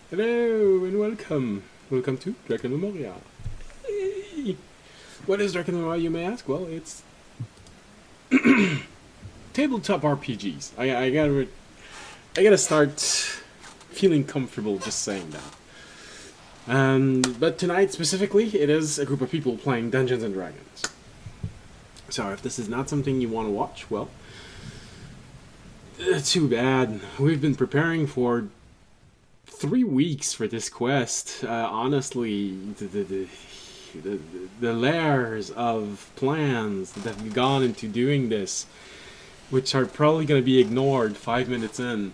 Hello and welcome. Welcome to Drakenmemoria. Hey. What is Drakenmemoria, you may ask? Well, it's tabletop RPGs. I gotta start feeling comfortable just saying that. But tonight specifically, it is a group of people playing Dungeons and Dragons. So if this is not something you want to watch, well, too bad. We've been preparing for 3 weeks for this quest. Honestly, the layers of plans that have gone into doing this, which are probably going to be ignored 5 minutes in.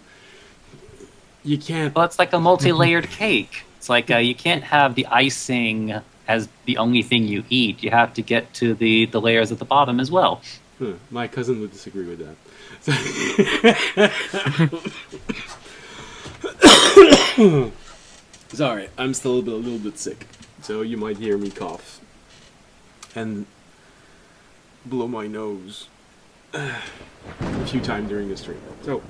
You can't. Well, it's like a multi-layered cake. It's like you can't have the icing as the only thing you eat. You have to get to the layers at the bottom as well. My cousin would disagree with that. Sorry, I'm still a little bit sick, so you might hear me cough and blow my nose a few times during the stream. So,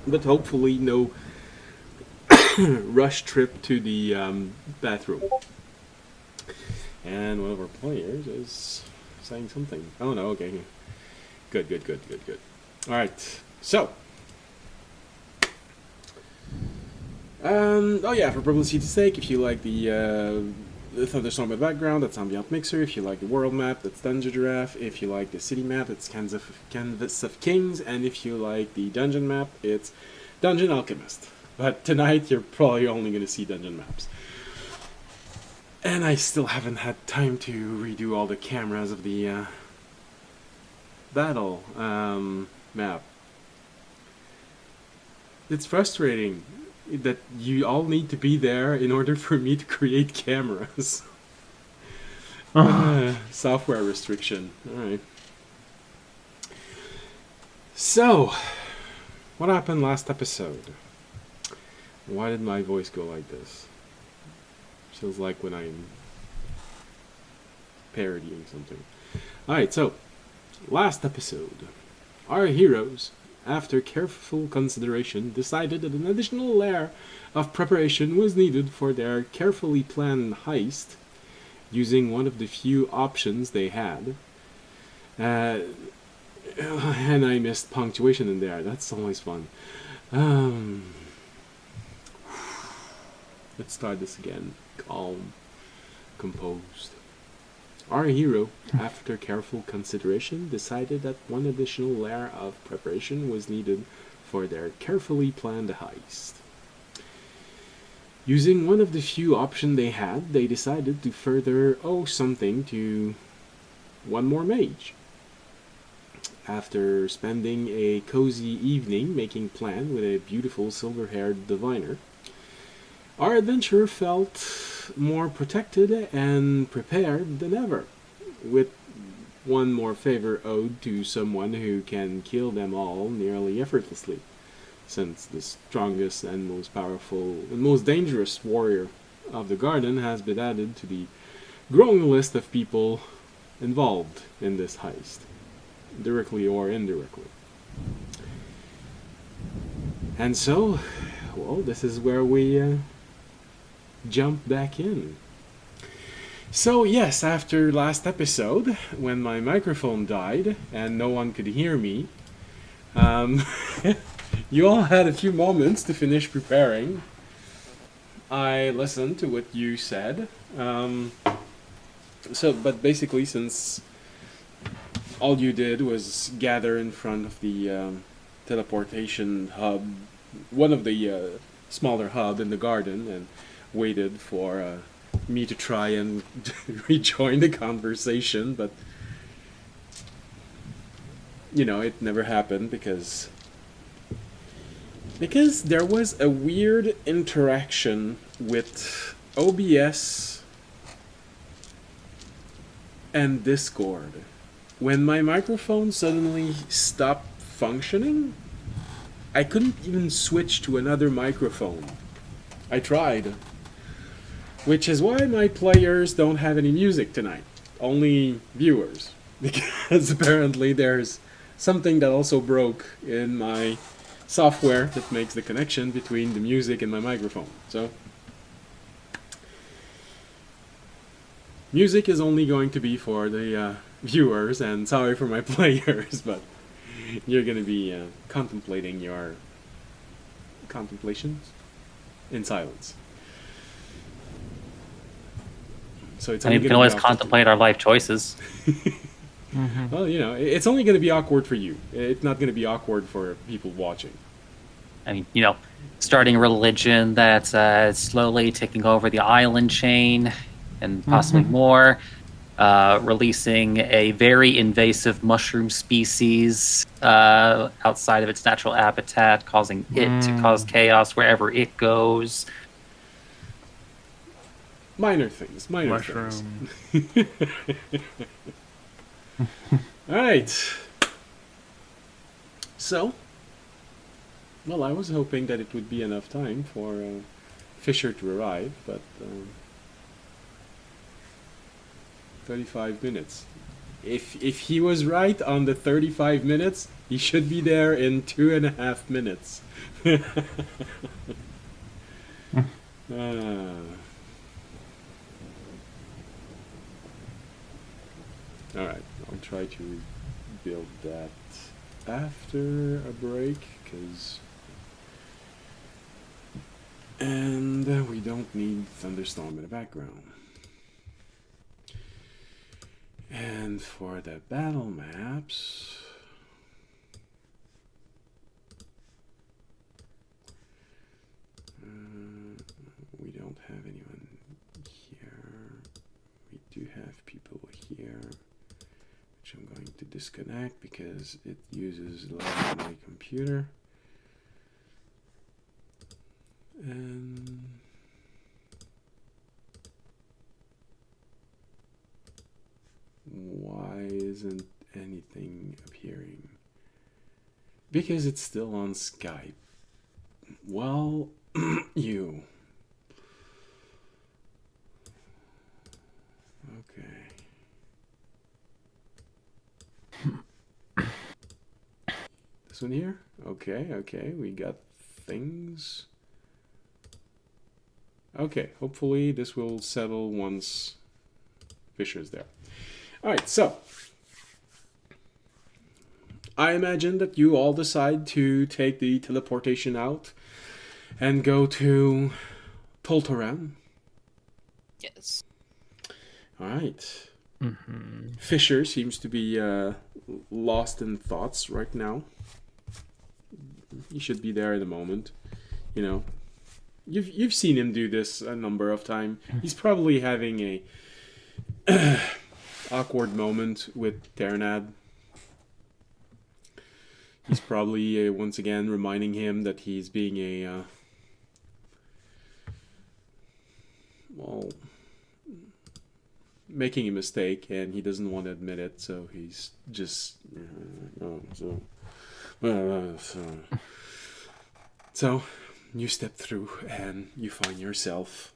but hopefully no rush trip to the bathroom. And one of our players is saying something. Oh no, okay. Good. All right, so. Oh yeah, for publicity's sake, if you like the Thunderstorm in the background, that's Ambient Mixer. If you like the world map, that's Dungeon Giraffe. If you like the city map, it's Canvas of Kings. And if you like the dungeon map, it's Dungeon Alchemist. But tonight, you're probably only going to see dungeon maps. And I still haven't had time to redo all the cameras of the battle map. It's frustrating that you all need to be there in order for me to create cameras. Software restriction. Alright. So, what happened last episode? Why did my voice go like this? Feels like when I'm parodying something. Alright, so, last episode. Our heroes, after careful consideration, decided that an additional layer of preparation was needed for their carefully planned heist, using one of the few options they had. And I missed punctuation in there. That's always fun. Let's start this again. Calm, composed. Our hero, after careful consideration, decided that one additional layer of preparation was needed for their carefully planned heist. Using one of the few options they had, they decided to further owe something to one more mage. After spending a cozy evening making plan with a beautiful silver-haired diviner, our adventurer felt more protected and prepared than ever, with one more favor owed to someone who can kill them all nearly effortlessly, since the strongest and most powerful and most dangerous warrior of the garden has been added to the growing list of people involved in this heist, directly or indirectly. And so, well, this is where we jump back in. So yes, after last episode, when my microphone died and no one could hear me, you all had a few moments to finish preparing. I listened to what you said. But basically, since all you did was gather in front of the teleportation hub, one of the smaller hub in the garden, and waited for me to try and rejoin the conversation, but it never happened because there was a weird interaction with OBS and Discord. When my microphone suddenly stopped functioning, I couldn't even switch to another microphone. I tried. Which is why my players don't have any music tonight. Only viewers. Because apparently there's something that also broke in my software that makes the connection between the music and my microphone. So music is only going to be for the viewers, and sorry for my players, but you're going to be contemplating your contemplations in silence. So it's only we can always contemplate our life choices. Well, it's only going to be awkward for you. It's not going to be awkward for people watching. I mean, starting a religion that's slowly taking over the island chain and possibly more. Releasing a very invasive mushroom species outside of its natural habitat, causing it to cause chaos wherever it goes. Minor things. Mushroom. Alright. So, well, I was hoping that it would be enough time for Fisher to arrive, but 35 minutes. If he was right on the 35 minutes, he should be there in 2.5 minutes. Alright, I'll try to build that after a break, and we don't need thunderstorm in the background. And for the battle maps, we don't have anyone here. We do have people here, which I'm going to disconnect because it uses a lot of my computer. And why isn't anything appearing? Because it's still on Skype. Well, you. Okay. This one here? Okay, we got things. Okay, hopefully this will settle once Fisher's there. Alright, so I imagine that you all decide to take the teleportation out and go to Toltoran. Yes. Alright. Fisher seems to be lost in thoughts right now. He should be there in a moment. You've seen him do this a number of times. He's probably having a awkward moment with Ternad. He's probably once again reminding him that he's being making a mistake, and he doesn't want to admit it, so he's just so you step through and you find yourself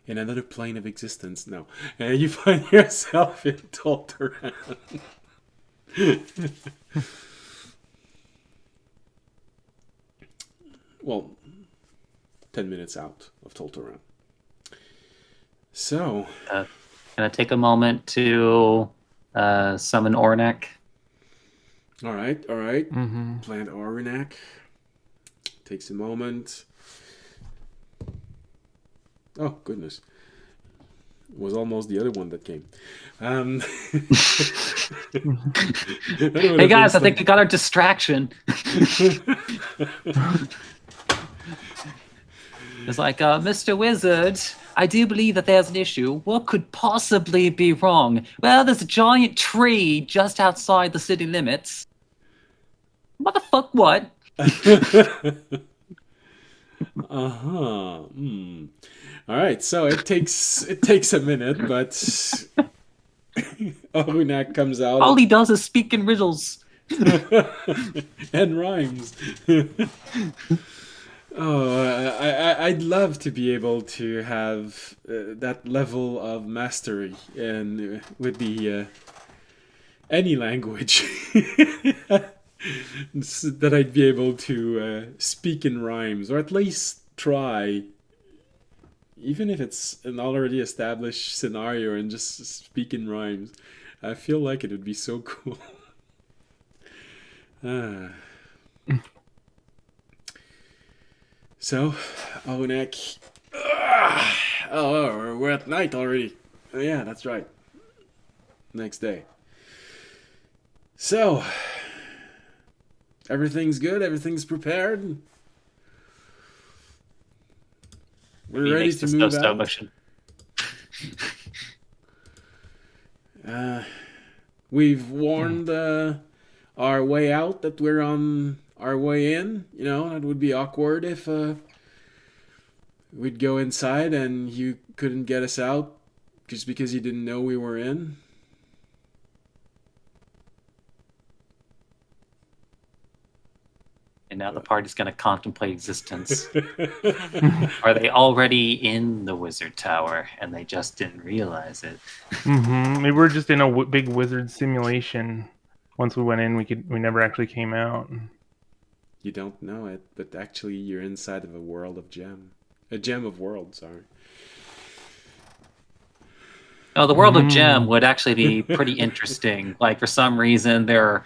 in another plane of existence. No, and you find yourself in Tolteran. Well, 10 minutes out of Tolteran. So, gonna take a moment to summon Ornak. All right. Plant Ornak. Takes a moment. Oh, goodness. It was almost the other one that came. Hey guys, I think we got our distraction. It's like, Mr. Wizard, I do believe that there's an issue. What could possibly be wrong? Well, there's a giant tree just outside the city limits. Motherfuck what? All right, so it takes a minute, but Orunak comes out. All he does is speak in riddles. And rhymes. I'd love to be able to have that level of mastery and with the any language. that I'd be able to speak in rhymes, or at least try, even if it's an already established scenario and just speak in rhymes. I feel like it would be so cool. Ah. So, Onek. Oh, we're at night already. Oh, yeah, that's right. Next day. So, everything's good? Everything's prepared? We're He ready makes to the move so out? motion. We've warned our way out that we're on our way in. You know, it would be awkward if we'd go inside and you couldn't get us out just because you didn't know we were in. And now the party's going to contemplate existence. Are they already in the wizard tower and they just didn't realize it? We were just in a big wizard simulation. Once we went in, we never actually came out. You don't know it, but actually you're inside of a world of gem. A gem of worlds, sorry. No, the world of Gem would actually be pretty interesting. Like, for some reason, there are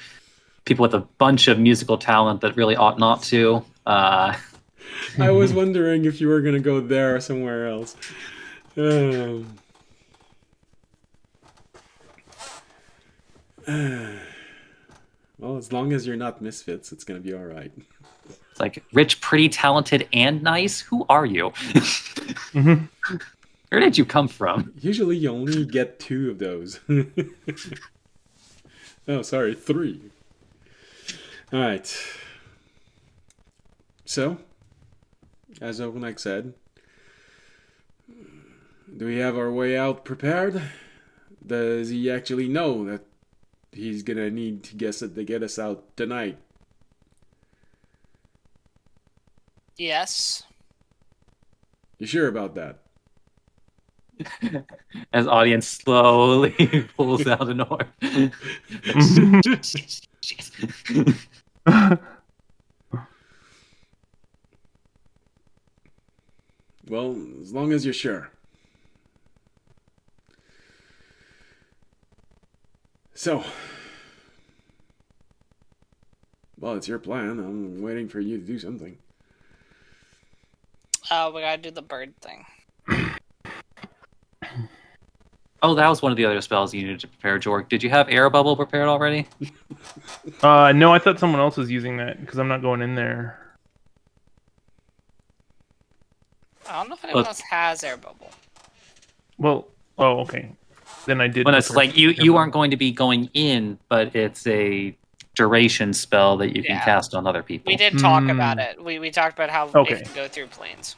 people with a bunch of musical talent that really ought not to. I was wondering if you were going to go there or somewhere else. Well, as long as you're not misfits, it's going to be all right. It's like, rich, pretty, talented, and nice? Who are you? Where did you come from? Usually you only get 2 of those. Oh, sorry, 3. All right. So, as Overnight said, do we have our way out prepared? Does he actually know that he's gonna need to get us out tonight? Yes. You sure about that? As audience slowly pulls out an orb. Well, as long as you're sure. So, well, it's your plan. I'm waiting for you to do something. We gotta do the bird thing. Oh, that was one of the other spells you needed to prepare, Jorg. Did you have air bubble prepared already? No, I thought someone else was using that because I'm not going in there. I don't know if anyone else has air bubble. Well, oh, okay. Then I did. Well, it's like you aren't going to be going in, but it's a duration spell that you can cast on other people. We did talk about it. We talked about how it can go through planes.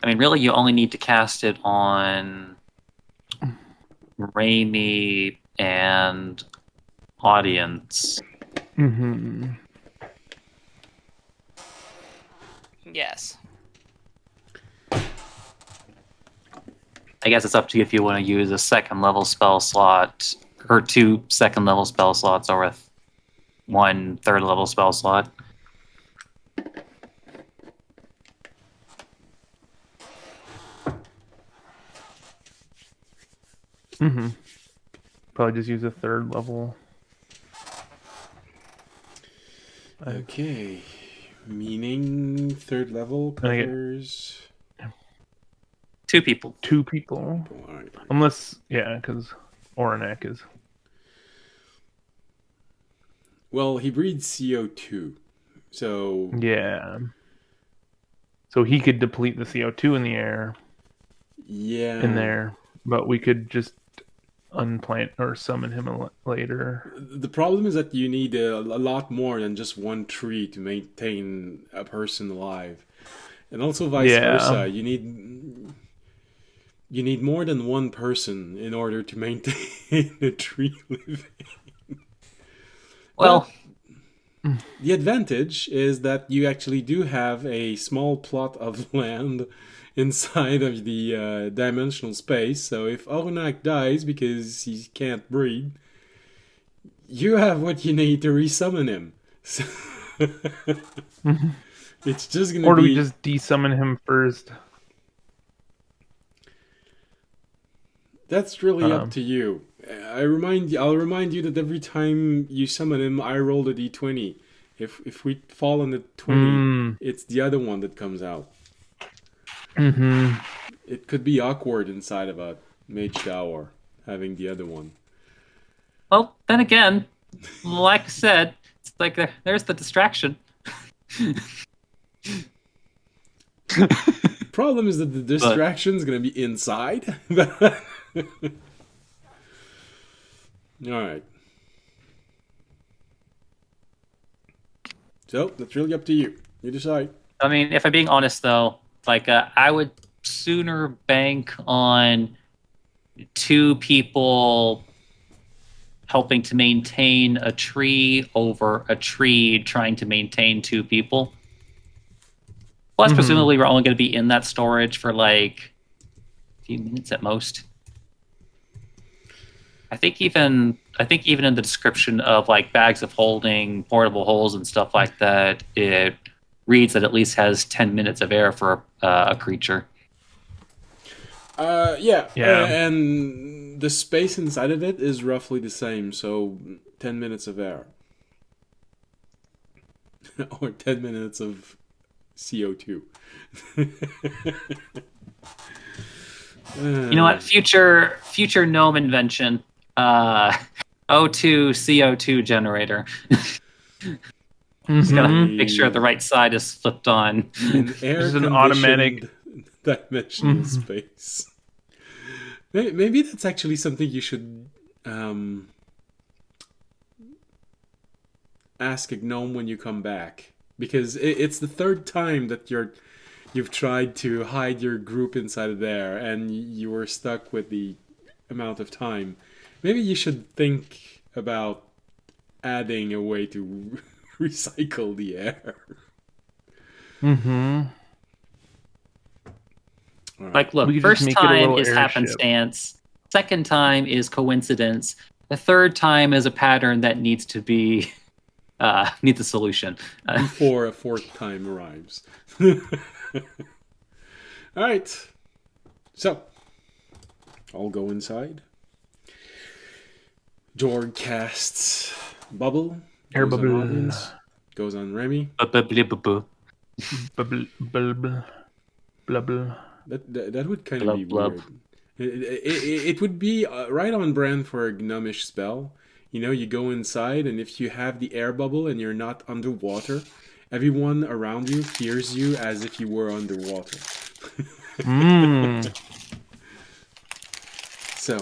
I mean, really, you only need to cast it on Raimi and audience. Yes. I guess it's up to you if you want to use a second level spell slot, or 2 second level spell slots, or with 1 third level spell slot. Probably just use a third level. Okay. Meaning third level covers 2 people. 2 people. Right. Unless, because Oranek is. Well, he breathes CO2. So. Yeah. So he could deplete the CO2 in the air. Yeah. In there. But we could just unplant or summon him later. The problem is that you need a lot more than just 1 tree to maintain a person alive. And also vice versa. You need more than 1 person in order to maintain a tree living. Well, the advantage is that you actually do have a small plot of land inside of the dimensional space. So if Ornak dies because he can't breathe, You have what you need to resummon him. So it's just gonna Or do be. we just desummon him first? That's really up to you. I'll remind you that every time you summon him, I roll a d20. If we fall on the 20, it's the other one that comes out. Mm-hmm. It could be awkward inside of a mage tower having the other one. Well, then again, like I said, it's like there's the distraction. Problem is that the distraction is going to be inside. All right. So that's really up to you. You decide. I mean, if I'm being honest, though, like I would sooner bank on 2 people helping to maintain a tree over a tree trying to maintain 2 people. Plus, presumably, we're only going to be in that storage for like a few minutes at most. I think even in the description of like bags of holding, portable holes, and stuff like that, it reads that at least has 10 minutes of air for a creature. Yeah. And the space inside of it is roughly the same, so 10 minutes of air. Or 10 minutes of CO2. You know what? Future gnome invention. O2 CO2 generator. Just gotta make sure the right side is flipped on. An air-conditioned automatic dimensional space. Maybe that's actually something you should ask a gnome when you come back, because it's the 3rd time that you've tried to hide your group inside of there, and you were stuck with the amount of time. Maybe you should think about adding a way to recycle the air. Mm-hmm. Right. Like, look, first time is happenstance. Second time is coincidence. The third time is a pattern that needs to be needs a solution before a 4th time arrives. All right. So, I'll go inside. Jorg casts Bubble. Air Goes bubble. on Audience, goes on Remy. Bubble. That would kind of be weird. It would be right on brand for a gnomish spell. You know, you go inside, and if you have the air bubble and you're not underwater, everyone around you hears you as if you were underwater. So,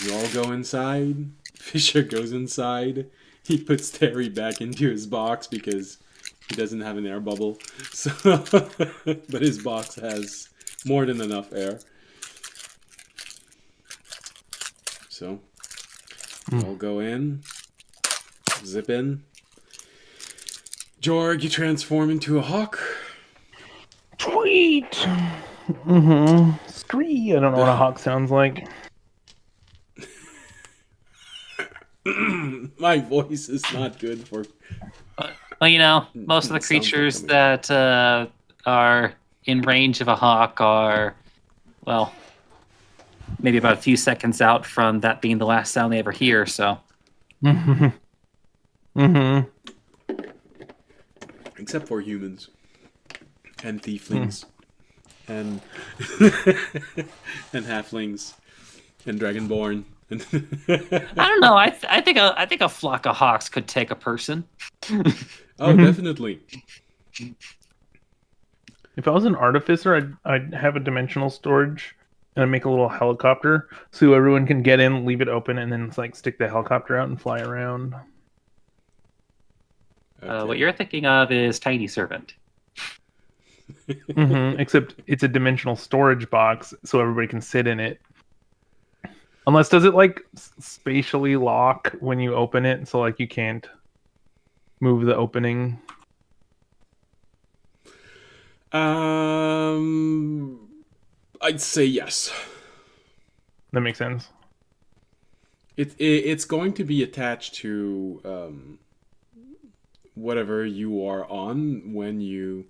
you all go inside. Fisher goes inside. He puts Terry back into his box because he doesn't have an air bubble. So, but his box has more than enough air. So, you all go in. Zip in. Jorg, you transform into a hawk. Sweet. Scree. I don't know what a hawk sounds like. My voice is not good for. Well, you know, most of the creatures that are in range of a hawk are, well, maybe about a few seconds out from that being the last sound they ever hear. So. Except for humans and thieflings and and halflings and dragonborn. I don't know. I think a flock of hawks could take a person. Oh, definitely. If I was an artificer, I'd have a dimensional storage and I'd make a little helicopter so everyone can get in, leave it open, and then it's like stick the helicopter out and fly around. Okay. What you're thinking of is Tiny Servant. Except it's a dimensional storage box so everybody can sit in it. Unless, does it like spatially lock when you open it, so like you can't move the opening? I'd say yes. That makes sense. It's going to be attached to whatever you are on when you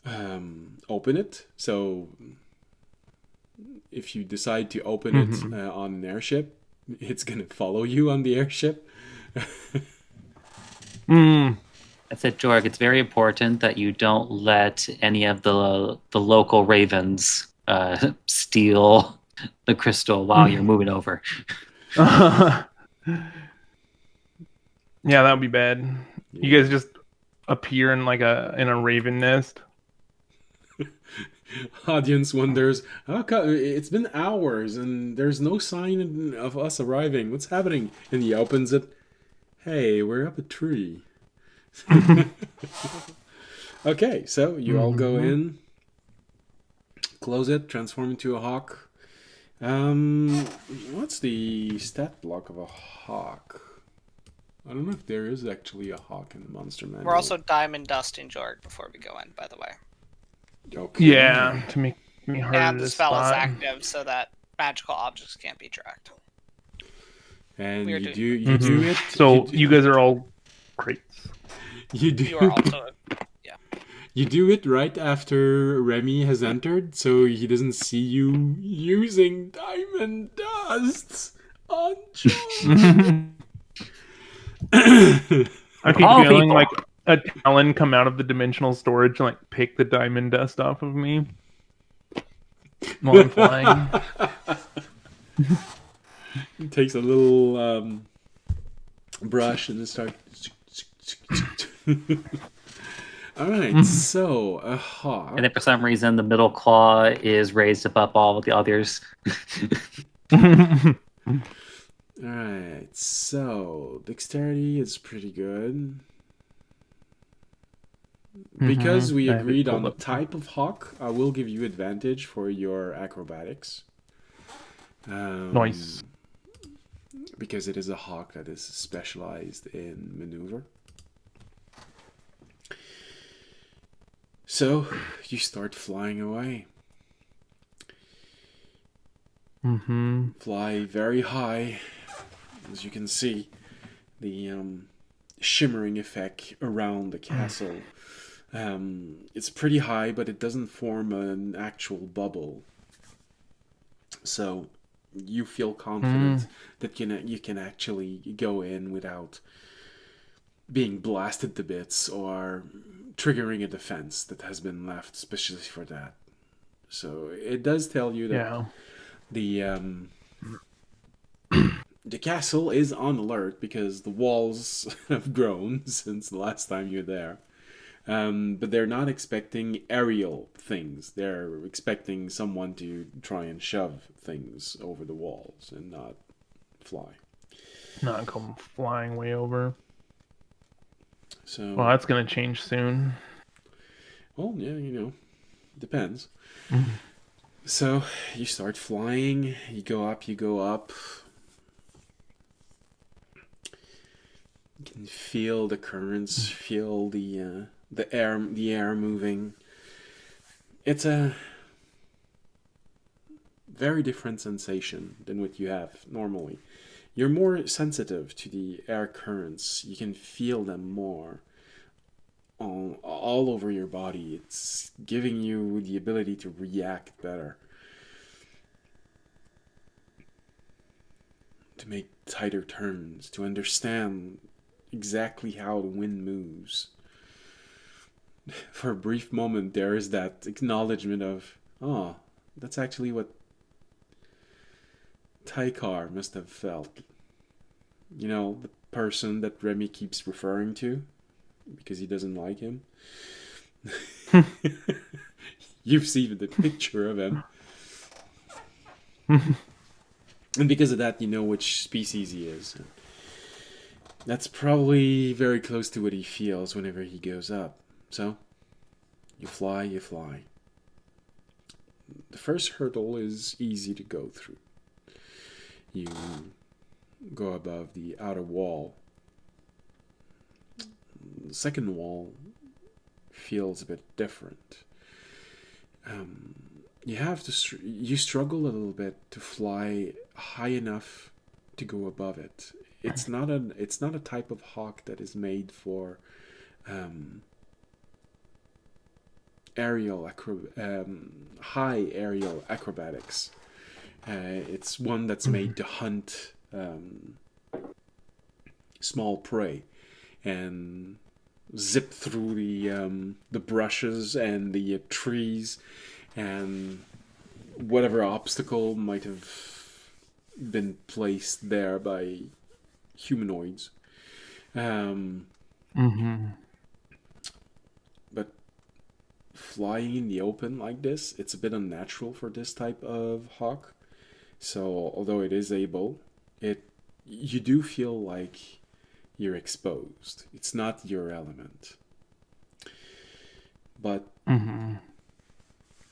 open it. So if you decide to open it on an airship, it's going to follow you on the airship. That's it, Jorg. It's very important that you don't let any of the local ravens steal the crystal while you're moving over. Yeah, that would be bad. Yeah. You guys just appear in a raven nest. Audience wonders, how come it's been hours and there's no sign of us arriving? What's happening? And he opens it. Hey, we're up a tree. Okay, so you all go in, close it, transform into a hawk. What's the stat block of a hawk? I don't know if there is actually a hawk in the monster manual. We're also diamond dusting Jorg before we go in, by the way. Okay. Yeah, to make me harder and to the spell spot. is active so that magical objects can't be tracked. And you do it. So you guys are all crates. You do. You are also, yeah. You do it right after Remy has entered, so he doesn't see you using diamond dust on John. I keep feeling like a talon come out of the dimensional storage and like pick the diamond dust off of me while I'm flying. He takes a little brush and starts. All right, so a hawk. And then for some reason, the middle claw is raised above all of the others. Alright, so dexterity is pretty good. Because we agreed on the type of hawk, I will give you advantage for your acrobatics. Nice. Because it is a hawk that is specialized in maneuver. So, you start flying away. Fly very high. As you can see, the shimmering effect around the castle. It's pretty high, but it doesn't form an actual bubble. So you feel confident that you can actually go in without being blasted to bits or triggering a defense that has been left especially for that. So it does tell you that the castle is on alert because the walls have grown since the last time you're there. But they're not expecting aerial things. They're expecting someone to try and shove things over the walls and not fly. Not come flying way over. So, well, that's going to change soon. Well, yeah, depends. So, you start flying, you go up. You can feel the currents, feel the air moving. It's a very different sensation than what you have normally. You're more sensitive to the air currents. You can feel them more all over your body. It's giving you the ability to react better, to make tighter turns, to understand exactly how the wind moves. For a brief moment, there is that acknowledgement of, oh, that's actually what Taikar must have felt. The person that Remy keeps referring to because he doesn't like him. You've seen the picture of him. And because of that, you know which species he is. That's probably very close to what he feels whenever he goes up. So, you fly. The first hurdle is easy to go through. You go above the outer wall. The second wall feels a bit different. You struggle a little bit to fly high enough to go above it. It's not a type of hawk that is made for high aerial acrobatics. It's one that's made to hunt small prey and zip through the brushes and the trees and whatever obstacle might have been placed there by humanoids. But flying in the open like this, it's a bit unnatural for this type of hawk. So although it is able, you do feel like you're exposed. It's not your element. But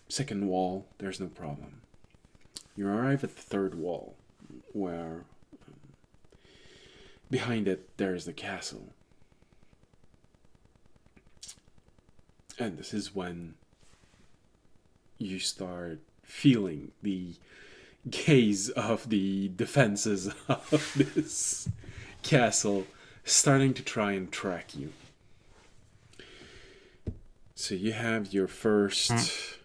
second wall, there's no problem. You arrive at the third wall, where behind it there is the castle. And this is when you start feeling the gaze of the defenses of this castle starting to try and track you. So you have your first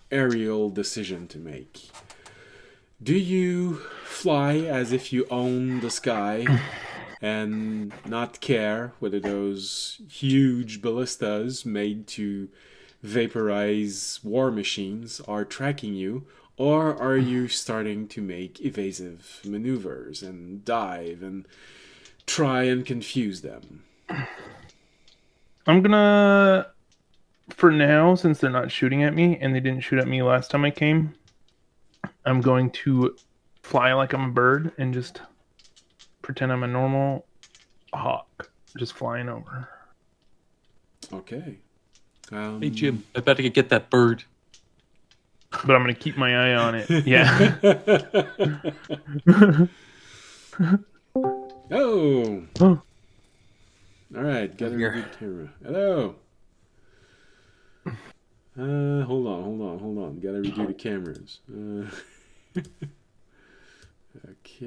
aerial decision to make. Do you fly as if you own the sky and not care whether those huge ballistas made to vaporize war machines are tracking you, or are you starting to make evasive maneuvers and dive and try and confuse them? I'm gonna, for now, since they're not shooting at me and they didn't shoot at me last time I came, I'm going to fly like I'm a bird and just pretend I'm a normal hawk, just flying over. Okay. Hey Jim, I better get that bird. But I'm going to keep my eye on it. Yeah. Oh. Oh. All right, got a good camera. Hello. Hold on. Gotta redo the cameras. Okay.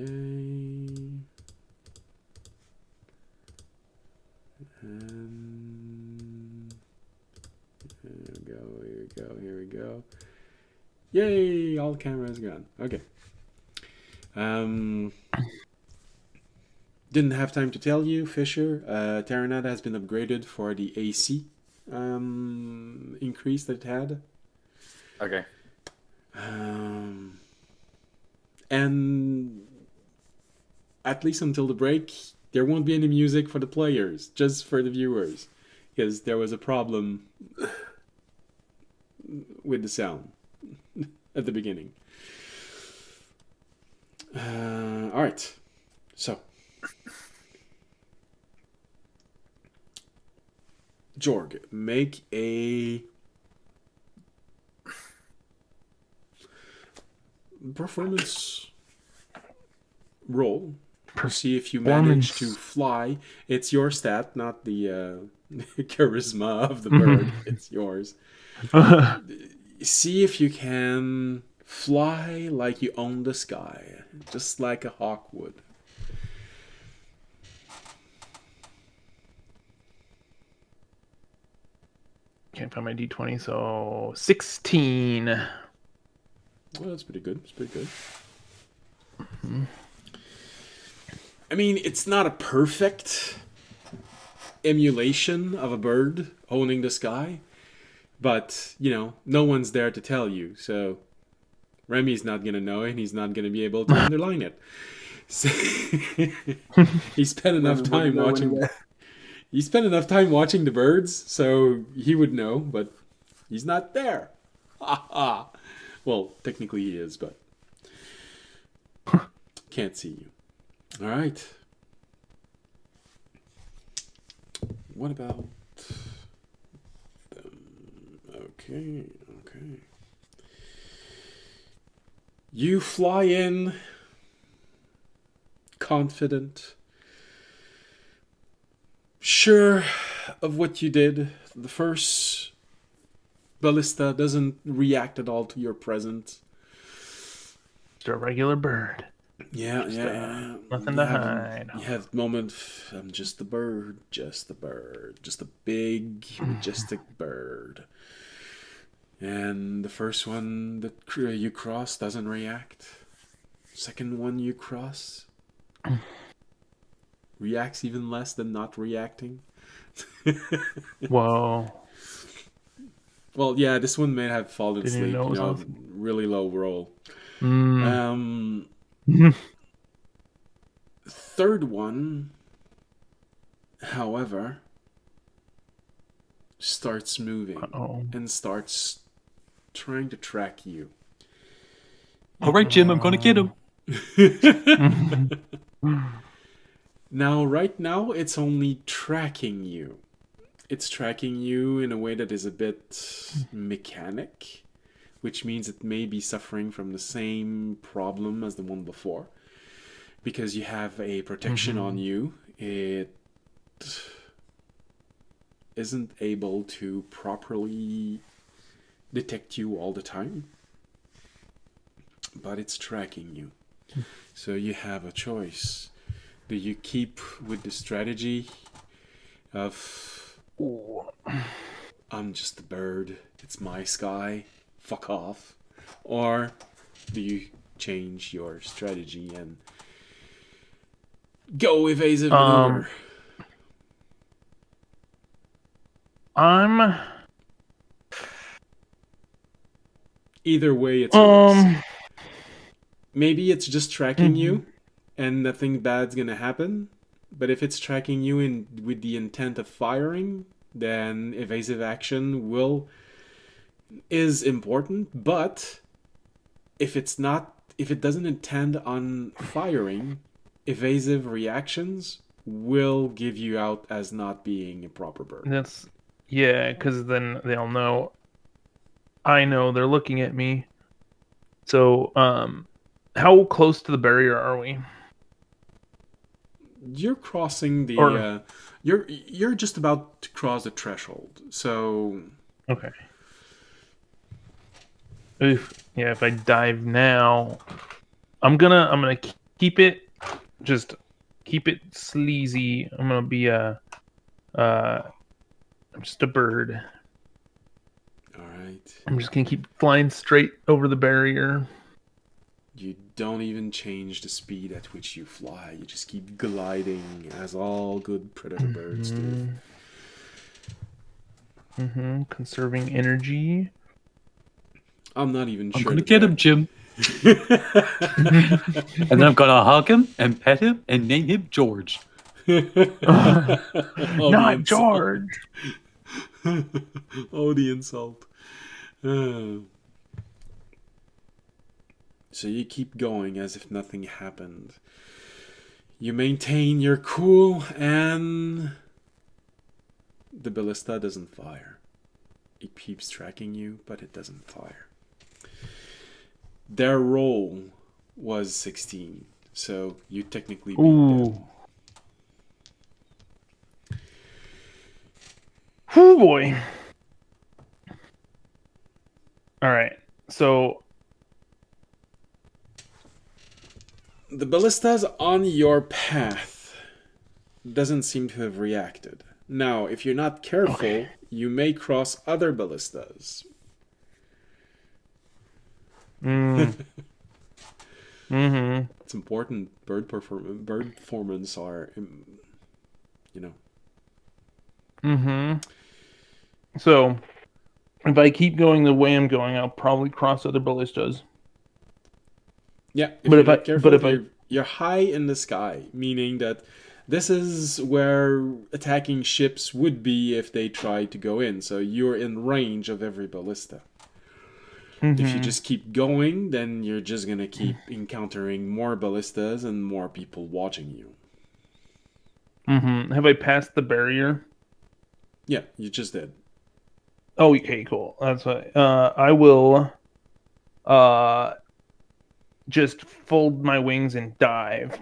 And here we go. Yay! All the cameras gone. Okay. Didn't have time to tell you, Fisher. Terranata has been upgraded for the AC increase that it had. Okay. And at least until the break, there won't be any music for the players, just for the viewers, because there was a problem with the sound at the beginning. All right, so Jorg, make a performance roll to see if you manage to fly. It's your stat, not the charisma of the bird. It's yours. See if you can fly like you own the sky, just like a hawk would. Can't find my D20, so 16. Well, that's pretty good. It's pretty good. Mm-hmm. I mean, it's not a perfect emulation of a bird owning the sky, but, you know, no one's there to tell you, so Remy's not going to know it, and he's not going to be able to underline it. So he spent enough time watching... He spent enough time watching the birds, so he would know, but he's not there. Well, technically he is, but can't see you. All right. What about them? Okay. You fly in, confident, sure of what you did. The first ballista doesn't react at all to your presence. Just a regular bird. Yeah, Nothing to hide. You have moment. I'm just a bird, just a big, majestic bird. And the first one that you cross doesn't react. Second one you cross reacts even less than not reacting. Whoa. Well, yeah, this one may have fallen asleep. Really low roll. Third one, however, starts moving and starts trying to track you. All right, Jim, I'm gonna get him. Right now, it's only tracking you. It's tracking you in a way that is a bit mechanic, which means it may be suffering from the same problem as the one before. Because you have a protection on you, it isn't able to properly detect you all the time, but it's tracking you. So you have a choice. Do you keep with the strategy of I'm just a bird, it's my sky, fuck off? Or do you change your strategy and go evasive maneuver? Either way, it's worse. Maybe it's just tracking you, and nothing bad's gonna happen. But if it's tracking you with the intent of firing, then evasive action is important. But if it doesn't intend on firing, evasive reactions will give you out as not being a proper bird. Because then they'll know. I know they're looking at me. So, how close to the barrier are we? You're crossing the. You're just about to cross the threshold. So. Okay. If I dive now, I'm gonna keep it. Just keep it sleazy. I'm gonna be I'm just a bird. Alright. I'm just gonna keep flying straight over the barrier. You don't even change the speed at which you fly. You just keep gliding, as all good predator birds do. Conserving energy. I'm not even sure. I'm gonna get him, Jim. And then I'm gonna hug him and pet him and name him George. Not George. Oh, the insult. So you keep going as if nothing happened. You maintain your cool, and the ballista doesn't fire. It keeps tracking you, but it doesn't fire. Their roll was 16, so you technically beat them. Oh boy. Alright, so the ballistas on your path doesn't seem to have reacted. Now, if you're not careful, you may cross other ballistas. It's important. Bird performance are, So, if I keep going the way I'm going, I'll probably cross other ballistas. Yeah, if you're high in the sky, meaning that this is where attacking ships would be if they tried to go in. So you're in range of every ballista. If you just keep going, then you're just going to keep encountering more ballistas and more people watching you. Have I passed the barrier? Yeah, you just did. Oh, okay, cool. That's what I will just fold my wings and dive.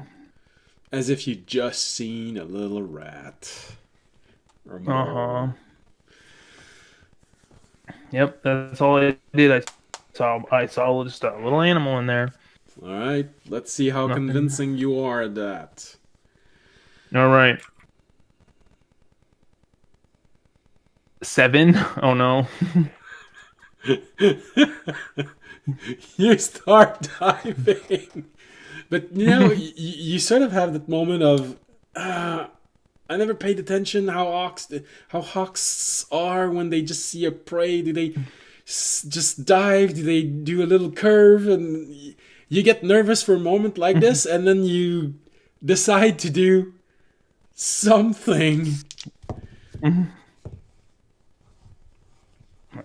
As if you just seen a little rat. Or more. Yep, that's all I did. I saw just a little animal in there. All right, let's see how Nothing. convincing you are at that. All right. 7. Oh no. You start diving, but you sort of have that moment of, I never paid attention how hawks are when they just see a prey. Do they just dive? Do they do a little curve? And you get nervous for a moment like this, and then you decide to do something.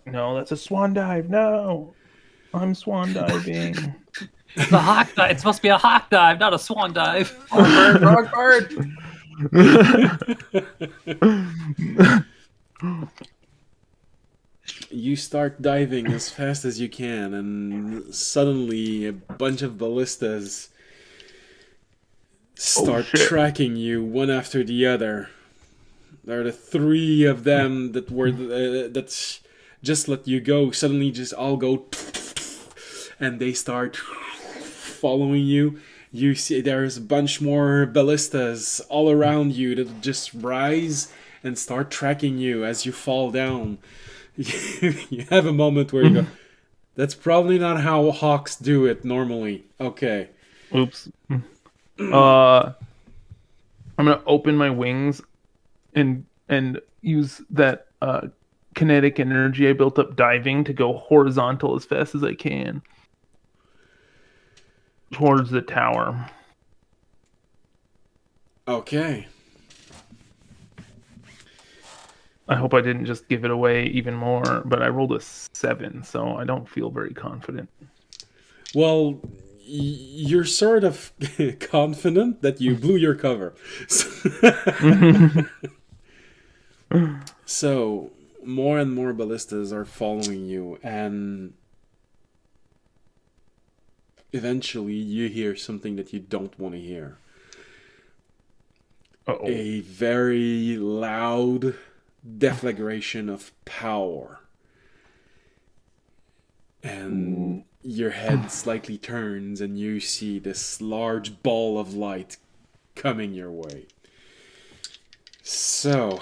No, that's a swan dive. No, I'm swan diving. It's a hawk dive. It's supposed to be a hawk dive, not a swan dive. Wrong bird. You start diving as fast as you can, and suddenly a bunch of ballistas start tracking you one after the other. There are the 3 of them that were that's just let you go. Suddenly, just all go, and they start following you. You see, there's a bunch more ballistas all around you that just rise and start tracking you as you fall down. You have a moment where you go, that's probably not how hawks do it normally. Okay. Oops. I'm gonna open my wings and use that kinetic energy I built up diving to go horizontal as fast as I can towards the tower. Okay. I hope I didn't just give it away even more, but I rolled a 7, so I don't feel very confident. Well, you're sort of confident that you blew your cover. So, more and more ballistas are following you, and eventually you hear something that you don't want to hear. Uh-oh. A very loud deflagration of power. And your head slightly turns and you see this large ball of light coming your way. So,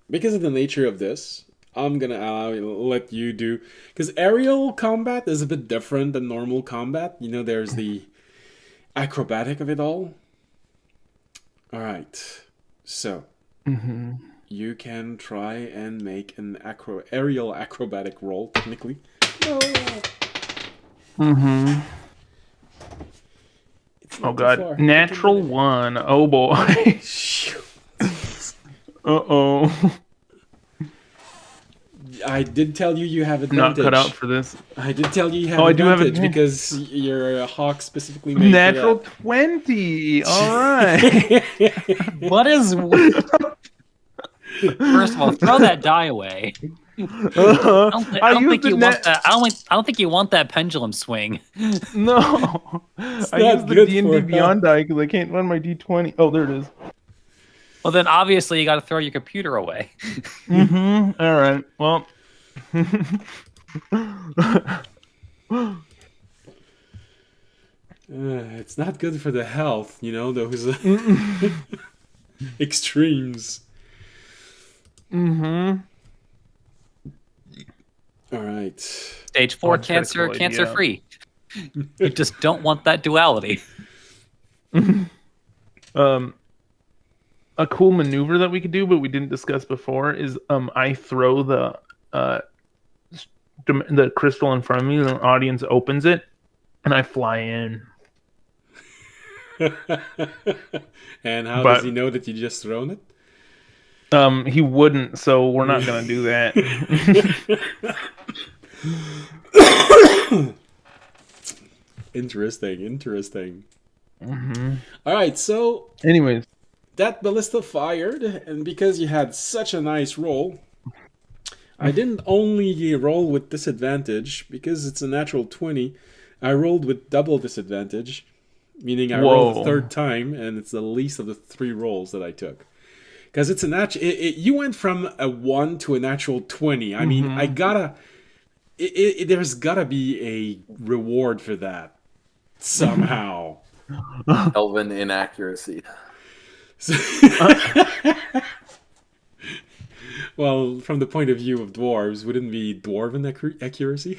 because of the nature of this, I'm gonna let you do, because aerial combat is a bit different than normal combat. You know, there's the acrobatic of it all. All right, so you can try and make an aerial acrobatic roll. Technically, no. Oh god, natural 1. Oh boy. Uh-oh. I did tell you have advantage. Not cut out for this. I did tell you have advantage because you're a hawk specifically made natural for that. 20. All right. What is? First of all, throw that die away. I don't think you want that. I don't think you want that pendulum swing. No, I used the D&D Beyond die because I can't run my D20. Oh, there it is. Well, then obviously you got to throw your computer away. All right. Well. It's not good for the health, you know, those extremes. All right. Stage 4 cancer free. You just don't want that duality. A cool maneuver that we could do, but we didn't discuss before, is I throw the crystal in front of me, and the audience opens it, and I fly in. And how does he know that you just thrown it? He wouldn't, so we're not gonna do that. Interesting. All right, so anyways, that ballista fired, and because you had such a nice roll, I didn't only roll with disadvantage because it's a natural 20. I rolled with double disadvantage meaning I rolled the third time, and it's the least of the 3 rolls that I took. Because it's a natural. You went from a 1 to a natural 20. I mean, I gotta. There's gotta be a reward for that somehow. Elven inaccuracy. Well, from the point of view of dwarves, wouldn't it be dwarven accuracy?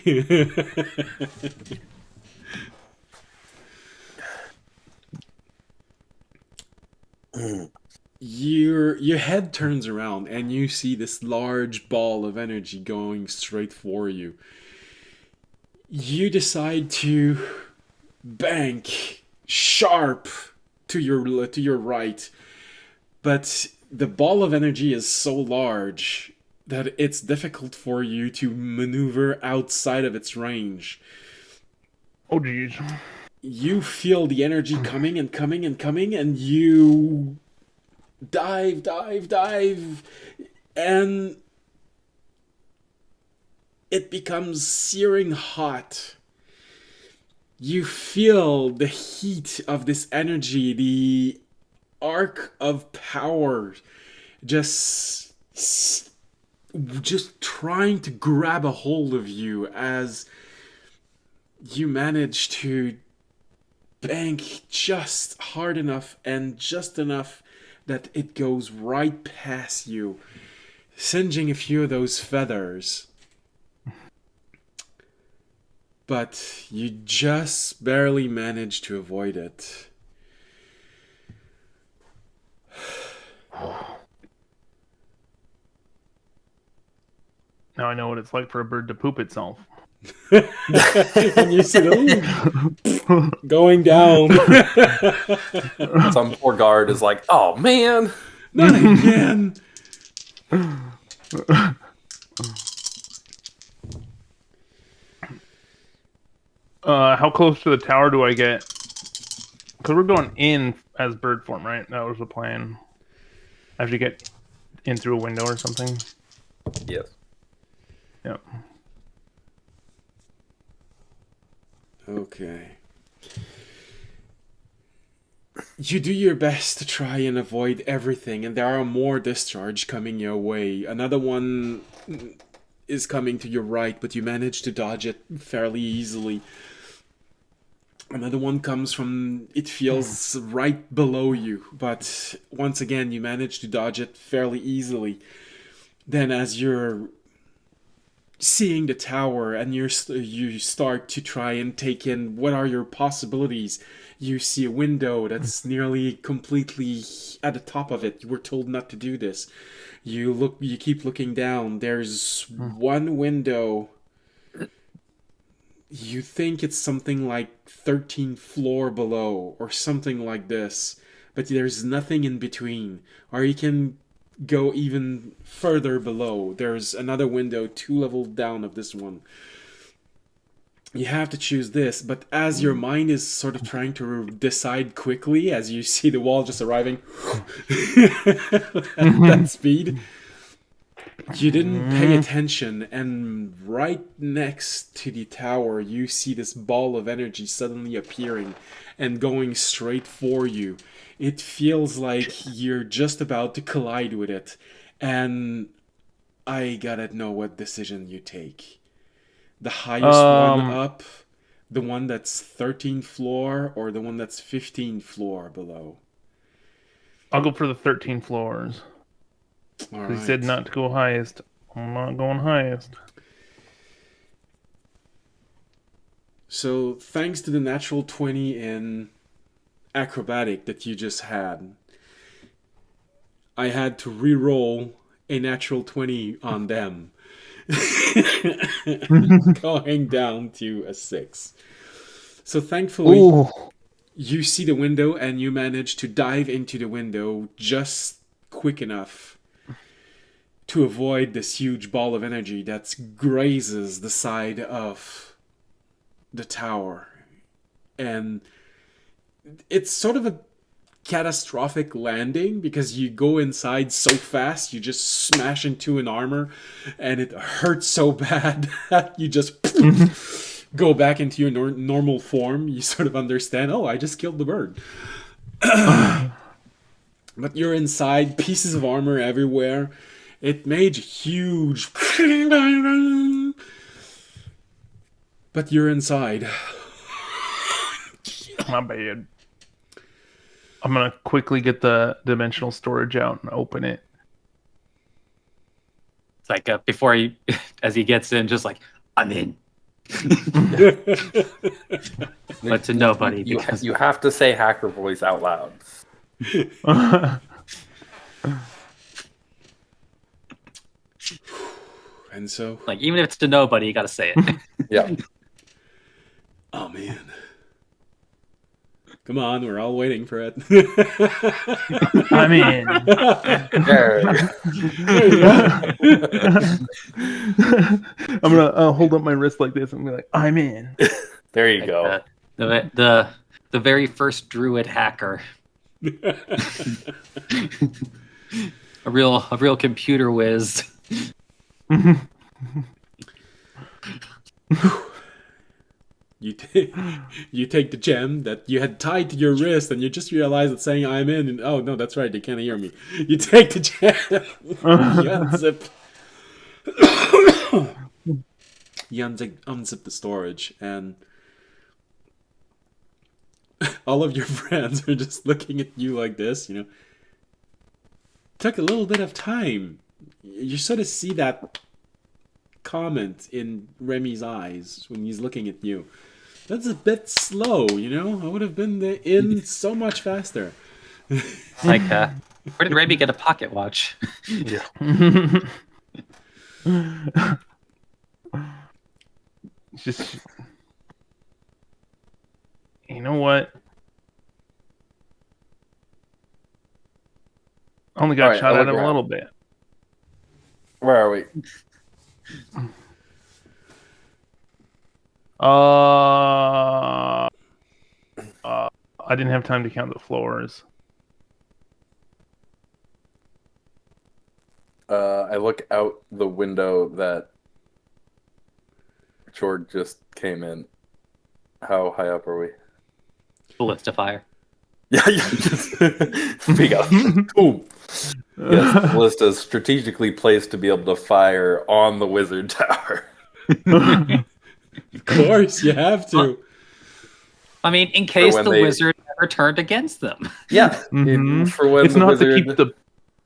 Your head turns around and you see this large ball of energy going straight for you. You decide to bank sharp to your right, but the ball of energy is so large that it's difficult for you to maneuver outside of its range. Oh, jeez. You feel the energy coming and coming and coming, and you dive, and it becomes searing hot. You feel the heat of this energy, the arc of power, just trying to grab a hold of you as you manage to bank just hard enough and just enough that it goes right past you, singeing a few of those feathers. But you just barely manage to avoid it. Now I know what it's like for a bird to poop itself. And you see the going down. Some poor guard is like, oh man, not again. How close to the tower do I get? Because we're going in as bird form, right? That was the plan. I have to get in through a window or something. yes. Yep. Okay. You do your best to try and avoid everything, and there are more discharge coming your way. Another one is coming to your right, but you manage to dodge it fairly easily. Another one comes from, it feels right below you, but once again you manage to dodge it fairly easily. Then as you're seeing the tower and you start to try and take in what are your possibilities, you see a window that's nearly completely at the top of it. You were told not to do this. You keep looking down. There's one window. You think it's something like 13th floor below or something like this, but there's nothing in between. Or you can go even further below. There's another window 2 levels down of this one. You have to choose this, but as your mind is sort of trying to decide quickly, as you see the wall just arriving at that speed, you didn't pay attention, and right next to the tower, you see this ball of energy suddenly appearing and going straight for you. It feels like you're just about to collide with it, and I gotta know what decision you take. The highest one up, the one that's 13th floor, or the one that's 15th floor below? I'll go for the 13 floors. All right. He said not to go highest. I'm not going highest. So, thanks to the natural 20 in acrobatic that you just had, I had to re-roll a natural 20 on them. Going down to a 6. So thankfully, you see the window and you manage to dive into the window just quick enough to avoid this huge ball of energy that grazes the side of the tower. And it's sort of a catastrophic landing because you go inside so fast, you just smash into an armor and it hurts so bad that you just go back into your normal form, you sort of understand, oh, I just killed the bird. But you're inside, pieces of armor everywhere. It made huge... But you're inside. My bad. I'm gonna quickly get the dimensional storage out and open it. It's like before he, as he gets in, just like, I'm in. But to nobody. Because You have to say hacker voice out loud. And so... like, even if it's to nobody, you gotta say it. Yeah. Oh, man. Come on, we're all waiting for it. I'm in. I'm gonna hold up my wrist like this and be like, I'm in. There you Like, go. the very first druid hacker. a real computer whiz. You take the gem that you had tied to your wrist, and you just realize it's saying "I'm in." And oh no, that's right, they can't hear me. You take the gem, you unzip the storage, and all of your friends are just looking at you like this. You know, took a little bit of time. You sort of see that comment in Remy's eyes when he's looking at you. That's a bit slow, you know? I would have been in so much faster. Like, where did Remy get a pocket watch? Yeah. Just, you know what? Only got shot at a little bit. Where are we? I didn't have time to count the floors. I look out the window that George just came in. How high up are we? Ballista fire. Yeah, just speak up. Boom. Yes, the ballista is strategically placed to be able to fire on the wizard tower. Of course, you have to. I mean, in case the wizard ever turned against them. Yeah, Mm-hmm. For when it's the not wizard to keep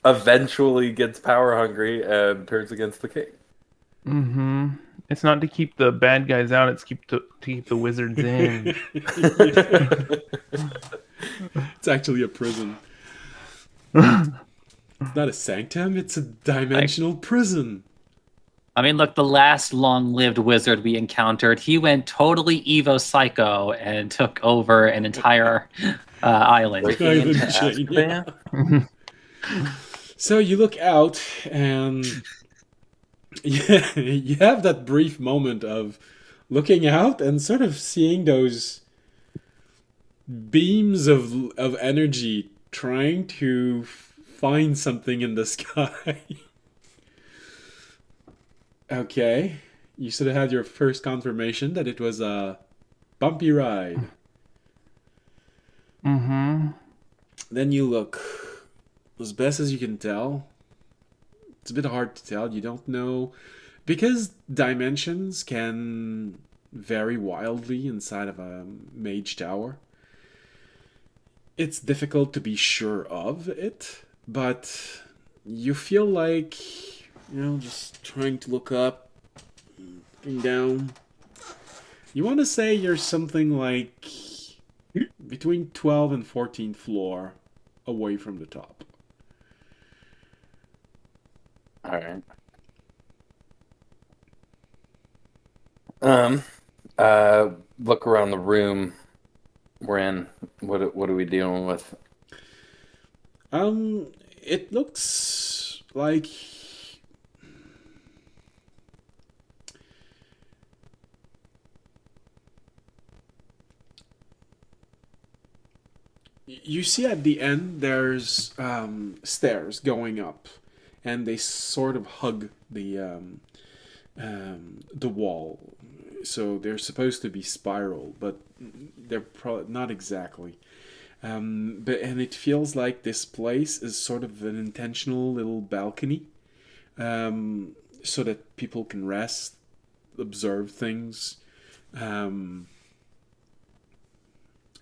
eventually gets power hungry and turns against the king. Mm-hmm. It's not to keep the bad guys out. It's to keep the wizards in. It's actually a prison. It's not a sanctum, it's a dimensional prison. I mean, look, the last long-lived wizard we encountered, he went totally Evo Psycho and took over an entire island. So you look out, and you have that brief moment of looking out and sort of seeing those beams of energy trying to find something in the sky. Okay. You sort of had your first confirmation that it was a bumpy ride. Mm-hmm. Then you look. As best as you can tell, it's a bit hard to tell. You don't know. Because dimensions can vary wildly inside of a mage tower. It's difficult to be sure of it, but you feel like, just trying to look up, looking down. You want to say you're something like between 12th and 14th floor away from the top. All right. Look around the room we're in. What are we dealing with? It looks like you see at the end there's stairs going up, and they sort of hug the the wall. So they're supposed to be spiral, but they're not exactly. And it feels like this place is sort of an intentional little balcony, so that people can rest, observe things.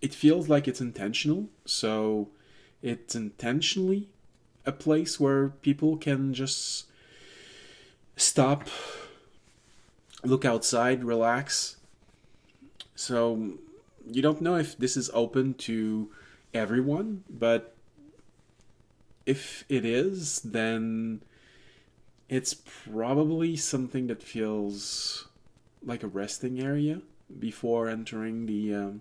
It feels like it's intentional, so it's intentionally a place where people can just stop, look outside, relax. So you don't know if this is open to everyone, but if it is, then it's probably something that feels like a resting area before entering the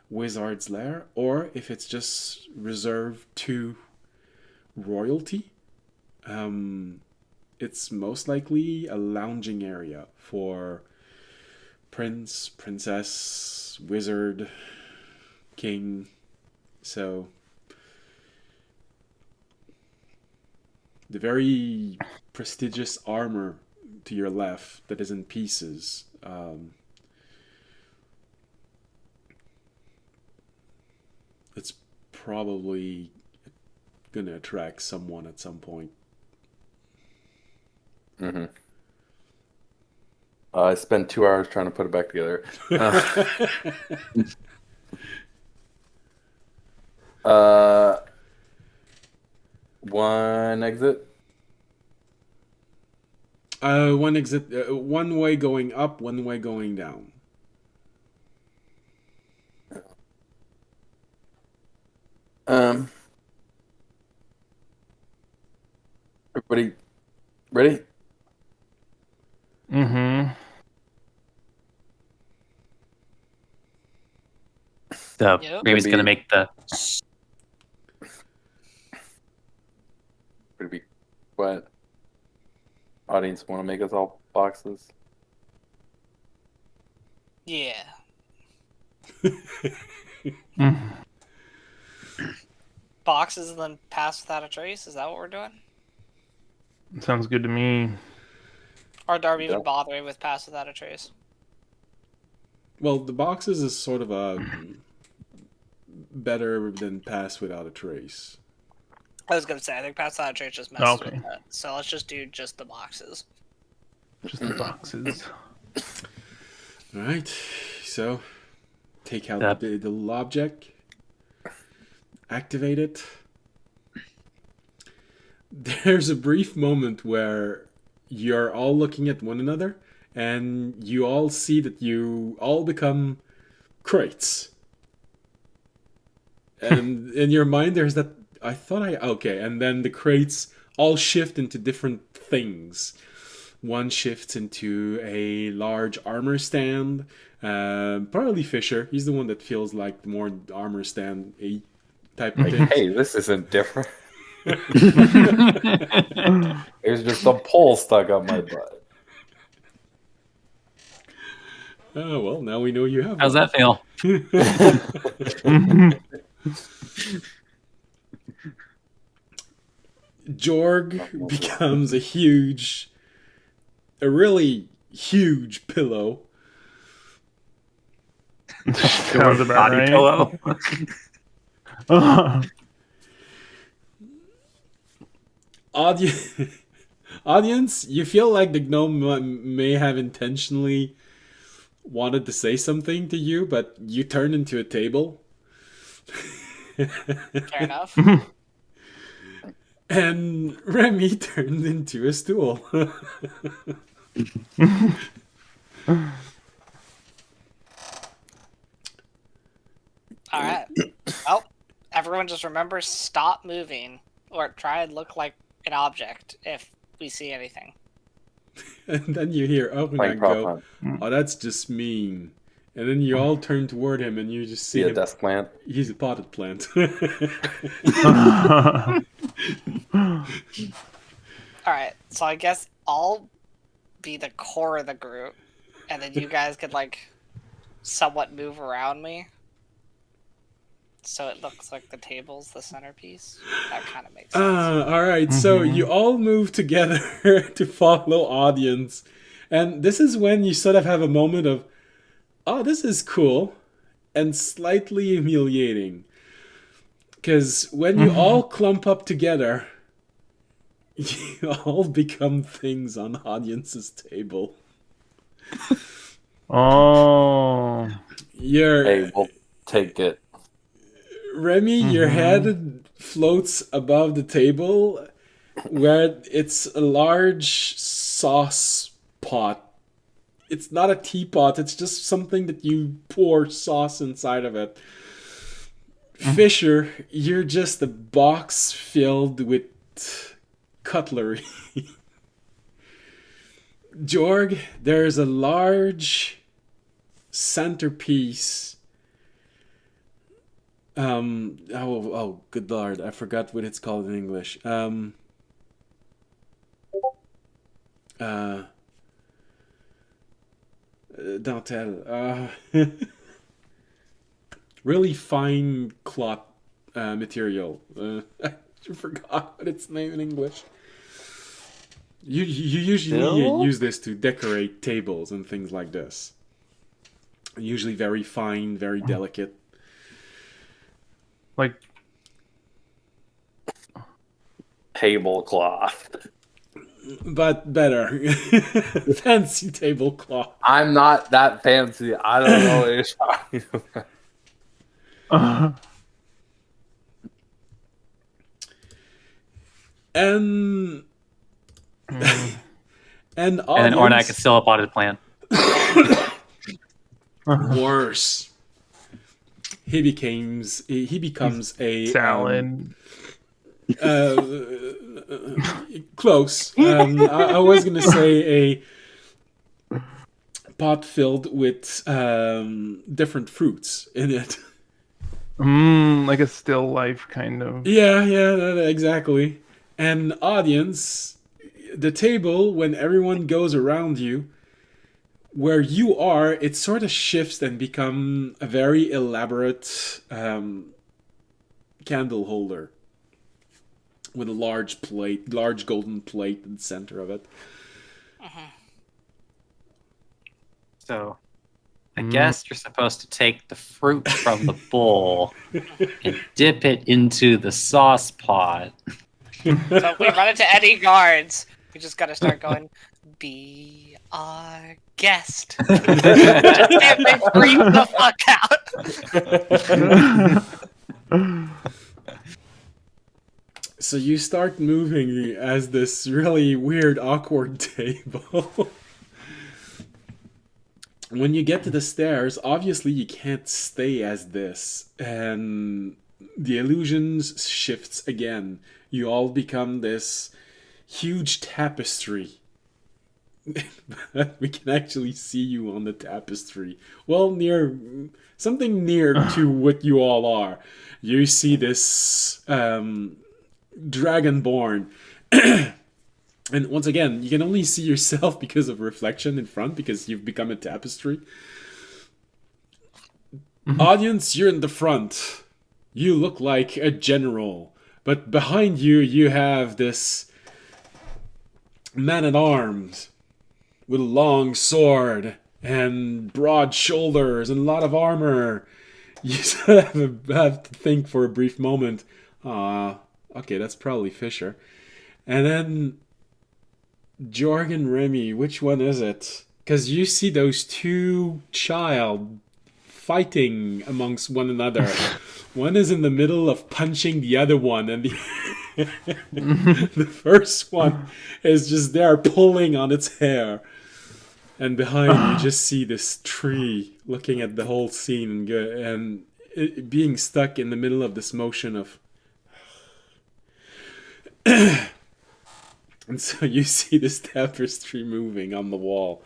wizard's lair, or if it's just reserved to royalty. It's most likely a lounging area for prince, princess, wizard, king. So the very prestigious armor to your left that is in pieces. It's probably going to attract someone at some point. Mm-hmm. I spent 2 hours trying to put it back together. One exit. One exit. One way going up, one way going down. Everybody ready? Mm-hmm. So Yep. Gravy's going to make the... Would it be quiet? Audience want to make us all boxes? Yeah. Boxes and then pass without a trace? Is that what we're doing? Sounds good to me. Or are we even Yeah. bothering with pass without a trace? Well, the boxes is sort of a better than pass without a trace. I was gonna say, I think pass without a trace just messes Okay. with that. So let's just do just the boxes. Just the boxes. All right. So take out Yep. the little object. Activate it. There's a brief moment where you're all looking at one another and you all see that you all become crates. And in your mind there's that and then the crates all shift into different things. One shifts into a large armor stand. Probably Fisher. He's the one that feels like more armor stand type of thing. Hey, this isn't different. There's just a pole stuck on my butt. Oh, well, now we know you have How's one. that feel? Jorg becomes a really huge pillow. Sounds about Body right. pillow. Audience, you feel like the gnome may have intentionally wanted to say something to you, but you turn into a table. Fair enough. And Remy turned into a stool. Alright. Well, everyone just remember, stop moving or try and look like an object if we see anything. And then you hear Playing Openak prop go, hunt. "Oh, that's just mean." And then you all turn toward him and you just see See a him. desk plant. He's a potted plant. Alright, so I guess I'll be the core of the group, and then you guys could, like, somewhat move around me. So it looks like the table's the centerpiece. That kind of makes sense. Alright, so you all move together to follow audience. And this is when you sort of have a moment of, oh, this is cool, and slightly humiliating. Because when you all clump up together, you all become things on the audience's table. Oh. Hey, we'll take it. Remy, your head floats above the table where it's a large sauce pot. It's not a teapot, it's just something that you pour sauce inside of it. Fisher, you're just a box filled with cutlery. Jorg, there's a large centerpiece. Oh, good lord, I forgot what it's called in English. Dentelle. Really fine cloth material. I forgot what its name in English. You usually use this to decorate tables and things like this. Usually very fine, very delicate. Like Tablecloth. But better. Fancy tablecloth. I'm not that fancy. I don't know what you're talking about. And And then Ornak is still a potted plant. worse. He becomes a salad. Close. I was gonna say a pot filled with different fruits in it. Like a still life kind of. Yeah, exactly. And audience, the table, when everyone goes around you, where you are, it sort of shifts and become a very elaborate candle holder with a large golden plate in the center of it. So, I guess you're supposed to take the fruit from the bowl and dip it into the sauce pot. So if we run into any guards, we just gotta start going, be our guest. Just can't freak the fuck out. So you start moving as this really weird, awkward table. When you get to the stairs, obviously you can't stay as this, and the illusions shifts again. You all become this huge tapestry. We can actually see you on the tapestry. Well, something near to what you all are. You see this dragonborn. And once again, you can only see yourself because of reflection in front, because you've become a tapestry. Audience, you're in the front. You look like a general. But behind you, you have this man-at-arms with a long sword and broad shoulders and a lot of armor. You sort of have to think for a brief moment, okay, that's probably Fisher. And then Jorg and Remy, which one is it? Because you see those two child fighting amongst one another. One is in the middle of punching the other one, and the first one is just there pulling on its hair. And behind you just see this tree looking at the whole scene and it being stuck in the middle of this motion of... And so you see this tapestry moving on the wall.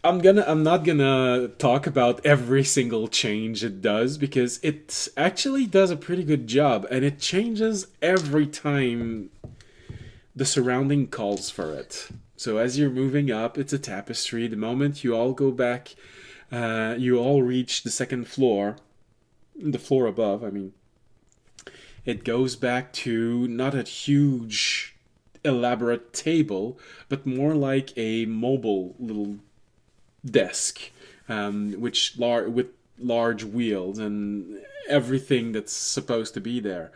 I'm not gonna talk about every single change it does, because it actually does a pretty good job, and it changes every time the surrounding calls for it. So as you're moving up, it's a tapestry. The moment you all go back, you all reach the second floor, the floor above, I mean, it goes back to not a huge elaborate table, but more like a mobile little desk, with large wheels and everything that's supposed to be there.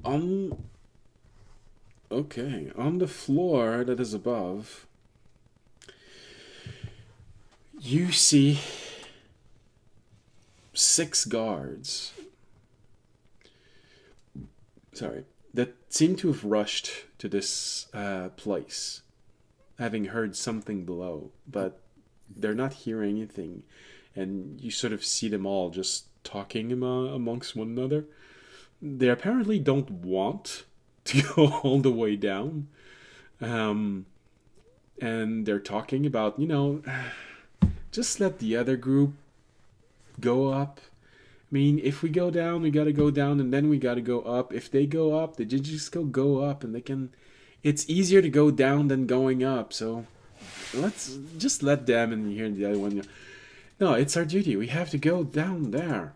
On the floor that is above, you see 6 guards. Sorry, that seem to have rushed to this place, having heard something below, but they're not hearing anything, and you sort of see them all just talking amongst one another. They apparently don't want to go all the way down, and they're talking about, just let the other group go up. I mean, if we go down, we gotta go down, and then we gotta go up. If they go up, they just go up, and they can. It's easier to go down than going up, so let's just let them, and hear the other one. No, it's our duty. We have to go down there.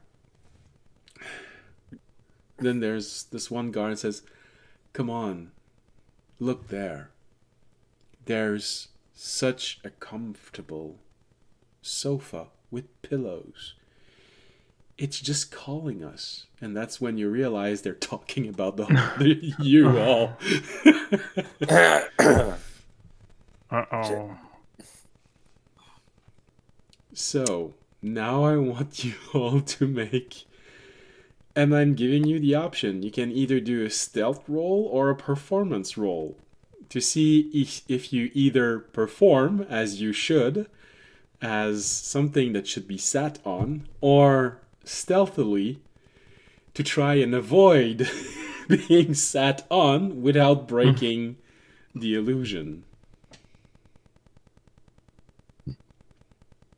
Then there's this one guard that says, "Come on, look there. There's such a comfortable sofa with pillows. It's just calling us." And that's when you realize they're talking about you all. Uh-oh. So, now I want you all to make... And I'm giving you the option. You can either do a stealth roll or a performance roll to see if you either perform as you should, as something that should be sat on, or stealthily to try and avoid being sat on without breaking the illusion.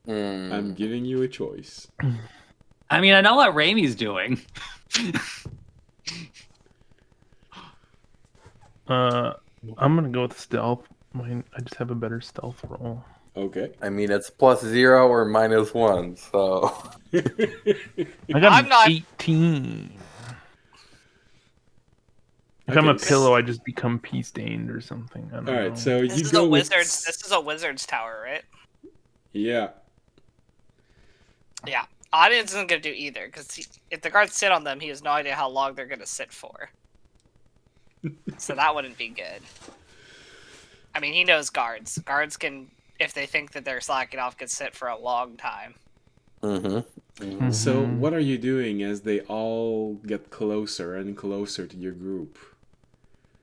I'm giving you a choice. I mean, I know what Raimi's doing. I'm gonna go with stealth. I just have a better stealth roll. Okay. I mean, it's +0 or -1, so. I got an 18. If I'm a pillow, I just become pea stained or something. I don't know. All right, so This you is go a with... wizard's. This is a wizard's tower, right? Yeah. Yeah. Audience isn't gonna do either because if the guards sit on them, he has no idea how long they're gonna sit for. So that wouldn't be good. I mean, he knows guards. Guards can, if they think that they're slacking off, can sit for a long time. So what are you doing as they all get closer and closer to your group?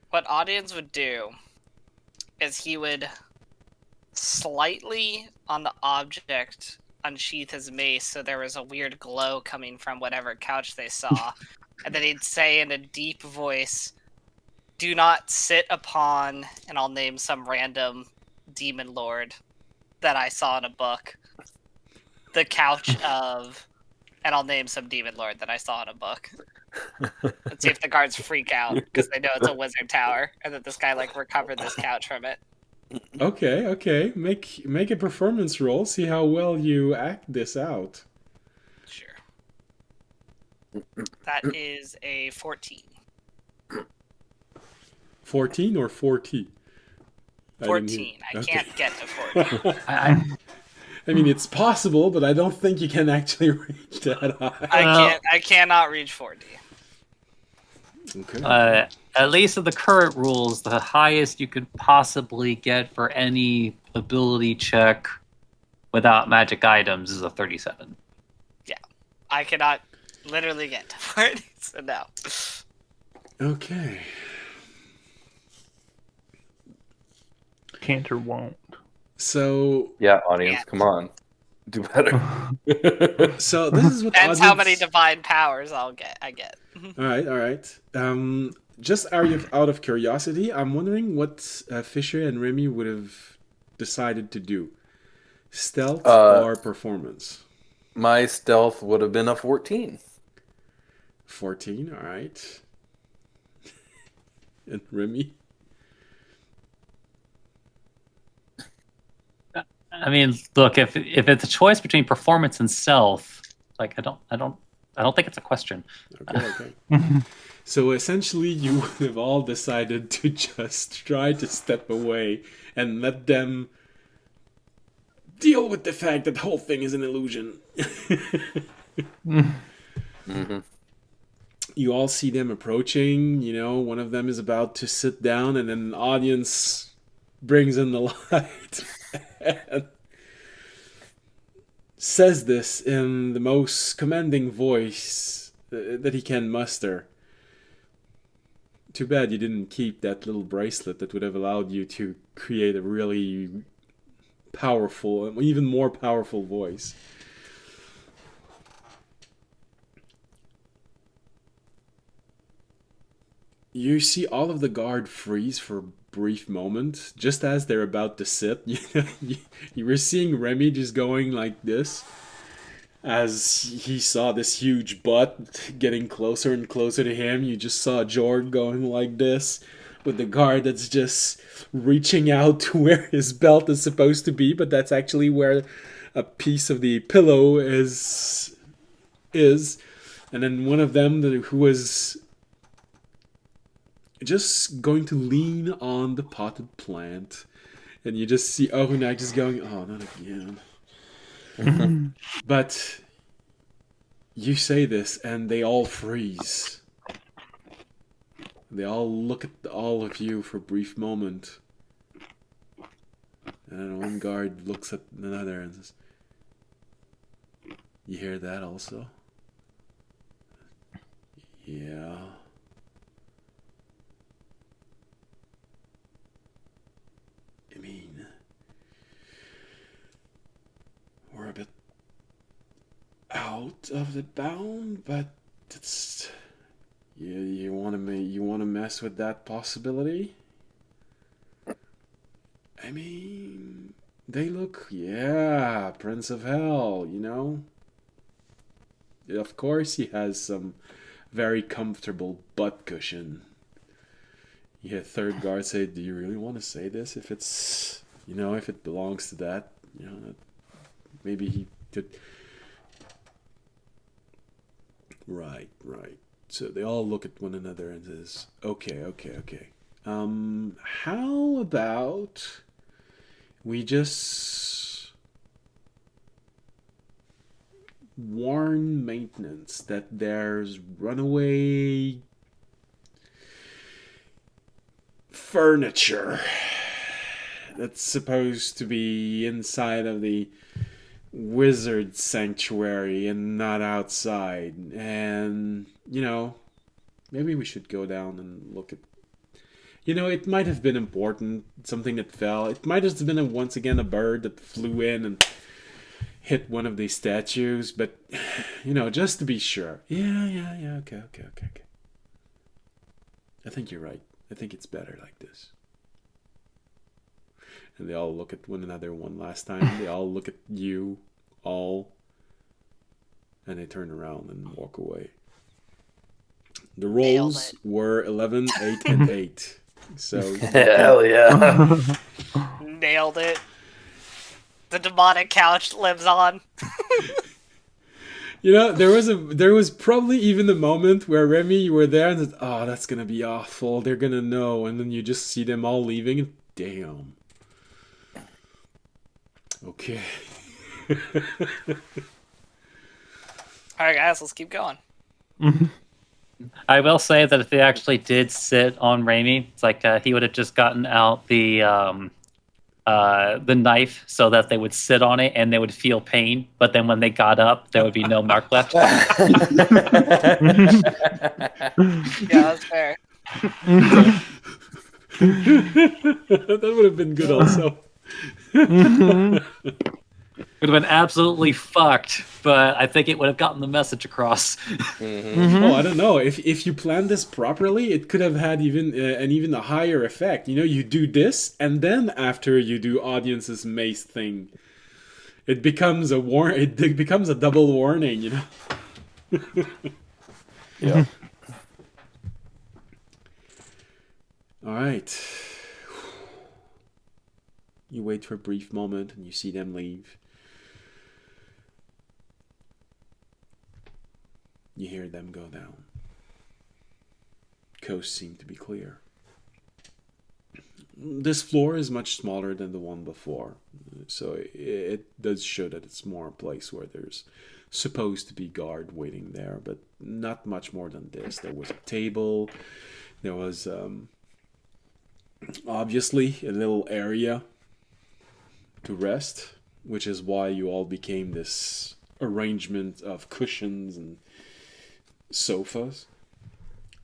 What Audience would do is he would slightly on the object unsheath his mace so there was a weird glow coming from whatever couch they saw. And then he'd say in a deep voice, "Do not sit upon," and I'll name some random demon lord that I saw in a book, "the couch of," and I'll name some demon lord that I saw in a book. Let's see if the guards freak out because they know it's a wizard tower and that this guy recovered this couch from it. Okay. Make a performance roll. See how well you act this out. Sure. That is a 14. 14 or 40? 14. I can't get to 40. I mean, it's possible, but I don't think you can actually reach that high. I cannot reach 40. Okay. At least of the current rules, the highest you could possibly get for any ability check without magic items is a 37. Yeah. I cannot literally get to 40, so no. Okay. Can't or won't. So... Yeah, audience, come on. Do better. So this is what Depends how many divine powers I get. All right. Just out of curiosity, I'm wondering what Fisher and Remy would have decided to do. Stealth or performance? My stealth would have been a 14. 14, all right. And Remy? I mean, look, if it's a choice between performance and stealth, I don't I don't think it's a question. Okay. So essentially, you would have all decided to just try to step away and let them deal with the fact that the whole thing is an illusion. Mm-hmm. You all see them approaching. One of them is about to sit down, and then the audience brings in the light and says this in the most commanding voice that he can muster. Too bad you didn't keep that little bracelet that would have allowed you to create a really powerful, even more powerful voice. You see all of the guard freeze for a brief moment, just as they're about to sit. You were seeing Remy just going like this, as he saw this huge butt getting closer and closer to him. You just saw Jorg going like this, with the guard that's just reaching out to where his belt is supposed to be, but that's actually where a piece of the pillow is. And then one of them who was just going to lean on the potted plant, and you just see Orunak just going, oh, not again. But you say this, and they all freeze. They all look at all of you for a brief moment. And then one guard looks at another and says, you hear that also? Yeah. I mean, we're a bit out of the bound, but it's you want to mess with that possibility? I mean, they look, Prince of Hell, Of course he has some very comfortable butt cushion. Yeah, third guard say, do you really want to say this? If it's, if it belongs to that, maybe he could. Right. So they all look at one another and says, okay. How about we just warn maintenance that there's runaway furniture that's supposed to be inside of the wizard sanctuary and not outside, and maybe we should go down and look at, it might have been important, something that fell. It might have been once again a bird that flew in and hit one of these statues, but just to be sure. Okay. I think you're right. I think it's better like this. And they all look at one another one last time. They all look at you, all, and they turn around and walk away. The rolls were 11, 8, and 8. So hell yeah. Nailed it. The demonic couch lives on. There was probably even a moment where Remy, you were there and said, oh, that's gonna be awful. They're gonna know, and then you just see them all leaving, and damn. Okay. Alright guys, let's keep going. I will say that if they actually did sit on Raimi, it's like he would have just gotten out the knife so that they would sit on it and they would feel pain, but then when they got up, there would be no mark left. Yeah, that's fair. That would have been good also. Would have been absolutely fucked, but I think it would have gotten the message across. Oh, I don't know. If you planned this properly, it could have had even a higher effect. You do this, and then after you do audience's mace thing, it becomes a It becomes a double warning. Yeah. All right. You wait for a brief moment, and you see them leave. You hear them go down. Coast seem to be clear. This floor is much smaller than the one before, so it does show that it's more a place where there's supposed to be guard waiting there, but not much more than this. There was a table, there was obviously a little area to rest, which is why you all became this arrangement of cushions and sofas.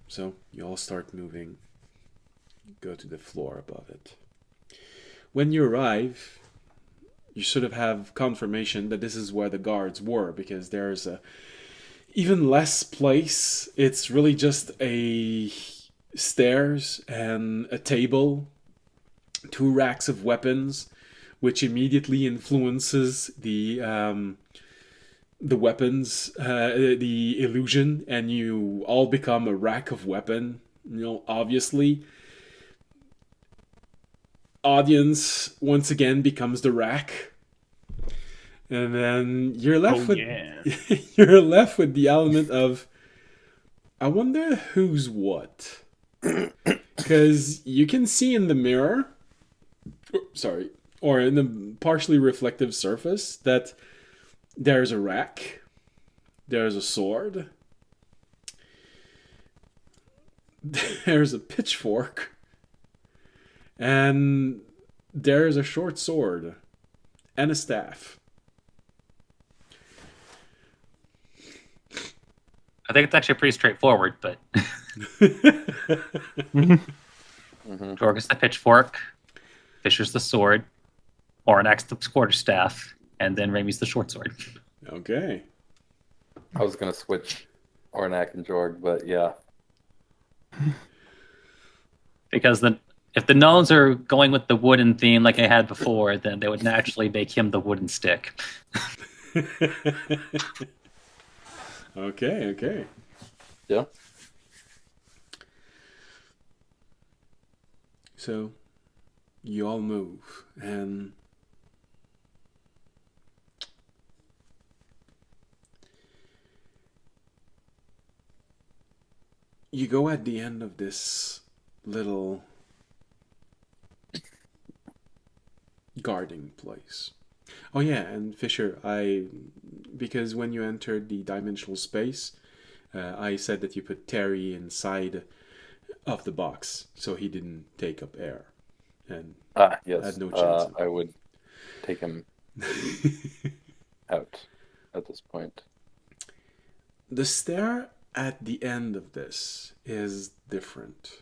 So you all start moving, go to the floor above it. When you arrive, you sort of have confirmation that this is where the guards were, because there's a even less place. It's really just a stairs and a table, 2 racks of weapons, which immediately influences the weapons, the illusion, and you all become a rack of weapon. Obviously, audience once again becomes the rack, and then you're left you're left with the element of, I wonder who's what, because you can see in the mirror, or in the partially reflective surface, that there's a rack, there's a sword, there's a pitchfork, and there's a short sword and a staff. I think it's actually pretty straightforward, but Jorg is the pitchfork, Fisher's the sword, Oronak's the quarterstaff, and then Remy's the short sword. Okay. I was gonna switch Ornak and Jorg, but yeah. Because if the gnomes are going with the wooden theme like I had before, then they would naturally make him the wooden stick. Okay. Yeah. So, you all move, and you go at the end of this little guarding place. Oh yeah, and Fisher, because when you entered the dimensional space, I said that you put Terry inside of the box, so he didn't take up air, and yes, had no chance. I would take him out at this point. The stair at the end of this is different.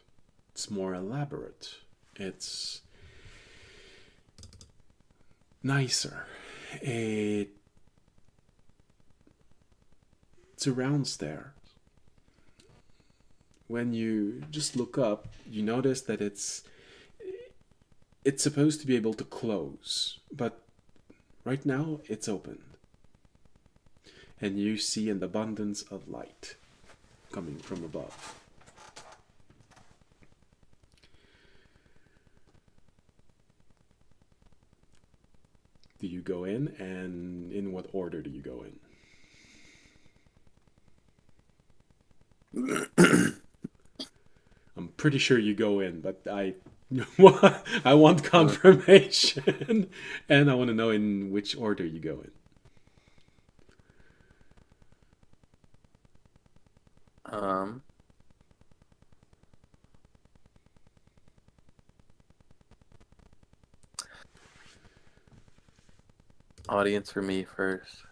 It's more elaborate. It's nicer. It's a round stair. When you just look up, you notice that it's supposed to be able to close, but right now it's open. And you see an abundance of light coming from above. Do you go in, and in what order do you go in? I'm pretty sure you go in, but I want confirmation, and I want to know in which order you go in. Audience for me first.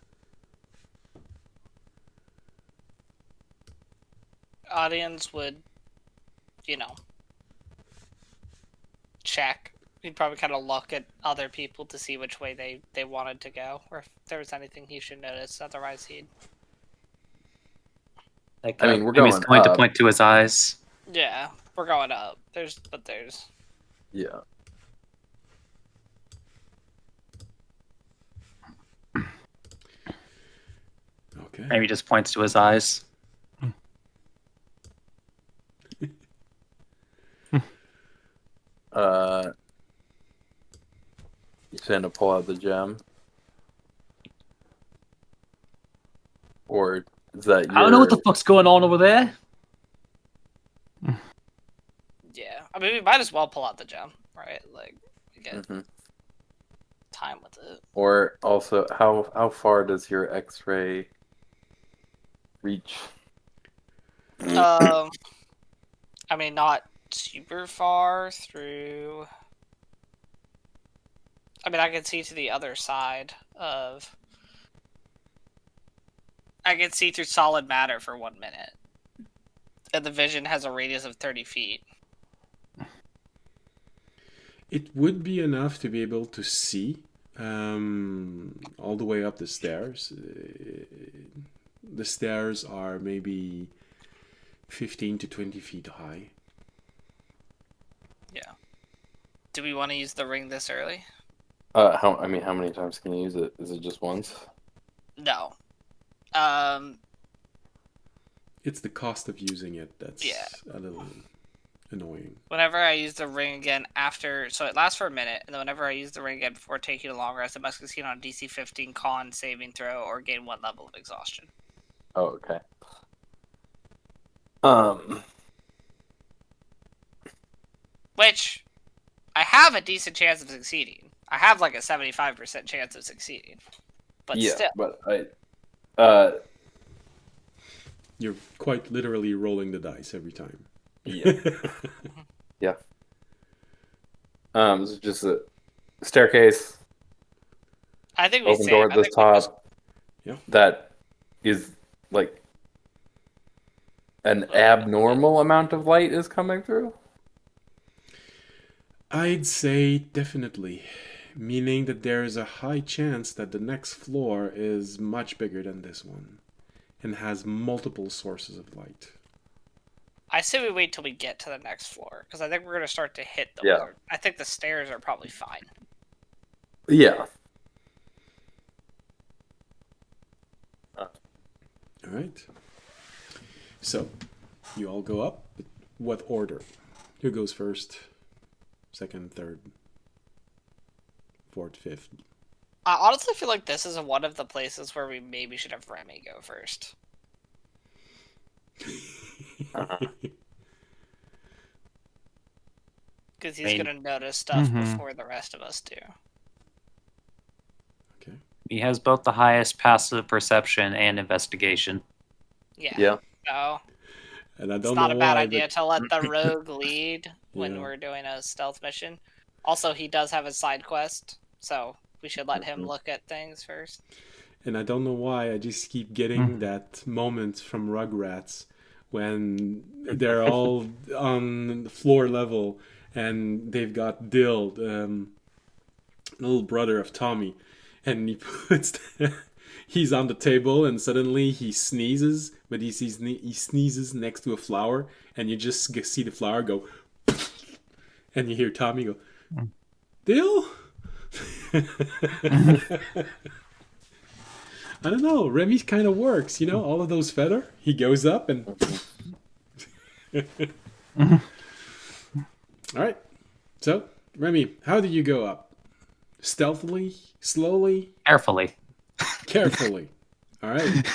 Audience would, check. He'd probably kind of look at other people to see which way they wanted to go, or if there was anything he should notice. Otherwise, he'd... Like, I mean, we're Remy's going to up. point to his eyes. Yeah, we're going up. There's... Yeah. Okay. Remy just points to his eyes. You tend to pull out the gem, or Is that I don't know what the fuck's going on over there. Yeah, I mean, we might as well pull out the gem, right? Like, we get time with it. Or also, how far does your X-ray reach? I mean, not super far through. I mean, I can see to the other side of. I can see through solid matter for 1 minute. And the vision has a radius of 30 feet. It would be enough to be able to see all the way up the stairs. The stairs are maybe 15 to 20 feet high. Yeah. Do we want to use the ring this early? How many times can you use it? Is it just once? No. It's the cost of using it that's Yeah. a little annoying. Whenever I use the ring again after, so it lasts for a minute, and then whenever I use the ring again before taking a long rest, it must succeed on a DC 15 con saving throw or gain 1 level of exhaustion. Oh, okay. Which, I have a decent chance of succeeding. I have like a 75% chance of succeeding. But yeah, still. but You're quite literally rolling the dice every time. yeah, yeah. It's just a staircase. I think we Open save. door at I the think we top. just- Yeah. That is like an abnormal amount of light is coming through. I'd say definitely, meaning that there is a high chance that the next floor is much bigger than this one and has multiple sources of light. I say we wait till we get to the next floor, because I think we're going to start to hit the Yeah. wizard. I think the stairs are probably fine. Yeah. All right. So, you all go up. What order? Who goes first? Second, third, fourth, fifth? I honestly feel like this is one of the places where we maybe should have Remy go first. Because he's I mean- going to notice stuff Mhm. before the rest of us do. Okay. He has both the highest passive perception and investigation. Yeah. Yeah. So, And I it's don't not know a bad why, idea but to let the rogue lead when Yeah. we're doing a stealth mission. Also, he does have a side quest, so we should let him Mhm. look at things first. and I don't know why I just keep getting that moment from Rugrats when they're all on the floor level and they've got Dill, little brother of Tommy, and he puts he's on the table and suddenly he sneezes, but he sneezes next to a flower and you just see the flower go and you hear Tommy go, Dill? I don't know. Remy kind of works, all of those feather. He goes up and. All right. So, Remy, how do you go up? Stealthily? Slowly? Carefully. Carefully. All right.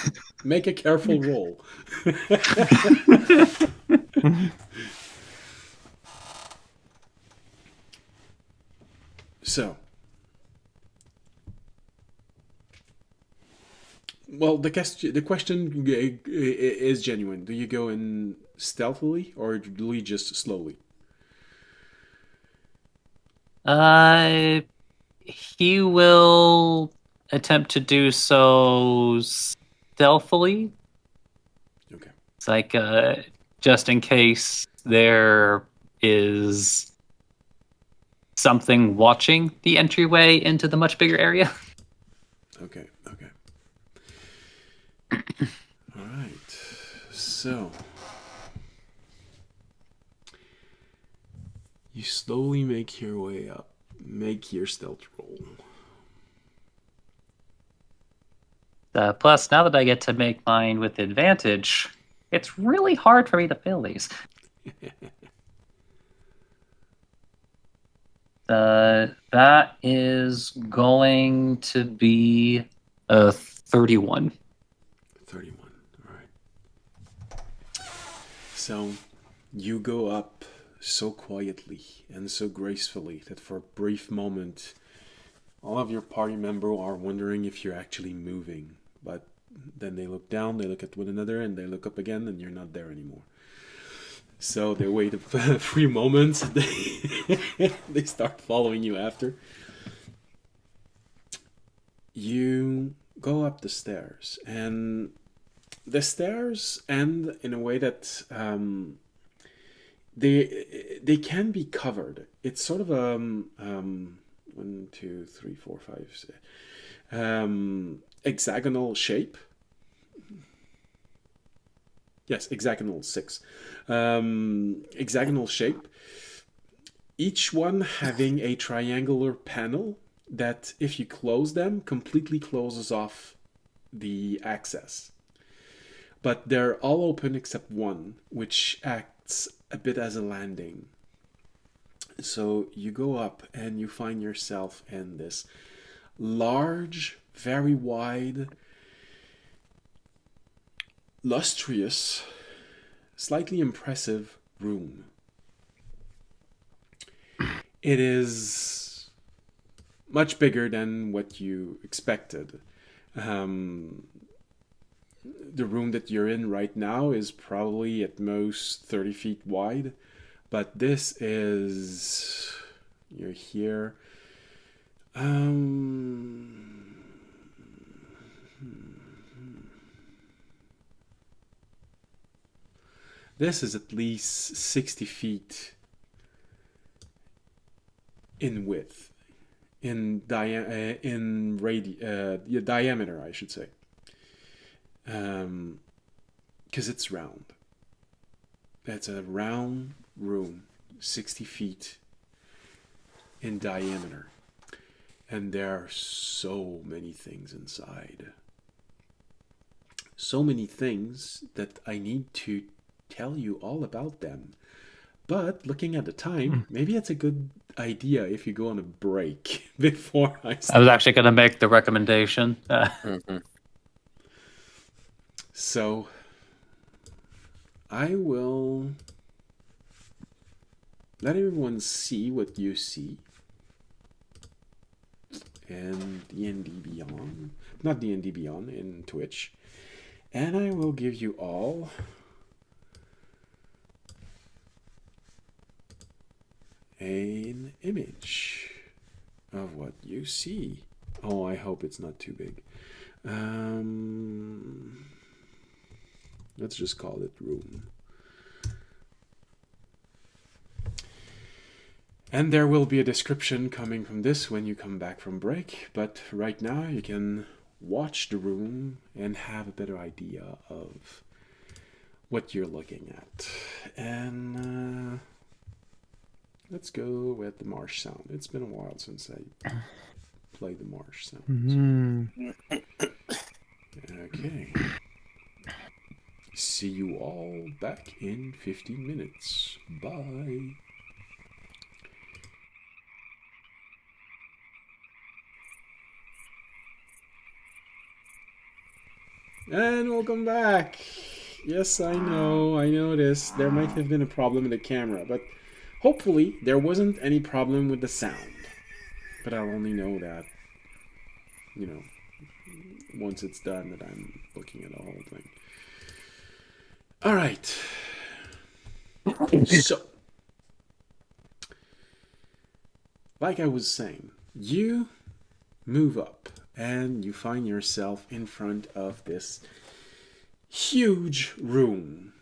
Make a careful roll. So. Well, the question is genuine. Do you go in stealthily or do you just slowly? He will attempt to do so stealthily. Okay. It's like, just in case there is something watching the entryway into the much bigger area. Okay. All right. So you slowly make your way up. Make your stealth roll. Plus, now that I get to make mine with advantage, it's really hard for me to fail these. That is going to be a 31. 31. All right. So you go up so quietly and so gracefully that for a brief moment, all of your party members are wondering if you're actually moving. But then they look down, they look at one another, and they look up again, and you're not there anymore. So they wait a few moments, and they start following you after. You go up the stairs, and the stairs end in a way that they can be covered. It's sort of a 1, 2, 3, 4, 5, 6, hexagonal shape. Yes, hexagonal 6. Hexagonal shape. Each one having a triangular panel that, if you close them, completely closes off the access. But they're all open except one, which acts a bit as a landing. So you go up and you find yourself in this large, very wide, lustrous, slightly impressive room. It is much bigger than what you expected. The room that you're in right now is probably at most 30 feet wide, but this is... You're here. This is at least 60 feet in width, in diameter, I should say. Because it's round. It's a round room, 60 feet in diameter. And there are so many things inside. So many things that I need to tell you all about them. But looking at the time, maybe it's a good idea if you go on a break before I start. I was actually going to make the recommendation. So I will let everyone see what you see. And D&D Beyond, not D&D Beyond, in Twitch. And I will give you all an image of what you see. Oh, I hope it's not too big. Let's just call it room. And there will be a description coming from this when you come back from break, but right now you can watch the room and have a better idea of what you're looking at. And let's go with the marsh sound. It's been a while since I played the marsh sound. Okay. See you all back in 15 minutes. Bye. And welcome back. Yes, I know this. There might have been a problem with the camera, but hopefully there wasn't any problem with the sound. But I'll only know that, once it's done, that I'm looking at the whole thing. All right. So, like I was saying, you move up and you find yourself in front of this huge room.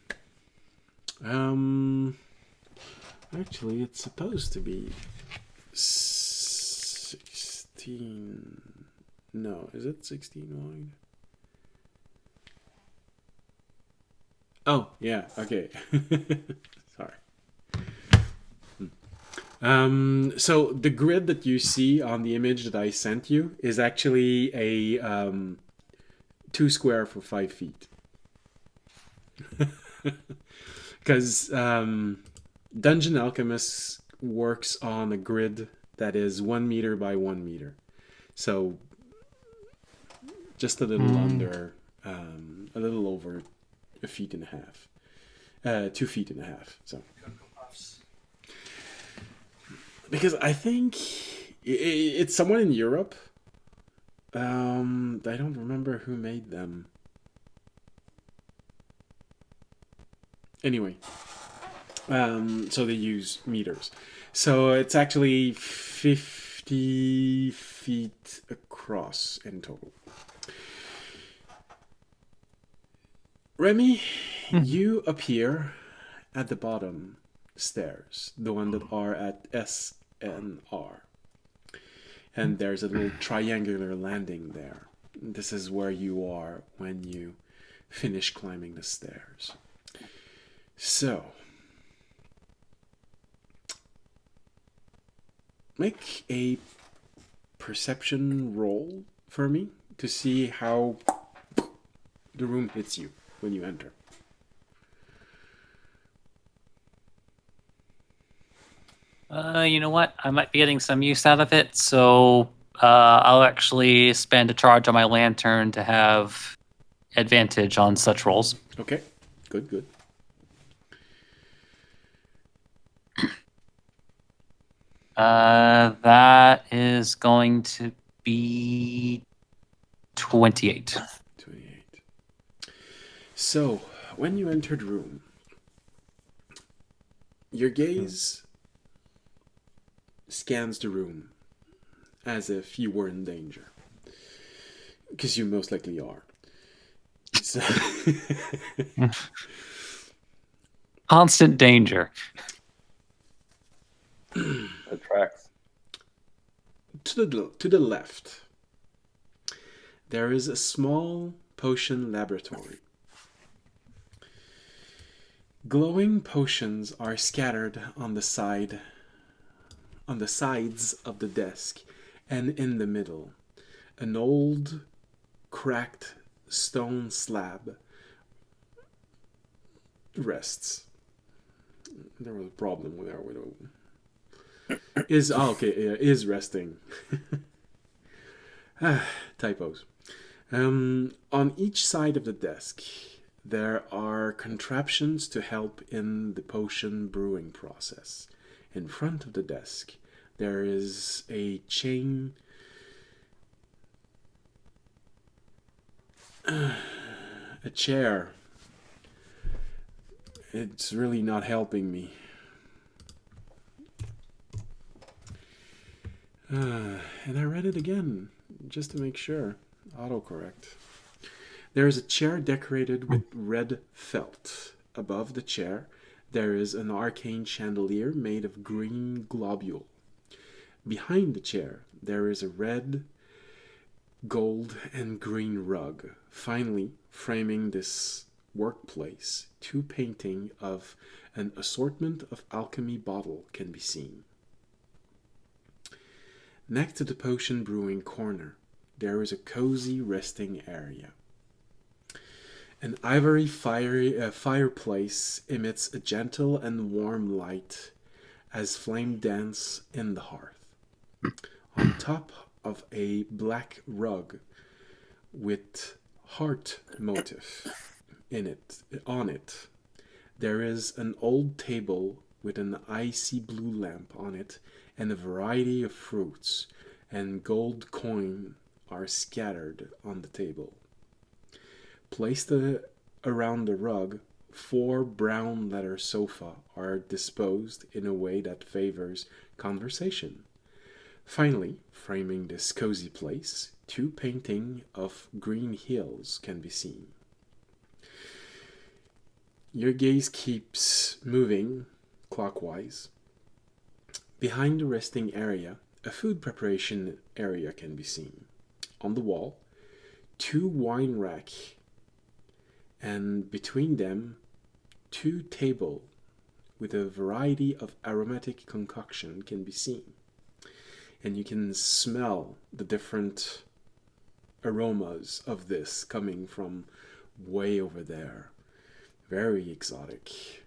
Actually, it's supposed to be 16. No, is it 16 wide? Oh, yeah, okay. Sorry. So the grid that you see on the image that I sent you is actually a 2 square for 5 feet. Because Dungeon Alchemist works on a grid that is 1 meter by 1 meter. So just a little under, a little over 1.5 feet. 2.5 feet. So, because I think it's someone in Europe. I don't remember who made them. Anyway, so they use meters. So it's actually 50 feet across in total. Remy, you appear at the bottom stairs, the one that are at S and R. And there's a little triangular landing there. This is where you are when you finish climbing the stairs. So, make a perception roll for me to see how the room hits you when you enter. You know what? I might be getting some use out of it, so I'll actually spend a charge on my lantern to have advantage on such rolls. Okay, good. That is going to be 28. 28. So, when you entered the room, your gaze scans the room as if you were in danger. Because you most likely are. So Constant danger. That tracks. to the left, there is a small potion laboratory. Glowing potions are scattered on the sides of the desk, and in the middle, an old, cracked stone slab rests. There was a problem with our widow. Is resting. Typos. On each side of the desk, there are contraptions to help in the potion brewing process. In front of the desk, there is a chain. A chair. It's really not helping me. And I read it again, just to make sure. Autocorrect. There is a chair decorated with red felt. Above the chair, there is an arcane chandelier made of green globule. Behind the chair, there is a red, gold, and green rug. Finally, framing this workplace, two paintings of an assortment of alchemy bottle can be seen. Next to the potion brewing corner, there is a cozy resting area. An ivory fireplace emits a gentle and warm light as flame dance in the hearth. On top of a black rug with heart motif on it, there is an old table with an icy blue lamp on it, and a variety of fruits and gold coin are scattered on the table. Placed around the rug, 4 brown leather sofas are disposed in a way that favors conversation. Finally, framing this cozy place, 2 paintings of green hills can be seen. Your gaze keeps moving clockwise. Behind the resting area, a food preparation area can be seen. On the wall, 2 wine racks, and between them, 2 tables with a variety of aromatic concoction can be seen. And you can smell the different aromas of this coming from way over there. Very exotic.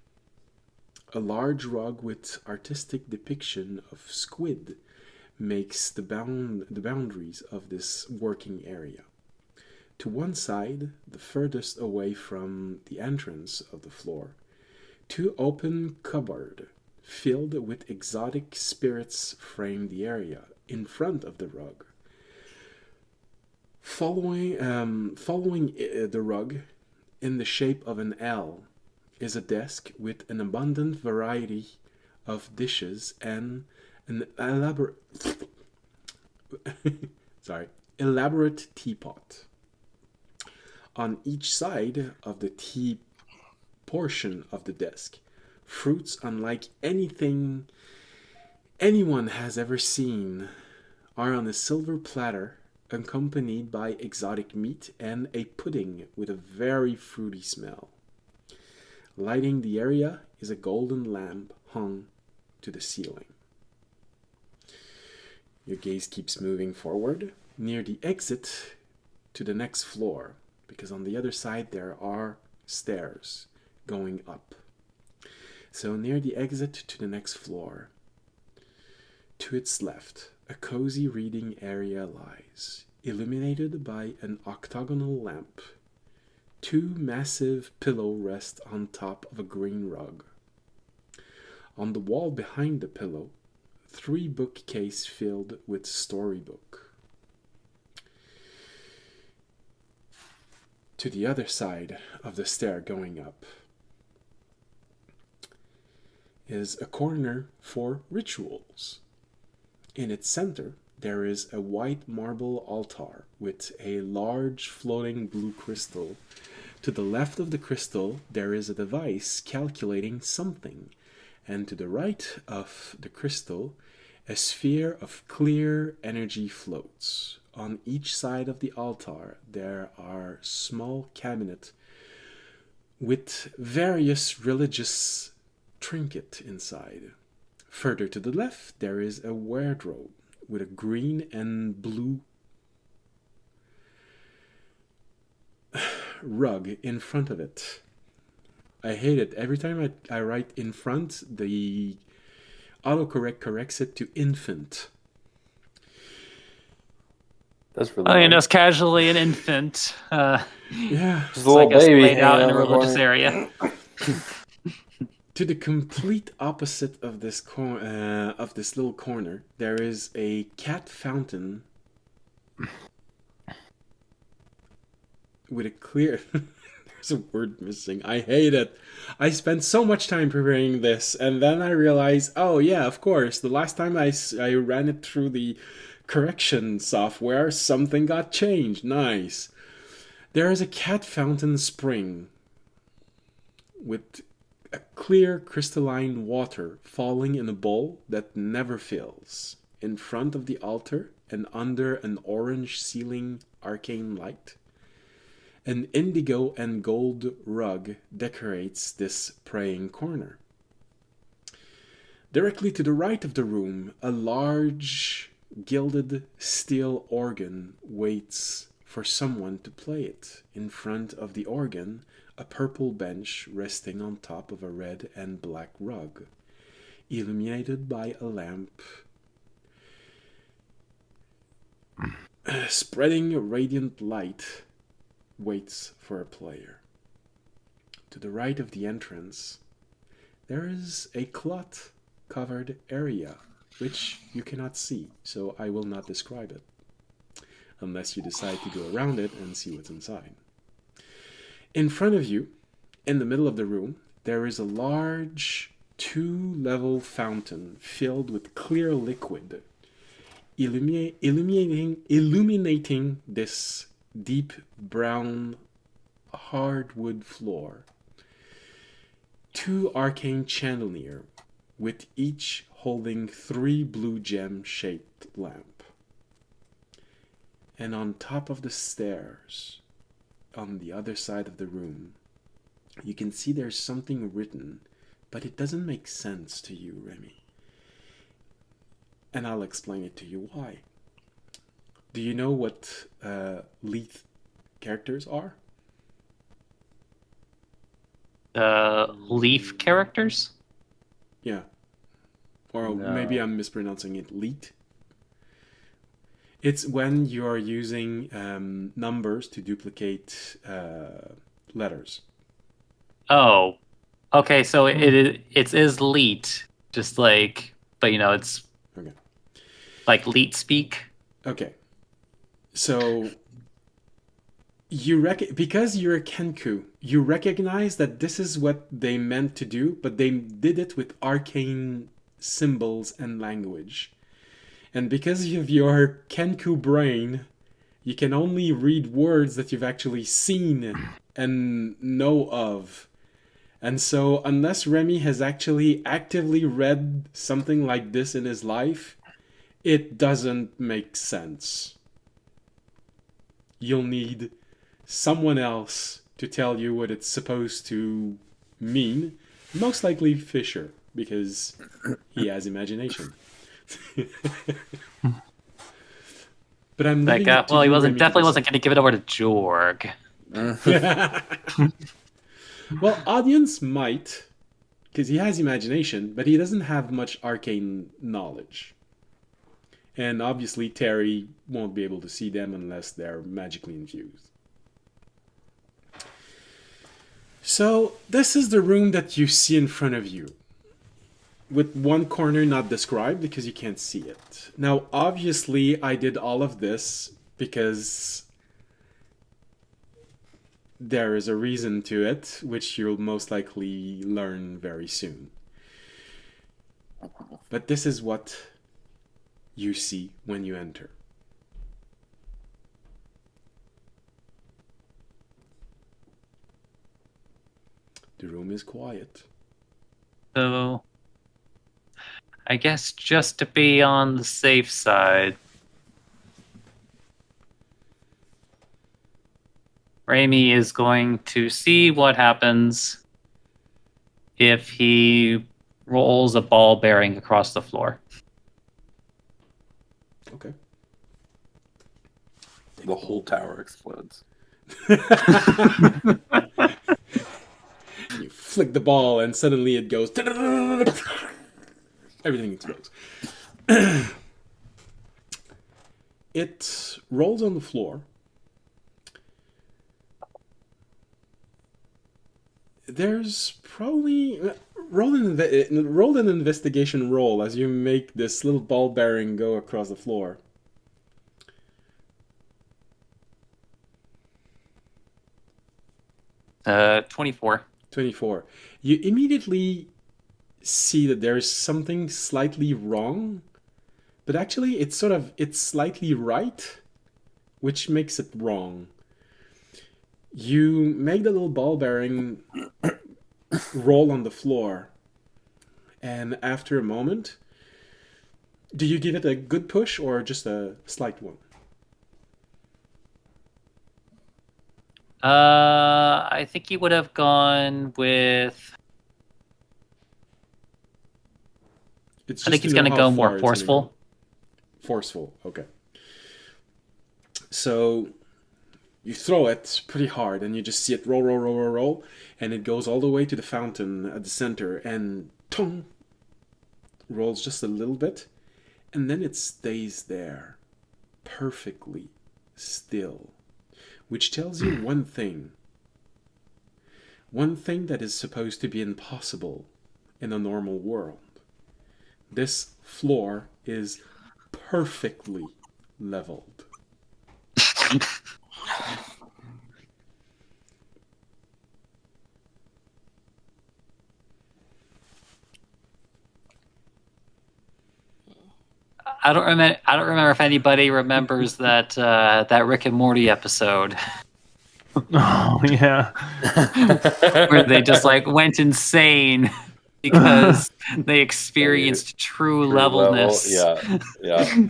A large rug with artistic depiction of squid makes the boundaries of this working area. To one side, the furthest away from the entrance of the floor, Two open cupboards filled with exotic spirits frame the area in front of the rug. Following the rug, in the shape of an L, is a desk with an abundant variety of dishes and an elaborate teapot. On each side of the tea portion of the desk, fruits unlike anything anyone has ever seen are on a silver platter, accompanied by exotic meat and a pudding with a very fruity smell. Lighting the area is a golden lamp hung to the ceiling. Your gaze keeps moving forward near the exit to the next floor, because on the other side there are stairs going up. So near the exit to the next floor, to its left, a cozy reading area lies, illuminated by an octagonal lamp. Two massive pillows rest on top of a green rug. On the wall behind the pillow, 3 bookcases filled with storybook. To the other side of the stair going up is a corner for rituals. In its center, there is a white marble altar with a large floating blue crystal. To the left of the crystal, there is a device calculating something, and to the right of the crystal, a sphere of clear energy floats. On each side of the altar, there are small cabinets with various religious trinkets inside. Further to the left, there is a wardrobe with a green and blue rug in front of it. I hate it. Every time I write in front, the autocorrect corrects it to infant. That's really I mean, annoying. as casually an infant. Yeah. Just It's, a little I guess, baby laid out hanging in a on the religious corner. area. To the complete opposite of this little corner, there is a cat fountain with a clear. There's a word missing. I hate it. I spent so much time preparing this, and then I realized, oh yeah, of course, the last time I ran it through the correction software, something got changed. Nice. There is a cat fountain spring with a clear crystalline water falling in a bowl that never fills. In front of the altar and under an orange ceiling arcane light, an indigo and gold rug decorates this praying corner. Directly to the right of the room, a large gilded steel organ waits for someone to play it. In front of the organ, a purple bench resting on top of a red and black rug, illuminated by a lamp spreading a radiant light, waits for a player. To the right of the entrance, there is a cloth-covered area, which you cannot see, so I will not describe it, unless you decide to go around it and see what's inside. In front of you, in the middle of the room, there is a large 2-level fountain filled with clear liquid, illuminating this deep brown hardwood floor. 2 arcane chandeliers, with each holding 3 blue gem-shaped lamps. And on top of the stairs, on the other side of the room, you can see there's something written, but it doesn't make sense to you, Remy. And I'll explain it to you why. Do you know what lead characters are? Leaf characters? Yeah. Or No. maybe I'm mispronouncing it. Leet. It's when you're using numbers to duplicate letters. Oh, Okay, so it is leet, just like, but it's Okay. like leet speak. Okay. So because you're a Kenku, you recognize that this is what they meant to do, but they did it with arcane symbols and language. And because of your Kenku brain, you can only read words that you've actually seen and know of. And so, unless Remy has actually actively read something like this in his life, it doesn't make sense. You'll need someone else to tell you what it's supposed to mean. Most likely Fisher, because he has imagination. But I'm leaving it to Well, he you, wasn't Remy, to definitely decide. wasn't going to give it over to Jorg. Well, audience might, because he has imagination, but he doesn't have much arcane knowledge. And obviously, Terry won't be able to see them unless they're magically infused. So, this is the room that you see in front of you, with one corner not described because you can't see it. Now, obviously, I did all of this because there is a reason to it, which you'll most likely learn very soon. But this is what you see when you enter. The room is quiet. So, I guess just to be on the safe side, Raimi is going to see what happens if he rolls a ball bearing across the floor. Okay. The whole tower explodes. You flick the ball and suddenly it goes... Everything explodes. It rolls on the floor. There's probably... Roll an investigation roll as you make this little ball bearing go across the floor. 24. 24. You immediately see that there's something slightly wrong, but actually it's slightly right, which makes it wrong. You make the little ball bearing roll on the floor, and after a moment, do you give it a good push or just a slight one? I think he would have gone with... It's I think he's going going to go more forceful. Forceful, okay. So you throw it pretty hard and you just see it roll, and it goes all the way to the fountain at the center and tung, rolls just a little bit, and then it stays there perfectly still, which tells you one thing that is supposed to be impossible in a normal world. This floor is perfectly leveled. I don't remember if anybody remembers that Rick and Morty episode Oh yeah. where they just like went insane because they experienced true levelness. Level. Yeah.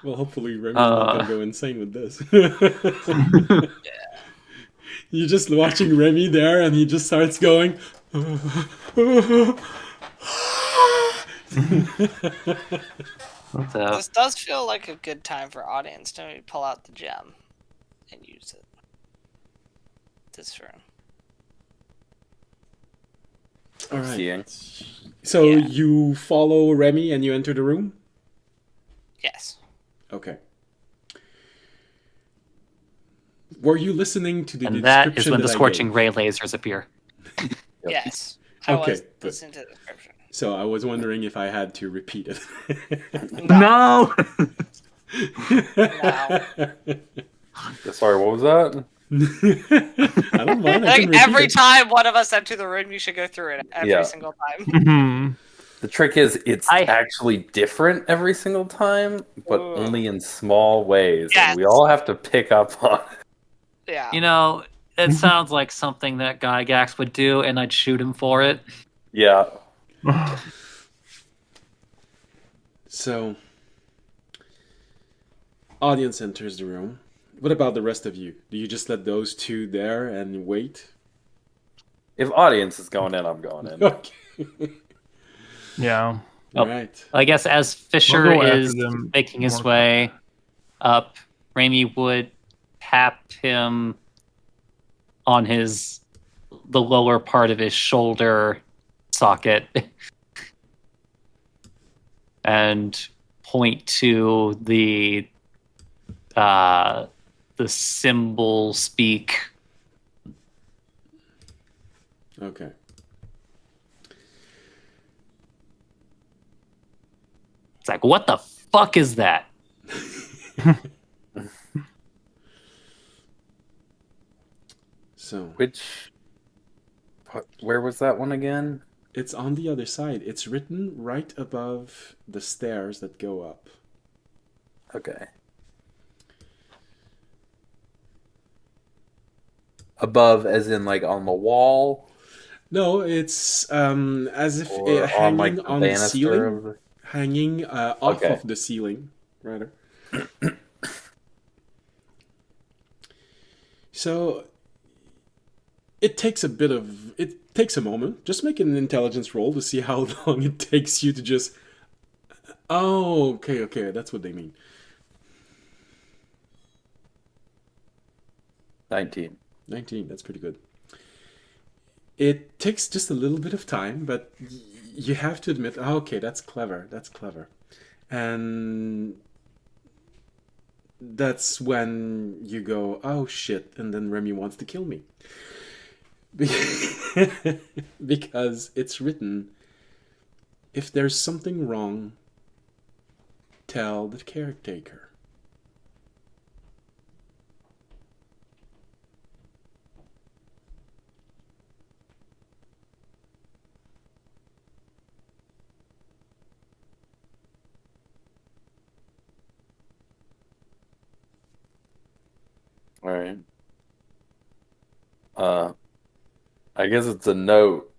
Well, hopefully Remy's not going to go insane with this. You're just watching Remy there, and he just starts going. So, This does feel like a good time for audience to maybe pull out the gem and use it. This room. All right. Seeing. So Yeah. you follow Remy and you enter the room? Yes. Okay. Were you listening to the And that description is when the I scorching gave? ray lasers appear. Yes. I Okay, was good. listening to the description. So I was wondering if I had to repeat it. No. Sorry, what was that? I don't mind. I I can think repeat every it. time one of us enter the room, you should go through it every Yeah. single time. Mhm. The trick is it's I- actually different every single time, but Ooh. only in small ways. Yes. And we all have to pick up on it. Yeah. You know, it sounds like something that Gygax would do, and I'd shoot him for it. Yeah. So, audience enters the room. What about the rest of you? Do you just let those two there and wait? If audience is going in, I'm going in. Okay. Yeah. Oh. All right. I guess as Fisher We'll go after is them making his more way up, Raimi would tap him on the lower part of his shoulder socket and point to the symbol speak. Okay. It's like, what the fuck is that? So, Where was that one again? it's on the other side. It's written right above the stairs that go up. Okay. Above, as in like on the wall, No, it's as if or it on like hanging the on the banister ceiling. of the... Hanging off Okay. of the ceiling, rather. So it takes a moment. Just make an intelligence roll to see how long it takes you to just. Oh, okay, that's what they mean. 19. 19, that's pretty good. It takes just a little bit of time, but you have to admit, oh, okay, that's clever. And that's when you go, oh shit, and then Remy wants to kill me. Because it's written, if there's something wrong, tell the caretaker. All right. I guess it's a note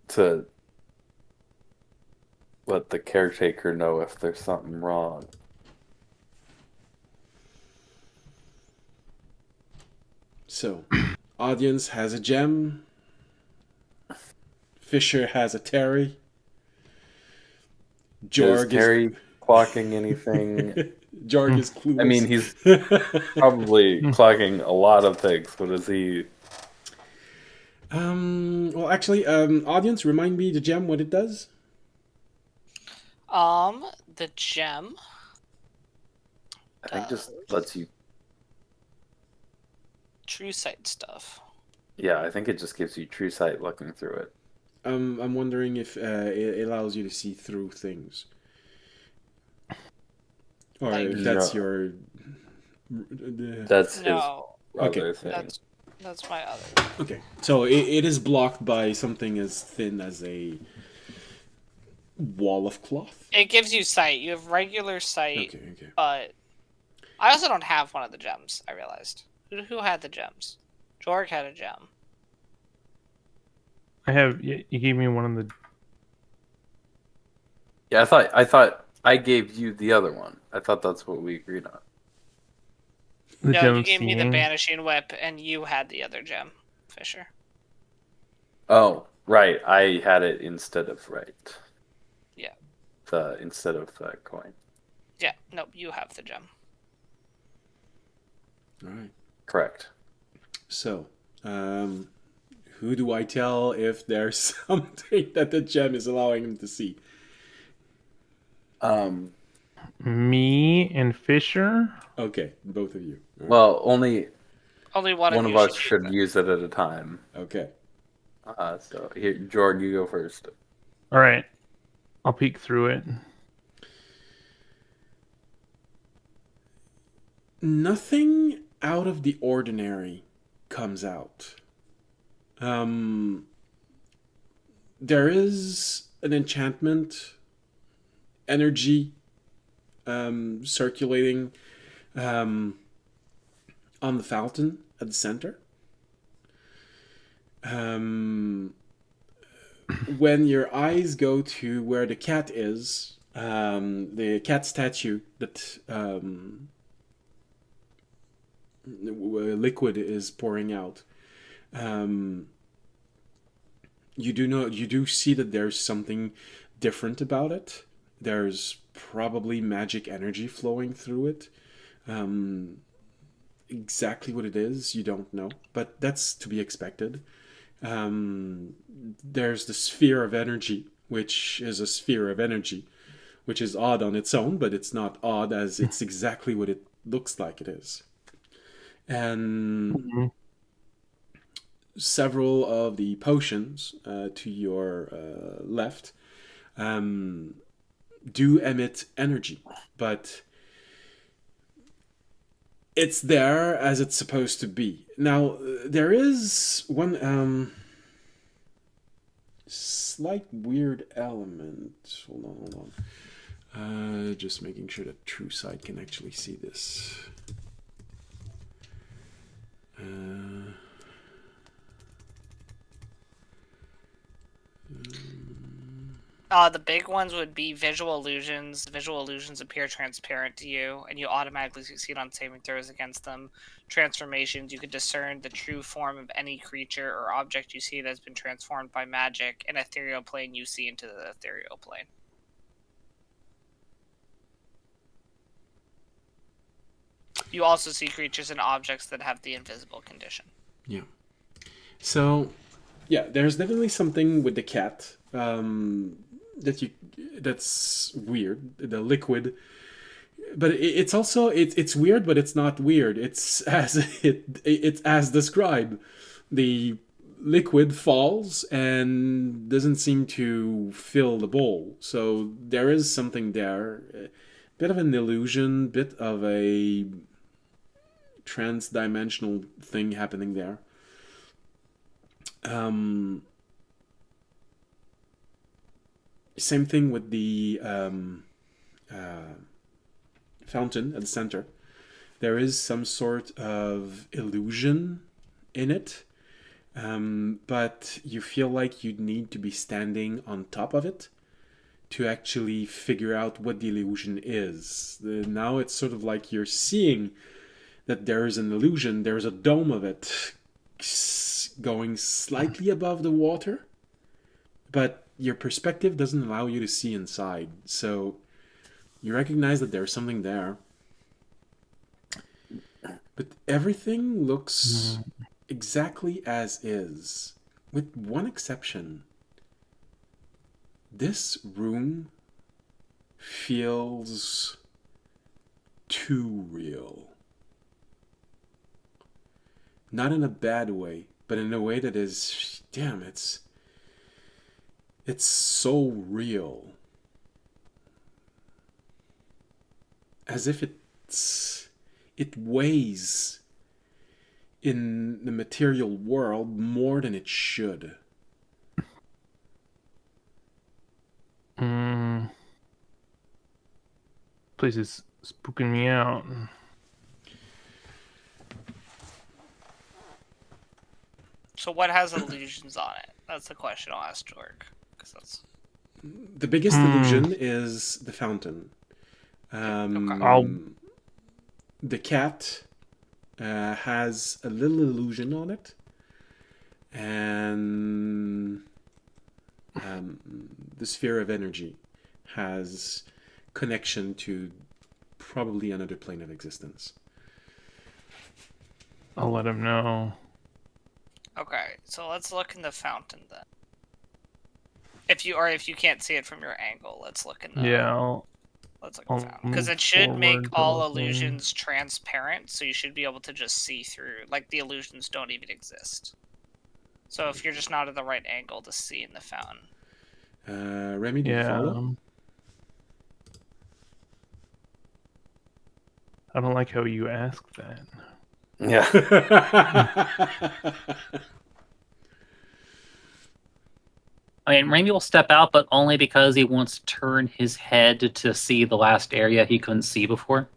to let the caretaker know if there's something wrong. So, audience has a gem. Fisher has a Terry. Is Jorg Terry clocking anything? Jorg is clueless. I mean, he's probably clocking a lot of things. What is he? Well, actually, audience, remind me the gem, what it does? The gem. I think just lets you. True sight stuff. Yeah, I think it just gives you true sight looking through it. I'm wondering if it allows you to see through things. Or Like- if that's No. your... That's his No, Okay. other thing. that's my other. Okay, so it is blocked by something as thin as a wall of cloth. It gives you sight. You have regular sight, Okay. but I also don't have one of the gems. I realized. Who had the gems? Jorg had a gem. I have. You gave me one of the. Yeah, I thought I gave you the other one. I thought that's what we agreed on. The No, gem you gave me the seeing. banishing whip, and you had the other gem, Fisher. Oh, right. I had it instead of right. Yeah. Instead of the coin. Yeah, nope, you have the gem. All right. Correct. So, who do I tell if there's something that the gem is allowing him to see? Me and Fisher. Okay, both of you. Well, only Only one one of of you us should should use use it at a time. Okay. So here, Jordan, you go first. All right, I'll peek through it. Nothing out of the ordinary comes out. There is an enchantment energy circulating um, on the fountain at the center. When your eyes go to where the cat is, the cat statue that liquid is pouring out, you do see that there's something different about it. There's probably magic energy flowing through it. Exactly what it is, you don't know, but that's to be expected. There's the sphere of energy, which is a sphere of energy, which is odd on its own, but it's not odd as it's exactly what it looks like it is. And several of the potions to your left do emit energy, but it's there as it's supposed to be. Now, there is one slight weird element. Hold on. Just making sure that True Sight can actually see this. The big ones would be visual illusions. Visual illusions appear transparent to you, and you automatically succeed on saving throws against them. Transformations, you can discern the true form of any creature or object you see that has been transformed by magic. And ethereal plane, you see into the ethereal plane. You also see creatures and objects that have the invisible condition. Yeah. So, yeah, there's definitely something with the cat that's weird. The liquid, but it's also it's weird, but it's not weird. It's it's as described. The liquid falls and doesn't seem to fill the bowl. So there is something there. Bit of an illusion, bit of a trans-dimensional thing happening there. Same thing with the fountain at the center. There is some sort of illusion in it, but you feel like you need to be standing on top of it to actually figure out what the illusion is. Now it's sort of like you're seeing that there is an illusion. There's a dome of it going slightly above the water, but your perspective doesn't allow you to see inside. So you recognize that there's something there. But everything looks exactly as is, with one exception. This room feels too real. Not in a bad way, but in a way that is, damn, it's so real. As if it weighs in the material world more than it should. Place is spooking me out. So what has illusions on it? That's the question I'll ask Jorg. That's... The biggest illusion is the fountain. The cat has a little illusion on it. And the sphere of energy has connection to probably another plane of existence. I'll let him know. Okay, so let's look in the fountain then. If you can't see it from your angle, let's look in the. Yeah, looks like a fountain. Because it should Forward make all to looking. illusions transparent, so you should be able to just see through. Like, the illusions don't even exist. So if you're just not at the right angle to see in the fountain. Remy, do you follow? I don't like how you ask that. Yeah. I mean, Raimi will step out, but only because he wants to turn his head to see the last area he couldn't see before.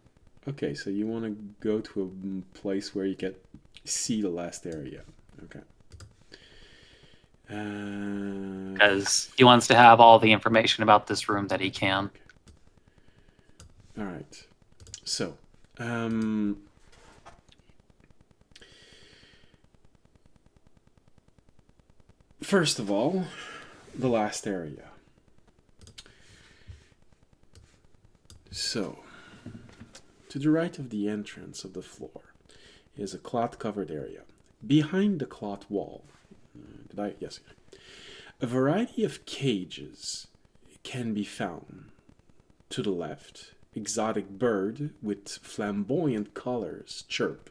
Okay, so you want to go to a place where you can see the last area. Okay. Because he wants to have all the information about this room that he can. All right. So, first of all, the last area. So, to the right of the entrance of the floor is a cloth-covered area. Behind the cloth wall, yes. A variety of cages can be found. To the left, exotic bird with flamboyant colors chirp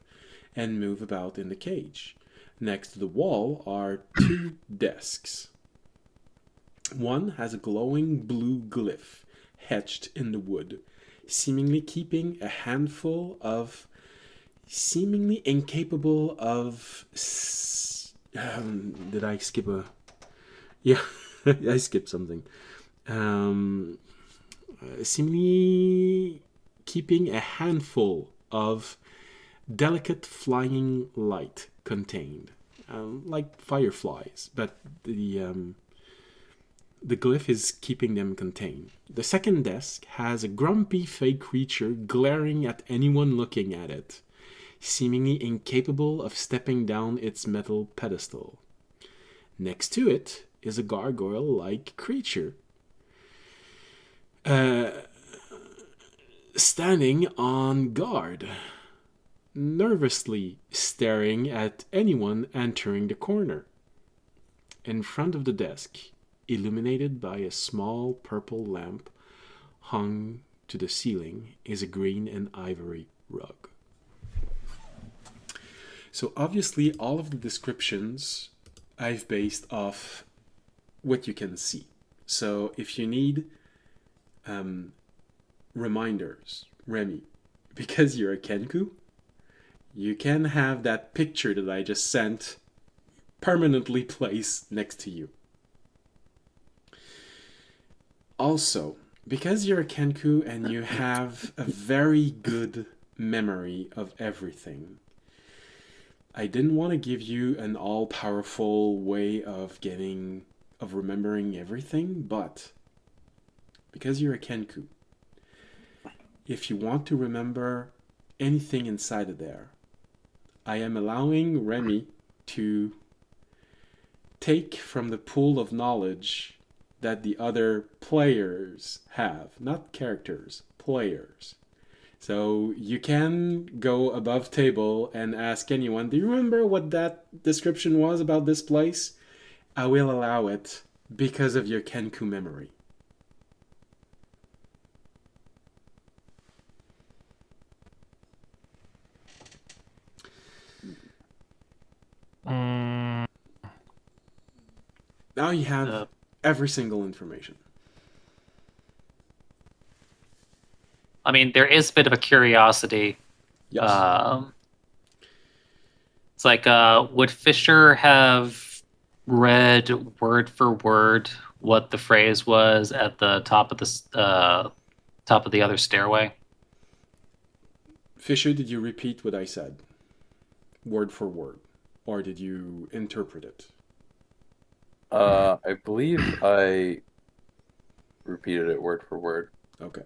and move about in the cage. Next to the wall are 2 desks. One has a glowing blue glyph etched in the wood, seemingly keeping a handful of seemingly incapable of... did I skip a... Yeah, I skipped something. Seemingly keeping a handful of delicate flying light contained, like fireflies, but the glyph is keeping them contained. The second desk has a grumpy fake creature glaring at anyone looking at it, seemingly incapable of stepping down its metal pedestal. Next to it is a gargoyle-like creature, standing on guard, nervously staring at anyone entering the corner. In front of the desk, illuminated by a small purple lamp hung to the ceiling, is a green and ivory rug. So obviously all of the descriptions I've based off what you can see. So if you need reminders, Remy, because you're a Kenku, you can have that picture that I just sent permanently placed next to you. Also, because you're a Kenku and you have a very good memory of everything, I didn't want to give you an all-powerful way of remembering everything, but because you're a Kenku, if you want to remember anything inside of there, I am allowing Remy to take from the pool of knowledge that the other players have. Not characters, players. So you can go above table and ask anyone, do you remember what that description was about this place? I will allow it because of your Kenku memory. Now you have every single information. I mean, there is a bit of a curiosity. Yes. It's like, would Fisher have read word for word what the phrase was at the top of the other stairway? Fisher, did you repeat what I said? Word for word? Or did you interpret it? I believe I repeated it word for word. Okay.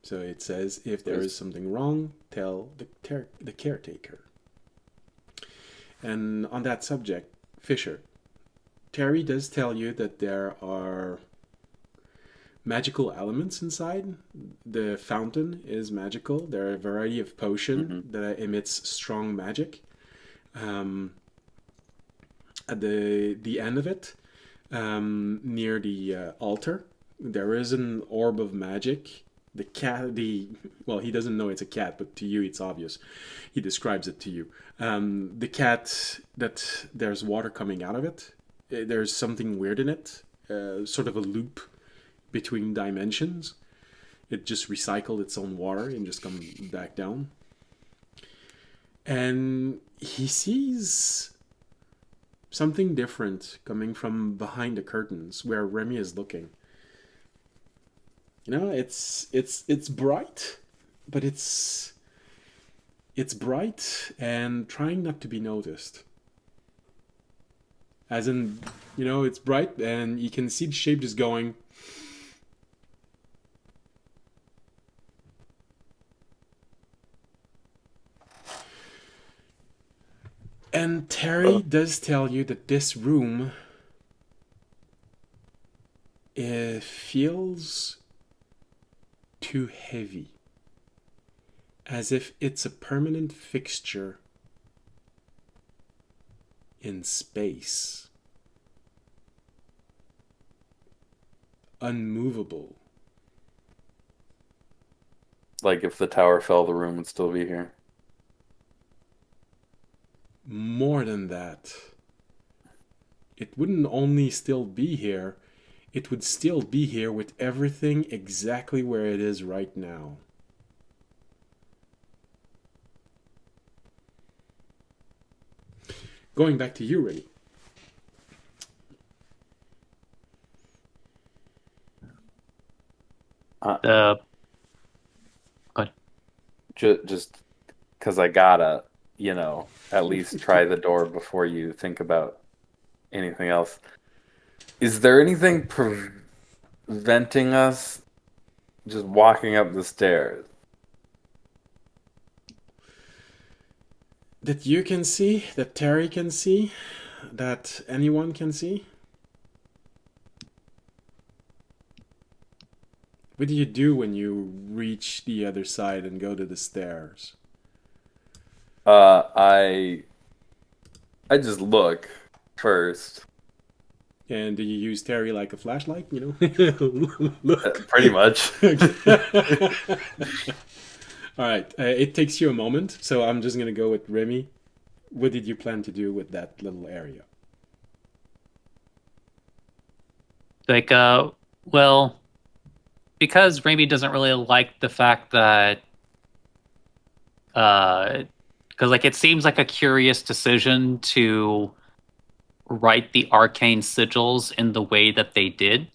So it says, if there is something wrong, tell the caretaker. And on that subject, Fisher, Terry does tell you that there are magical elements inside. The fountain is magical. There are a variety of potion that emits strong magic. At the end of it, near the altar. There is an orb of magic. The cat, well, he doesn't know it's a cat, but to you it's obvious. He describes it to you. The cat, that there's water coming out of it. There's something weird in it, sort of a loop between dimensions. It just recycled its own water and just come back down. And he sees something different coming from behind the curtains where Remy is looking. You know, it's bright, but it's bright and trying not to be noticed. As in, you know, it's bright and you can see the shape just going. And Terry does tell you that this room feels too heavy. As if it's a permanent fixture in space. Unmovable. Like if the tower fell, the room would still be here. More than that. It wouldn't only still be here, it would still be here with everything exactly where it is right now. Going back to you, Ray. Good. Just because I gotta, you know, at least try the door before you think about anything else. Is there anything preventing us just walking up the stairs? That you can see, that Terry can see, that anyone can see? What do you do when you reach the other side and go to the stairs? I just look first. And do you use Terry like a flashlight, you know? Look. Pretty much. All right, it takes you a moment, so I'm just going to go with Remy. What did you plan to do with that little area? Like, well, because Remy doesn't really like the fact that, because like it seems like a curious decision to write the arcane sigils in the way that they did,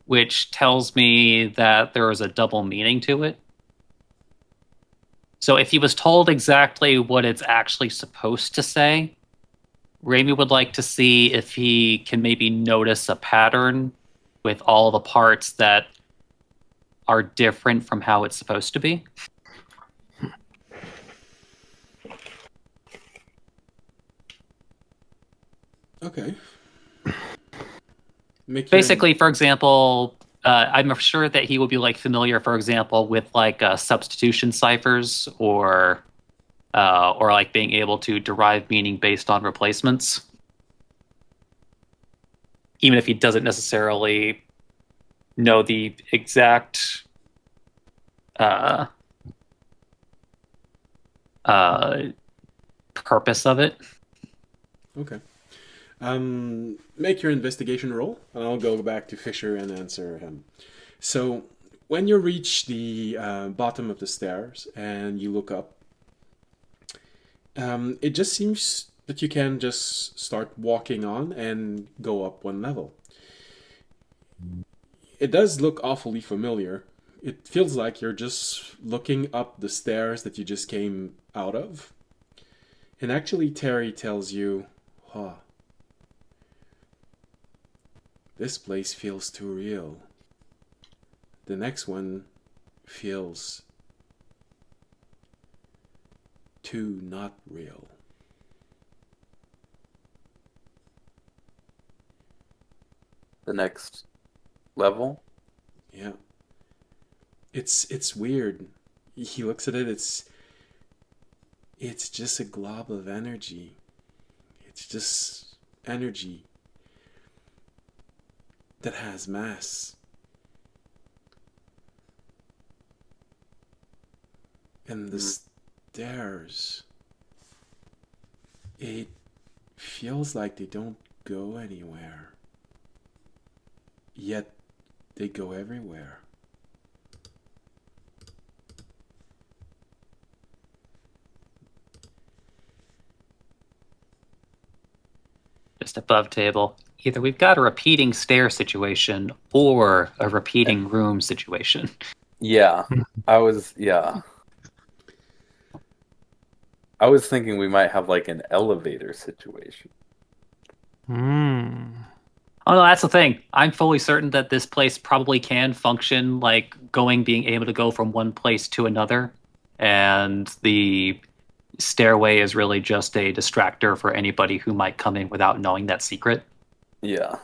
which tells me that there is a double meaning to it. So if he was told exactly what it's actually supposed to say, Remy would like to see if he can maybe notice a pattern with all the parts that are different from how it's supposed to be. Okay. Basically, for example, I'm sure that he would be like familiar, for example, with like substitution ciphers or like being able to derive meaning based on replacements. Even if he doesn't necessarily know the exact purpose of it. Okay. Make your investigation roll, and I'll go back to Fisher and answer him. So, when you reach the bottom of the stairs and you look up, it just seems that you can just start walking on and go up one level. It does look awfully familiar. It feels like you're just looking up the stairs that you just came out of. And actually, Terry tells you, huh, this place feels too real. The next one feels too not real. The next level? Yeah. It's weird. He looks at it, it's just a glob of energy. It's just energy. that has mass. And the stairs, it feels like they don't go anywhere. Yet they go everywhere. Just above table. Either we've got a repeating stair situation or a repeating room situation. Yeah, I was thinking we might have like an elevator situation. Oh no, that's the thing. I'm fully certain that this place probably can function like being able to go from one place to another. And the stairway is really just a distractor for anybody who might come in without knowing that secret. Yeah.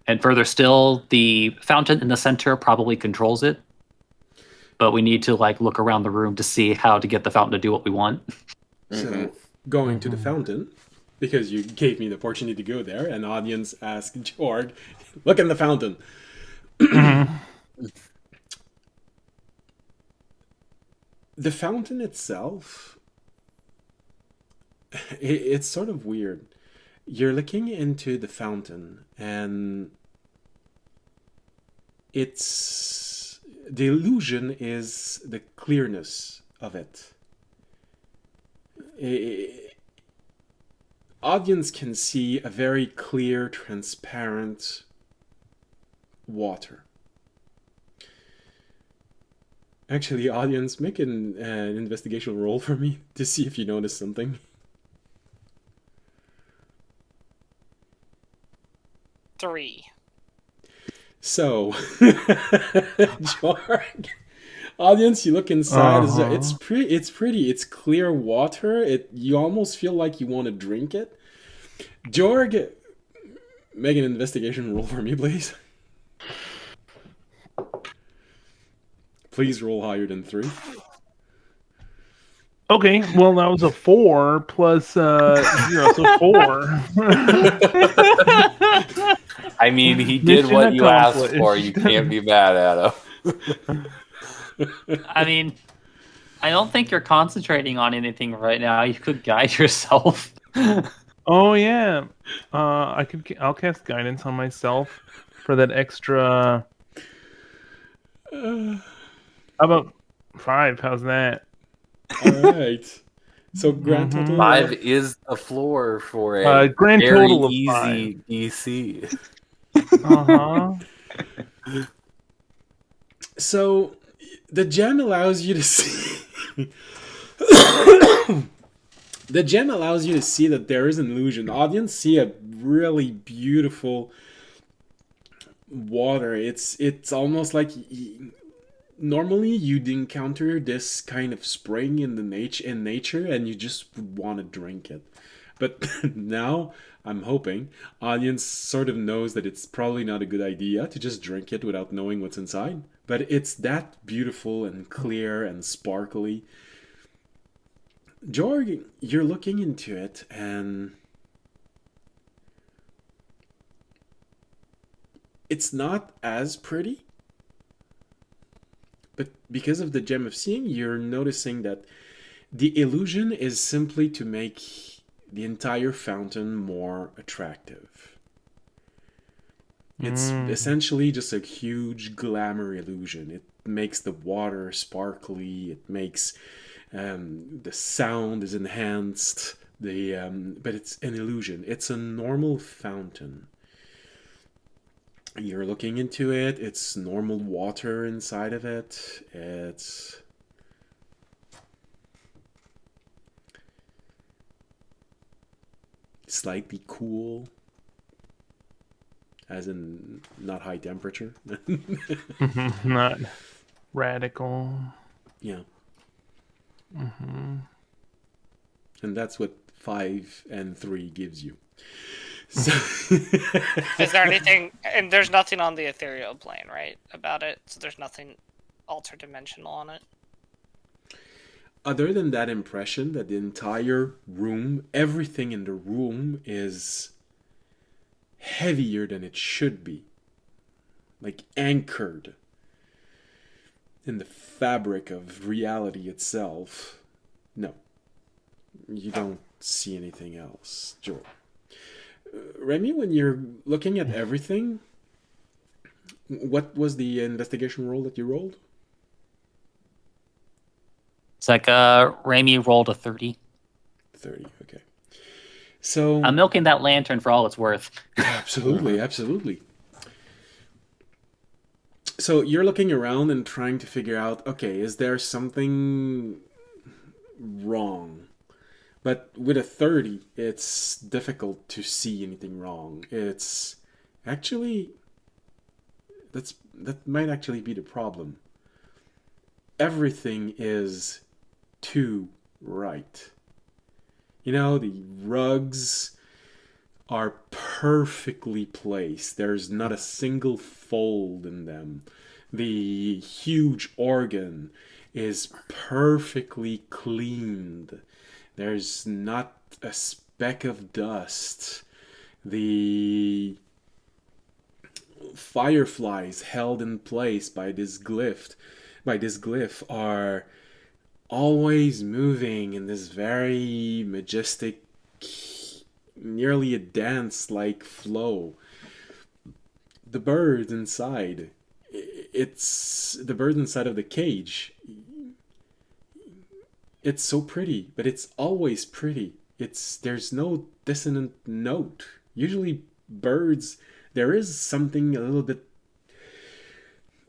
And further still, the fountain in the center probably controls it. But we need to like look around the room to see how to get the fountain to do what we want. So, going to the fountain, because you gave me the opportunity to go there, and audience asked Jorg, look in the fountain. The fountain itself, it's sort of weird. You're looking into the fountain, and it's the illusion is the clearness of it. Audience can see a very clear, transparent water. Actually, audience, make an investigation roll for me to see if you notice something. 3. So, Jorg, audience, you look inside. It's pretty. It's clear water. You almost feel like you want to drink it. Jorg, make an investigation roll for me, please. Please roll higher than 3. Okay, well that was a 4 plus 0, so 4. I mean, he did Mission what you asked accomplished. for. You can't be mad at him. I mean, I don't think you're concentrating on anything right now. You could guide yourself. Oh yeah, I'll cast guidance on myself for that extra. How about 5? How's that? All right. So grand total 5 is the floor for a grand very total of easy DC. So the gem allows you to see. The gem allows you to see that there is an illusion. Audience see a really beautiful water. It's almost like normally you'd encounter this kind of spring in nature, and you just would want to drink it. But now I'm hoping audience sort of knows that it's probably not a good idea to just drink it without knowing what's inside. But it's that beautiful and clear and sparkly. Jorg, you're looking into it, and it's not as pretty. But because of the gem of seeing, you're noticing that the illusion is simply to make the entire fountain more attractive. It's essentially just a huge glamour illusion. It makes the water sparkly. It makes the sound is enhanced. But it's an illusion. It's a normal fountain. You're looking into it. It's normal water inside of it. It's slightly cool, as in not high temperature. Not radical. Yeah. And that's what 5 and 3 gives you. So Is there anything? And there's nothing on the ethereal plane, right? About it. So there's nothing alter-dimensional on it. other than that impression that the entire room, everything in the room is heavier than it should be, like anchored in the fabric of reality itself. No, you don't see anything else, Joel. Remy, when you're looking at everything, what was the investigation roll that you rolled? It's like Raimi rolled a 30. 30, okay. So I'm milking that lantern for all it's worth. absolutely, absolutely. So you're looking around and trying to figure out, okay, is there something wrong? But with a 30, it's difficult to see anything wrong. It's actually that might actually be the problem. Everything is too right. You know, the rugs are perfectly placed. There's not a single fold in them. The huge organ is perfectly cleaned. There's not a speck of dust. The fireflies held in place by this glyph are always moving in this very majestic, nearly a dance-like flow. The bird inside, it's the bird inside of the cage. It's so pretty, but it's always pretty. There's no dissonant note. Usually birds, there is something a little bit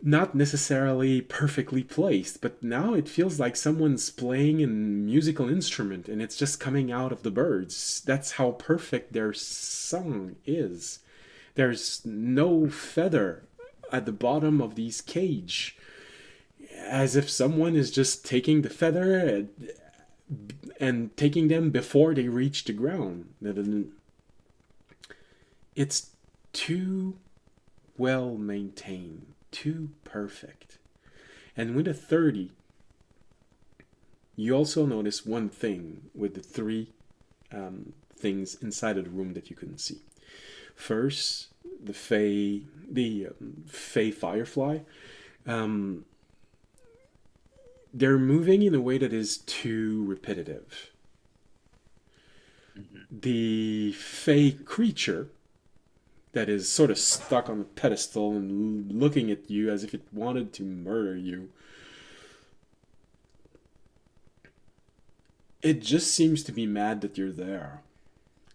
not necessarily perfectly placed, but now it feels like someone's playing a musical instrument and it's just coming out of the birds. That's how perfect their song is. There's no feather at the bottom of these cage, as if someone is just taking the feather and taking them before they reach the ground. It's too well maintained, too perfect. And with a 30, you also notice one thing with the three things inside of the room that you couldn't see. First, the Fey firefly. They're moving in a way that is too repetitive. The Fey creature that is sort of stuck on a pedestal and looking at you as if it wanted to murder you. It just seems to be mad that you're there.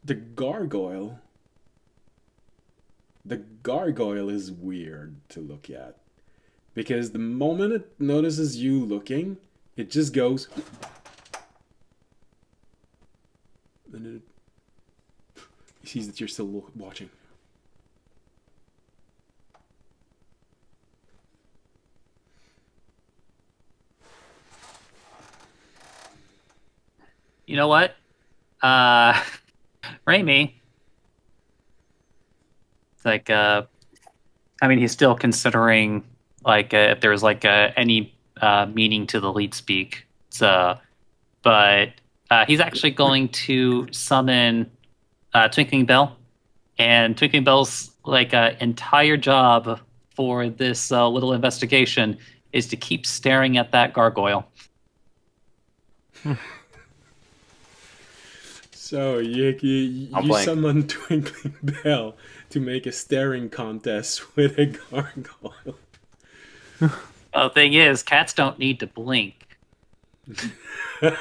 The gargoyle is weird to look at. Because the moment it notices you looking, it just goes... and it sees that you're still watching. You know what? Raimi. It's like, I mean, he's still considering, like, if there's, like, any meaning to the lead speak. So, but he's actually going to summon Twinkling Bell. And Twinkling Bell's, like, entire job for this little investigation is to keep staring at that gargoyle. So you summon Twinkling Bell to make a staring contest with a gargoyle. Well, the thing is, cats don't need to blink. And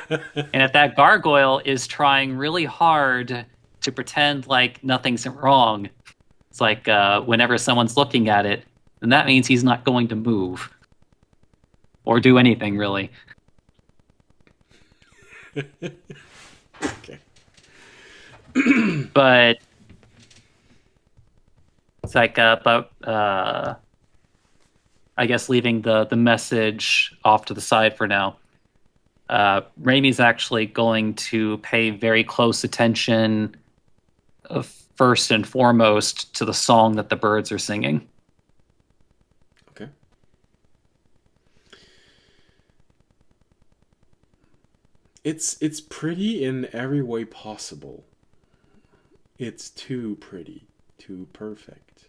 if that gargoyle is trying really hard to pretend like nothing's wrong, it's like whenever someone's looking at it, then that means he's not going to move. Or do anything, really. Okay. But it's like, I guess leaving the message off to the side for now. Raimi's actually going to pay very close attention, first and foremost, to the song that the birds are singing. Okay. It's pretty in every way possible. It's too pretty. to perfect.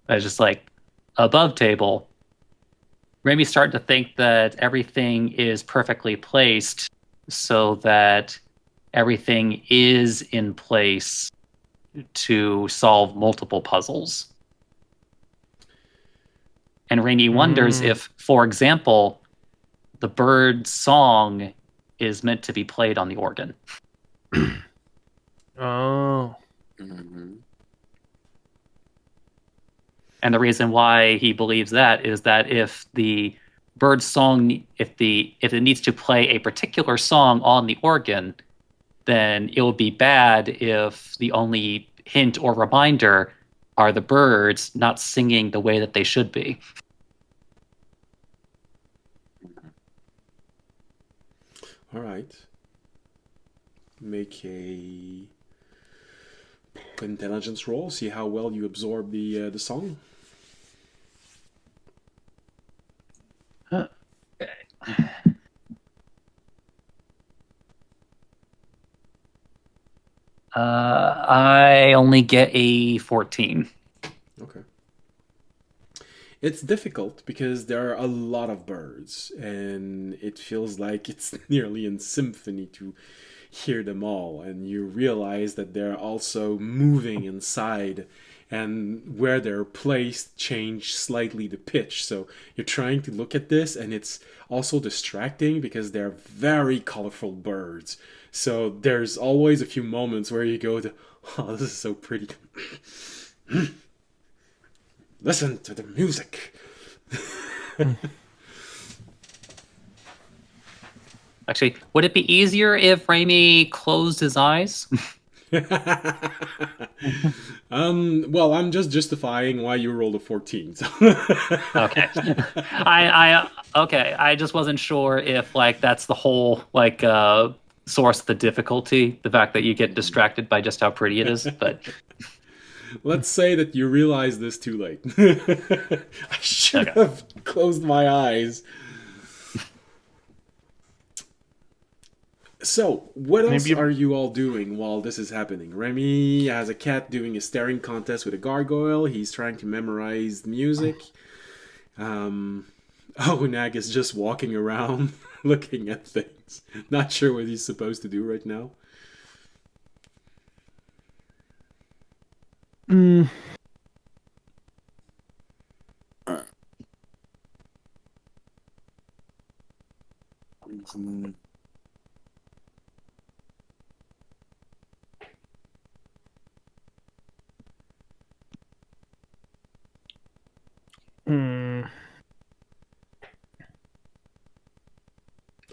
It's just like above table. Remy's starting to think that everything is perfectly placed so that everything is in place to solve multiple puzzles. And Rainy wonders if, for example, the bird's song is meant to be played on the organ. Oh. Mhm. And the reason why he believes that is that if the bird's song, if it needs to play a particular song on the organ, then it would be bad if the only hint or reminder are the birds not singing the way that they should be. All right. Make a intelligence roll. See how well you absorb the song. I only get a 14. Okay. It's difficult because there are a lot of birds, and it feels like it's nearly in symphony to hear them all. And you realize that they're also moving inside, and where they're placed change slightly the pitch. So you're trying to look at this, and it's also distracting because they're very colorful birds. So there's always a few moments where you go to, oh, this is so pretty. Listen to the music. Actually, would it be easier if Raimi closed his eyes? Well, I'm just justifying why you rolled a 14. So. Okay. Okay. I just wasn't sure if like that's the whole like source of the difficulty, the fact that you get distracted by just how pretty it is. But let's say that you realize this too late. I should have closed my eyes. So, what else are you all doing while this is happening? Remy has a cat doing a staring contest with a gargoyle. He's trying to memorize the music. Nag is just walking around looking at things. Not sure what he's supposed to do right now.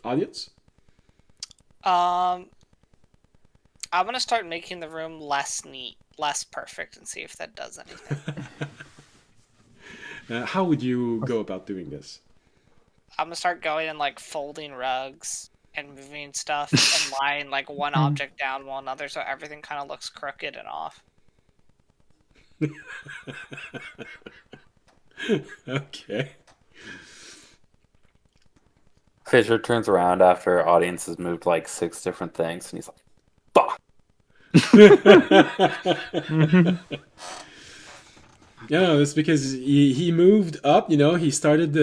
Audience? I'm gonna start making the room less neat, less perfect, and see if that does anything. How would you go about doing this? I'm gonna start going and like folding rugs and moving stuff and lying like one object down while another, so everything kind of looks crooked and off. Okay. Fisher turns around after audience has moved like 6 different things, and he's like, "Fuck!" Yeah, it's because he moved up. He started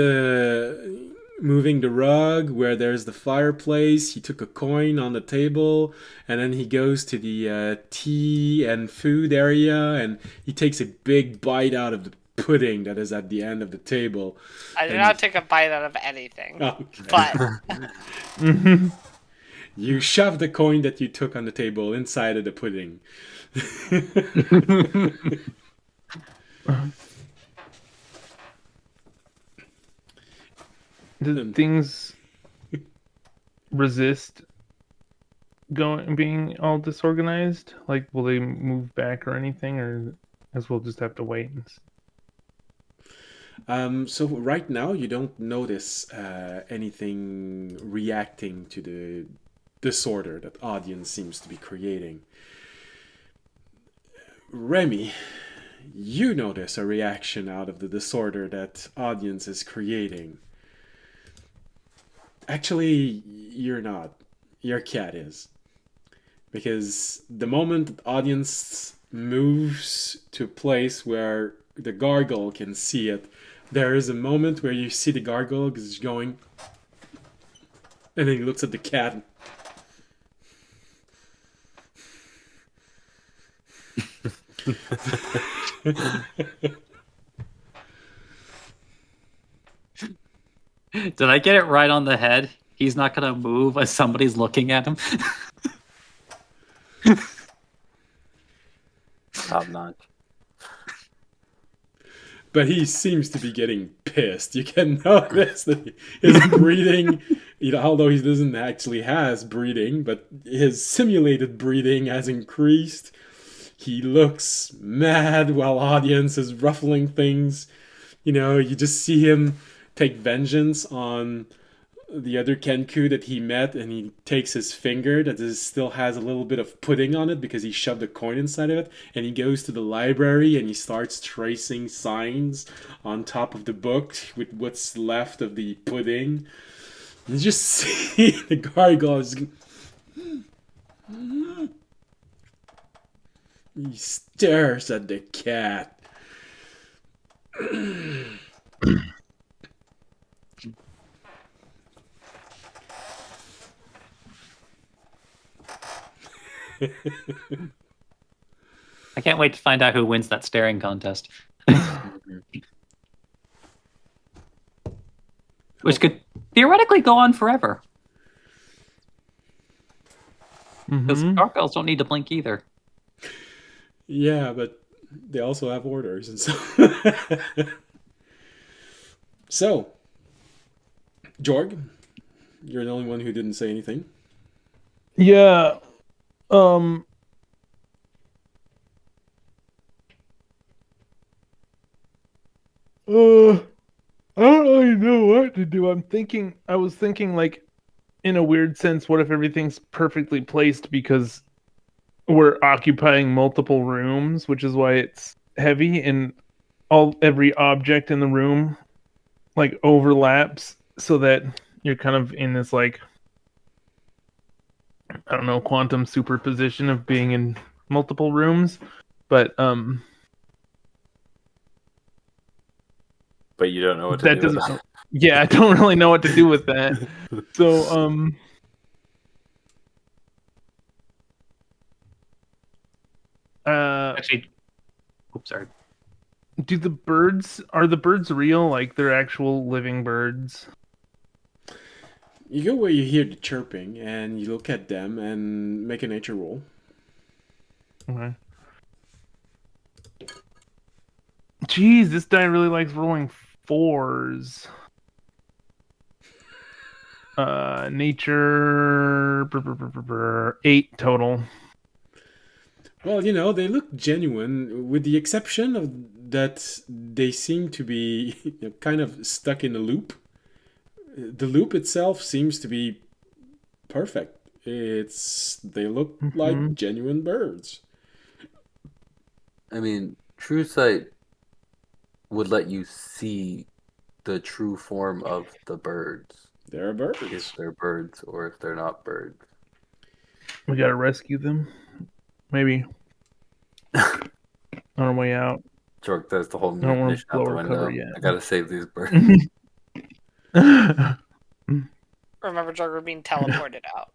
moving the rug where there's the fireplace. He took a coin on the table, and then he goes to the tea and food area, and he takes a big bite out of the pudding that is at the end of the table. I did not take a bite out of anything, Okay. but You shove the coin that you took on the table inside of the pudding. Do things resist being all disorganized? Like, will they move back or anything, or as we'll just have to wait and see? So right now you don't notice anything reacting to the disorder that audience seems to be creating. Remy, you notice a reaction out of the disorder that audience is creating. Actually, you're not. Your cat is. Because the moment that audience moves to a place where the gargoyle can see it. There is a moment where you see the gargoyle is going, and then he looks at the cat. Did I get it right on the head? He's not gonna move as somebody's looking at him. Top notch. But he seems to be getting pissed. You can notice that his breathing, although he doesn't actually has breathing, but his simulated breathing has increased. He looks mad while audience is ruffling things. You just see him take vengeance on the other Kenku that he met, and he takes his finger that still has a little bit of pudding on it because he shoved a coin inside of it, and he goes to the library and he starts tracing signs on top of the book with what's left of the pudding. You just see the gargoyle. He stares at the cat. I can't wait to find out who wins that staring contest. Which could theoretically go on forever. Because gargoyles don't need to blink either. Yeah, but they also have orders and so. So, Jorg, you're the only one who didn't say anything. Yeah. I don't really know what to do. I was thinking like in a weird sense, what if everything's perfectly placed because we're occupying multiple rooms, which is why it's heavy, and every object in the room like overlaps so that you're kind of in this like, I don't know, quantum superposition of being in multiple rooms. But you don't know what to that do with doesn't that. yeah, I don't really know what to do with that. So Actually, oops, sorry. are the birds real? Like they're actual living birds? You go where you hear the chirping, and you look at them and make a nature roll. Okay. Jeez, this guy really likes rolling fours. Nature 8 total. Well, they look genuine, with the exception of that they seem to be kind of stuck in a loop. The loop itself seems to be perfect. They look like genuine birds. I mean, True Sight would let you see the true form of the birds. They're birds. If they're birds or if they're not birds. We gotta rescue them. Maybe. On our way out. Jork, that's the whole I don't want mission to blow out the our window. cover yet. I gotta save these birds. Remember, Jorg, we're being teleported out.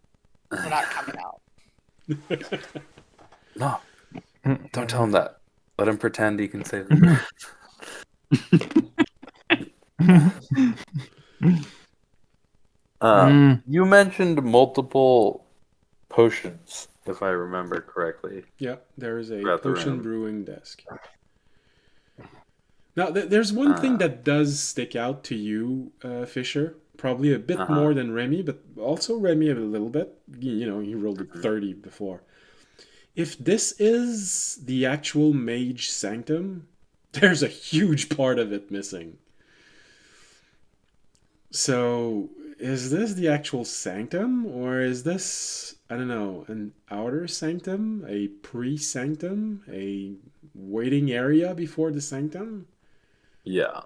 We're not coming out. No, don't tell him that. Let him pretend he can save the birds. You mentioned multiple potions, if I remember correctly. Yeah, there is a Throughout the potion room. brewing desk. Now, there's one thing that does stick out to you, Fisher. Probably a bit more than Remy, but also Remy a little bit. You rolled a 30 before. If this is the actual mage sanctum, there's a huge part of it missing. So, is this the actual sanctum, or is this, I don't know, an outer sanctum, a pre-sanctum, a waiting area before the sanctum? Yeah.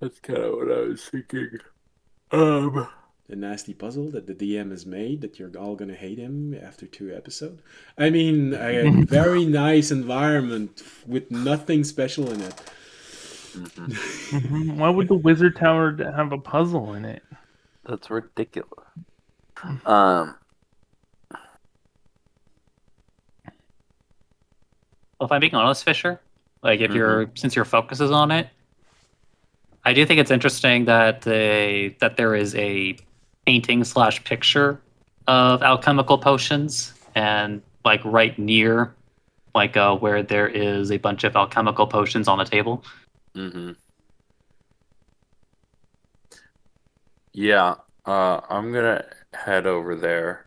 That's kind of what I was thinking. a nasty puzzle that the DM has made that you're all gonna hate him after 2 episodes. I mean, a very nice environment with nothing special in it. Why would the Wizard Tower have a puzzle in it? That's ridiculous. Well, if I'm being honest, Fisher, like if you're since your focus is on it, I do think it's interesting that there is a painting / picture of alchemical potions, and like right near like where there is a bunch of alchemical potions on a table. Yeah, I'm gonna head over there.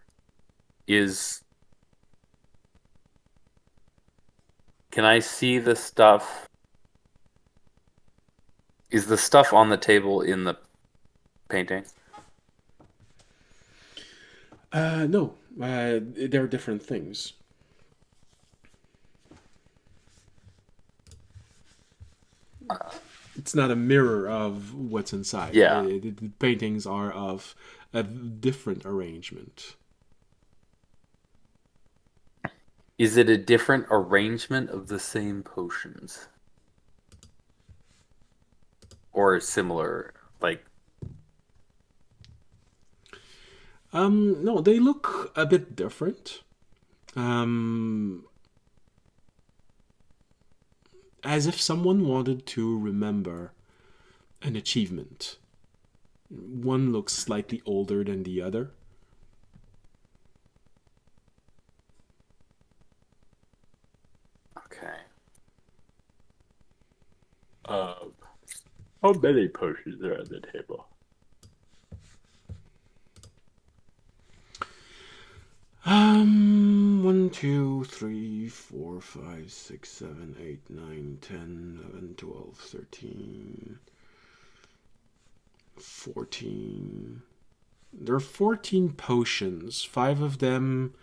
Can I see the stuff? Is the stuff on the table in the painting? No, they're different things. It's not a mirror of what's inside. Yeah. The paintings are of a different arrangement. Is it a different arrangement of the same potions? Or similar, like... No, they look a bit different. As if someone wanted to remember an achievement. One looks slightly older than the other. Okay. How many potions are on the table? 1, 2, 3, 4, 5, 6, 7, 8, 9, 10, 11, 12, 13, 14. There are 14 potions. 5 of them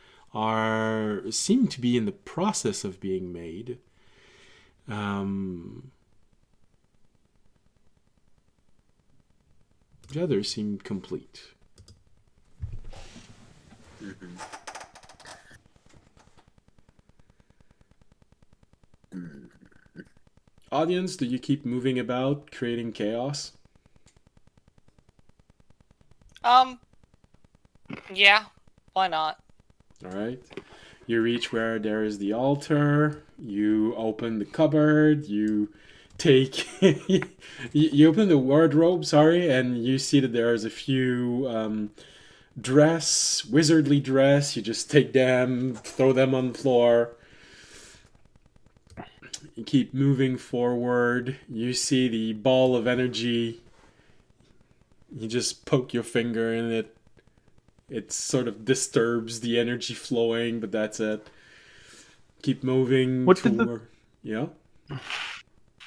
seem to be in the process of being made. The others seem complete. Audience, do you keep moving about, creating chaos? Yeah, why not? Alright. You reach where there is the altar, you open the cupboard, you take... you open the wardrobe, and you see that there's a few wizardly dress, you just take them, throw them on the floor. You keep moving forward, you see the ball of energy, you just poke your finger in it. It sort of disturbs the energy flowing, but that's it. Keep moving toward... Yeah?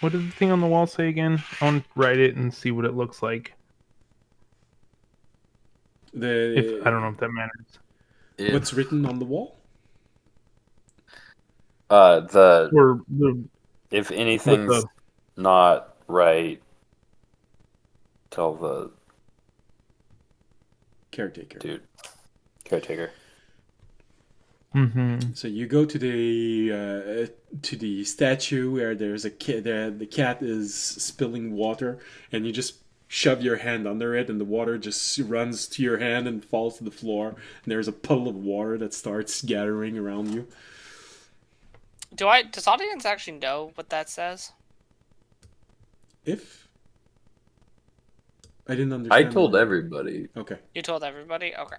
What does the thing on the wall say again? I want to write it and see what it looks like. I don't know if that matters. What's written on the wall? If anything's not right, tell the caretaker. Caretaker. So you go to the statue where there's a cat. The cat is spilling water, and you just shove your hand under it, and the water just runs to your hand and falls to the floor. And there's a puddle of water that starts gathering around you. Does audience actually know what that says? If I didn't understand. I told everybody. Okay. You told everybody? Okay.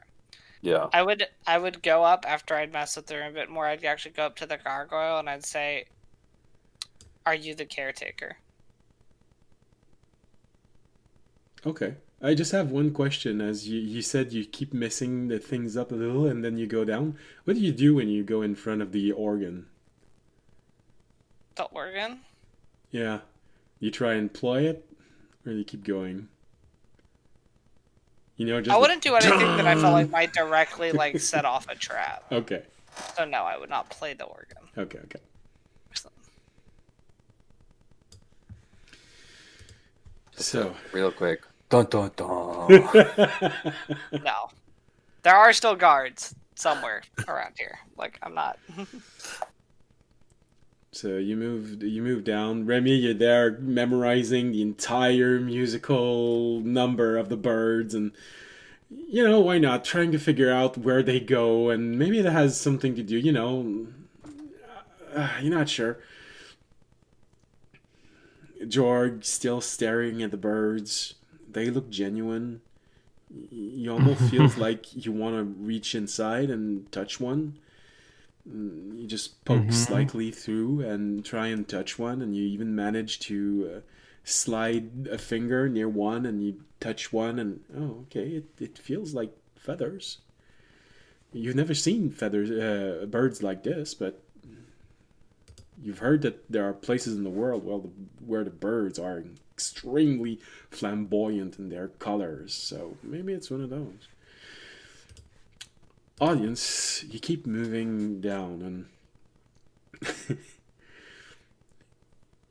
Yeah. I would go up after I'd mess with the room a bit more. I'd actually go up to the gargoyle and I'd say, "Are you the caretaker?" Okay. I just have one question. As you said, you keep messing the things up a little, and then you go down. What do you do when you go in front of the organ? The organ? Yeah. You try and play it, or you keep going? Just I wouldn't do anything that I felt like might directly set off a trap. Okay. So no, I would not play the organ. Okay. So real quick, Dun dun dun. No. There are still guards somewhere around here. Like, I'm not. So you move down. Remy, you're there memorizing the entire musical number of the birds, and why not? Trying to figure out where they go, and maybe it has something to do. You're not sure. Georg still staring at the birds. They look genuine. You almost feels like you want to reach inside and touch one. You just poke slightly through and try and touch one, and you even manage to slide a finger near one, and you touch one, and okay, it feels like feathers. You've never seen birds like this, but you've heard that there are places in the world where the birds are extremely flamboyant in their colors, so maybe it's one of those. Audience, you keep moving down, and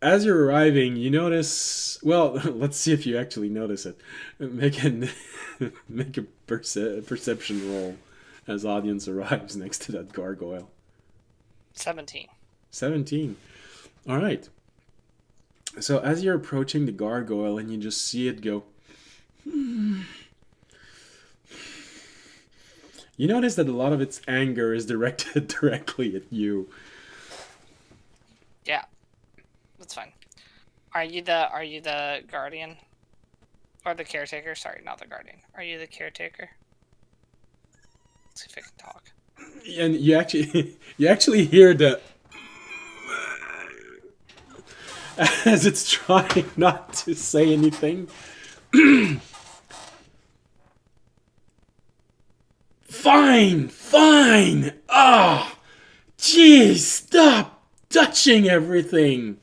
as you're arriving, you notice. Well, let's see if you actually notice it. Make a perception roll as audience arrives next to that gargoyle. 17. 17. All right. So as you're approaching the gargoyle, and you just see it go. You notice that a lot of its anger is directed directly at you. Yeah. That's fine. Are you the guardian? Or the caretaker? Sorry, not the guardian. Are you the caretaker? Let's see if I can talk. And you actually hear the as it's trying not to say anything. Fine. Ah, jeez, stop touching everything.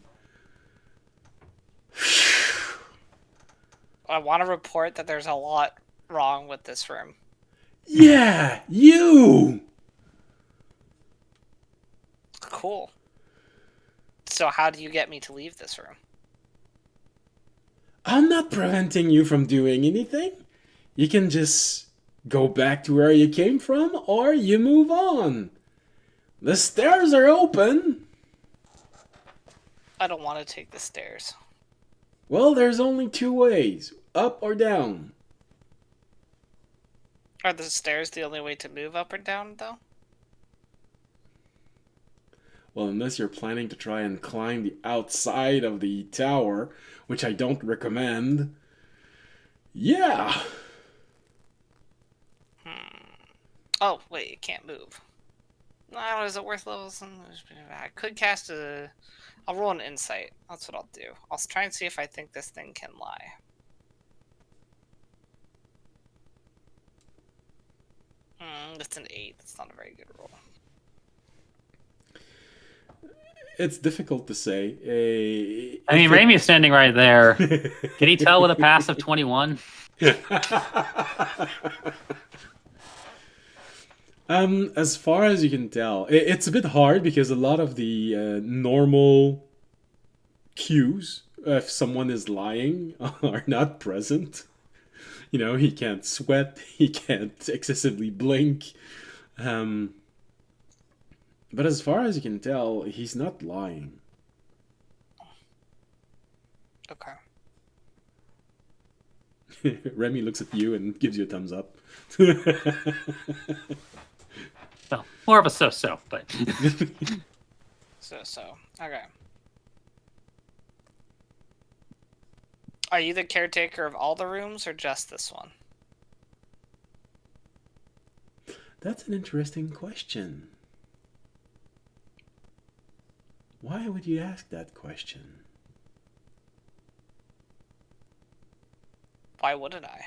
I want to report that there's a lot wrong with this room. Yeah, you. Cool. So how do you get me to leave this room? I'm not preventing you from doing anything. You can just go back to where you came from, or you move on. The stairs are open. I don't want to take the stairs. Well, there's only two ways, up or down. Are the stairs the only way to move up or down, though? Well, unless you're planning to try and climb the outside of the tower, which I don't recommend. Yeah. Oh, wait, it can't move. No, is it worth levels? I could cast a... I'll roll an insight. That's what I'll do. I'll try and see if I think this thing can lie. That's an 8. That's not a very good roll. It's difficult to say. I mean, Raimi's standing right there. Can he tell with a pass of 21? As far as you can tell, it's a bit hard because a lot of the normal cues, if someone is lying, are not present. He can't sweat, he can't excessively blink. But as far as you can tell, he's not lying. Okay. Remy looks at you and gives you a thumbs up. Well, more of a so-so, but... So. Okay. Are you the caretaker of all the rooms or just this one? That's an interesting question. Why would you ask that question? Why wouldn't I?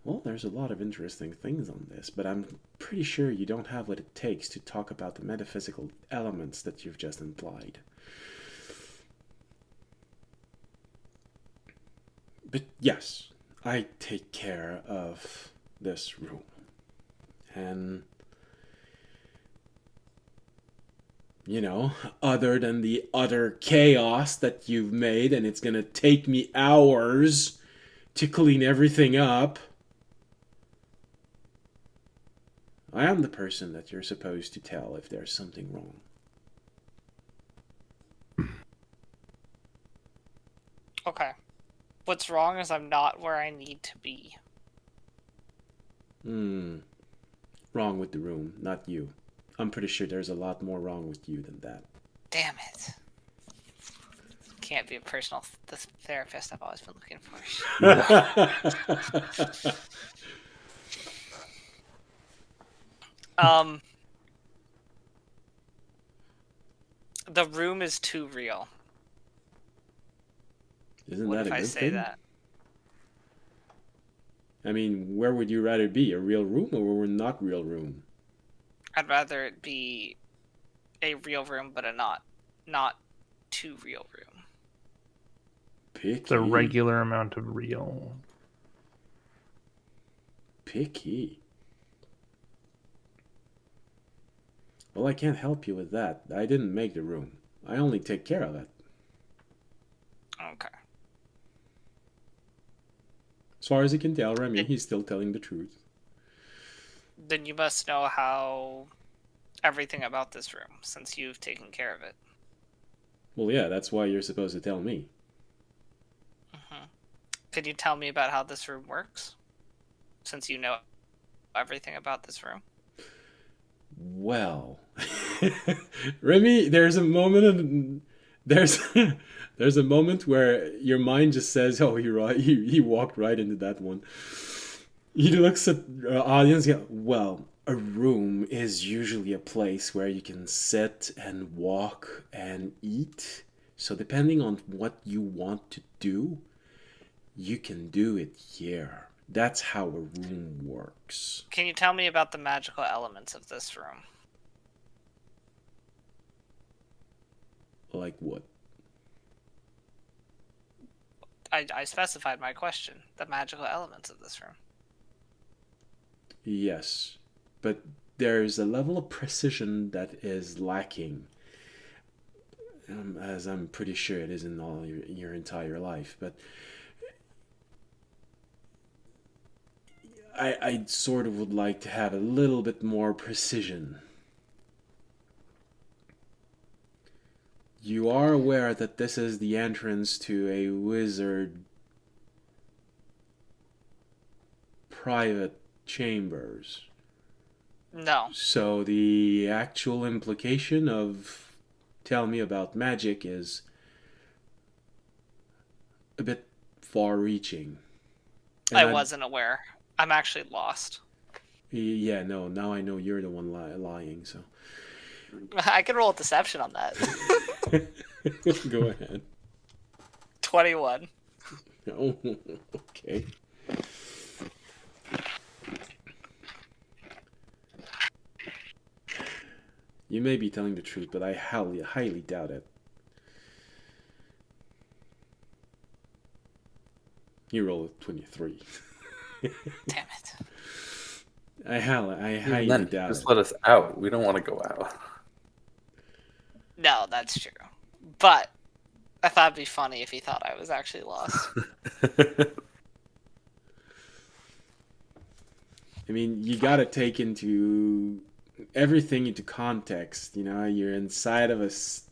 Well, there's a lot of interesting things on this, but I'm pretty sure you don't have what it takes to talk about the metaphysical elements that you've just implied. But yes, I take care of this room. And You know, other than the utter chaos that you've made, and it's gonna take me hours to clean everything up. I am the person that you're supposed to tell if there's something wrong. Okay. What's wrong is I'm not where I need to be. Wrong with the room, not you. I'm pretty sure there's a lot more wrong with you than that. Damn it. Can't be a personal therapist I've always been looking for. The room is too real. Isn't What that if a I good say thing? that? I mean, where would you rather be? A real room or a not real room? I'd rather it be a real room, but a not too real room. Picky. The regular amount of real. Picky. Well, I can't help you with that. I didn't make the room. I only take care of it. Okay. As far as you can tell, Remy, he's still telling the truth. Then you must know how everything about this room, since you've taken care of it. Well, yeah, that's why you're supposed to tell me. Could you tell me about how this room works? Since you know everything about this room. Well, Remy, there's a moment there's a moment where your mind just says, "Oh, he walked right into that one." He looks at audience. Yeah, well, a room is usually a place where you can sit and walk and eat. So depending on what you want to do, you can do it here. That's how a room works. Can you tell me about the magical elements of this room? Like what? I specified my question. The magical elements of this room. Yes, but there's a level of precision that is lacking, as I'm pretty sure it is in all your entire life. But I sort of would like to have a little bit more precision. You are aware that this is the entrance to a wizard private chambers. No. So the actual implication of tell me about magic is a bit far-reaching. I wasn't aware. I'm actually lost. Yeah, no, now I know you're the one lying, so. I can roll a deception on that. Go ahead. 21. Oh, okay. You may be telling the truth, but I highly doubt it. You roll a 23. Damn it. I highly Then doubt just it. let us out. We don't want to go out. No, that's true. But I thought it'd be funny if he thought I was actually lost. I mean, you gotta take everything into context. You know, you're inside of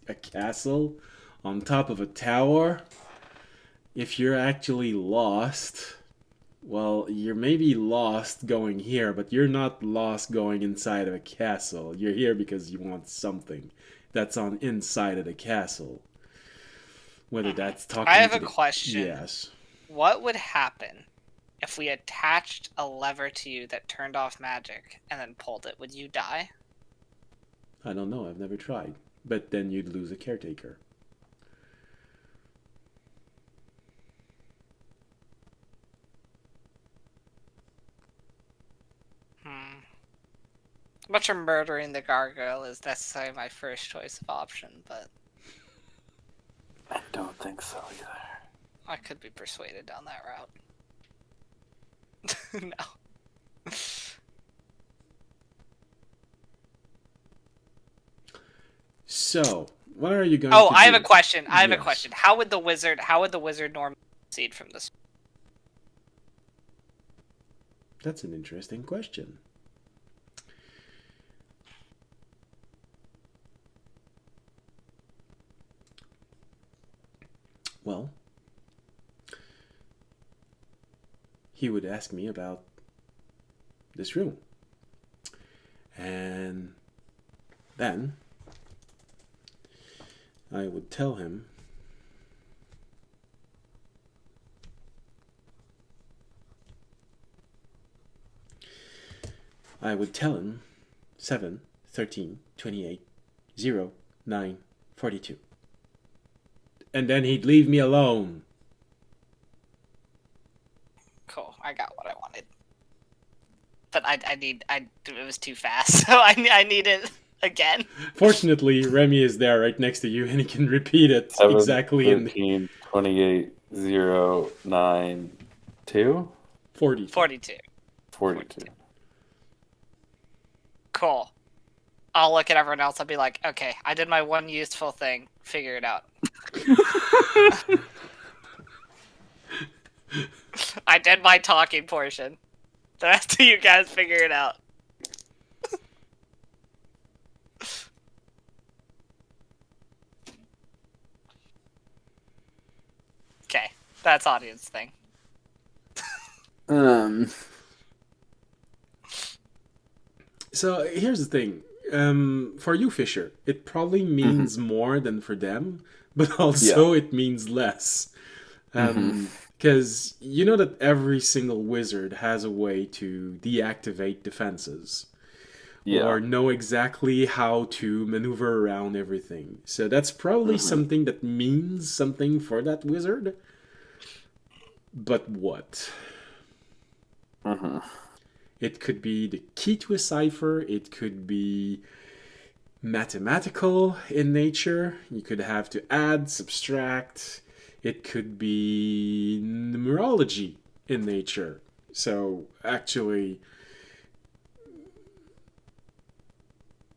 a castle on top of a tower. If you're actually lost, well, you're maybe lost going here, but you're not lost going inside of a castle. You're here because you want something that's on inside of the castle. Whether that's talking I have to a the... question. Yes. What would happen if we attached a lever to you that turned off magic and then pulled it? Would you die? I don't know. I've never tried. But then you'd lose a caretaker. I'm not sure murdering the gargoyle is necessarily my first choice of option, but I don't think so either. I could be persuaded down that route. No. So, what are you going Oh, to I do? have a question. I have a Yes. question. How would the wizard normally proceed from this? That's an interesting question. Well, he would ask me about this room. And then I would tell him I would tell him 7, 13, 28, 0, 9, 42. And then he'd leave me alone. Cool. I got what I wanted. But it was too fast, so I need it again. Fortunately, Remy is there right next to you and he can repeat it 7, exactly in 13, 28, 0, 9, 2? 42. 42. 42. Cool. I'll look at everyone else. I'll be like, okay, I did my one useful thing. Figure it out. I did my talking portion. The rest of you guys figure it out. Okay, that's audience thing. So here's the thing. For you, Fisher, it probably means more than for them, but also it means less. Because you know that every single wizard has a way to deactivate defenses. Yeah. Or know exactly how to maneuver around everything. So that's probably something that means something for that wizard. But what? It could be the key to a cipher. It could be mathematical in nature. You could have to add, subtract. It could be numerology in nature. So actually,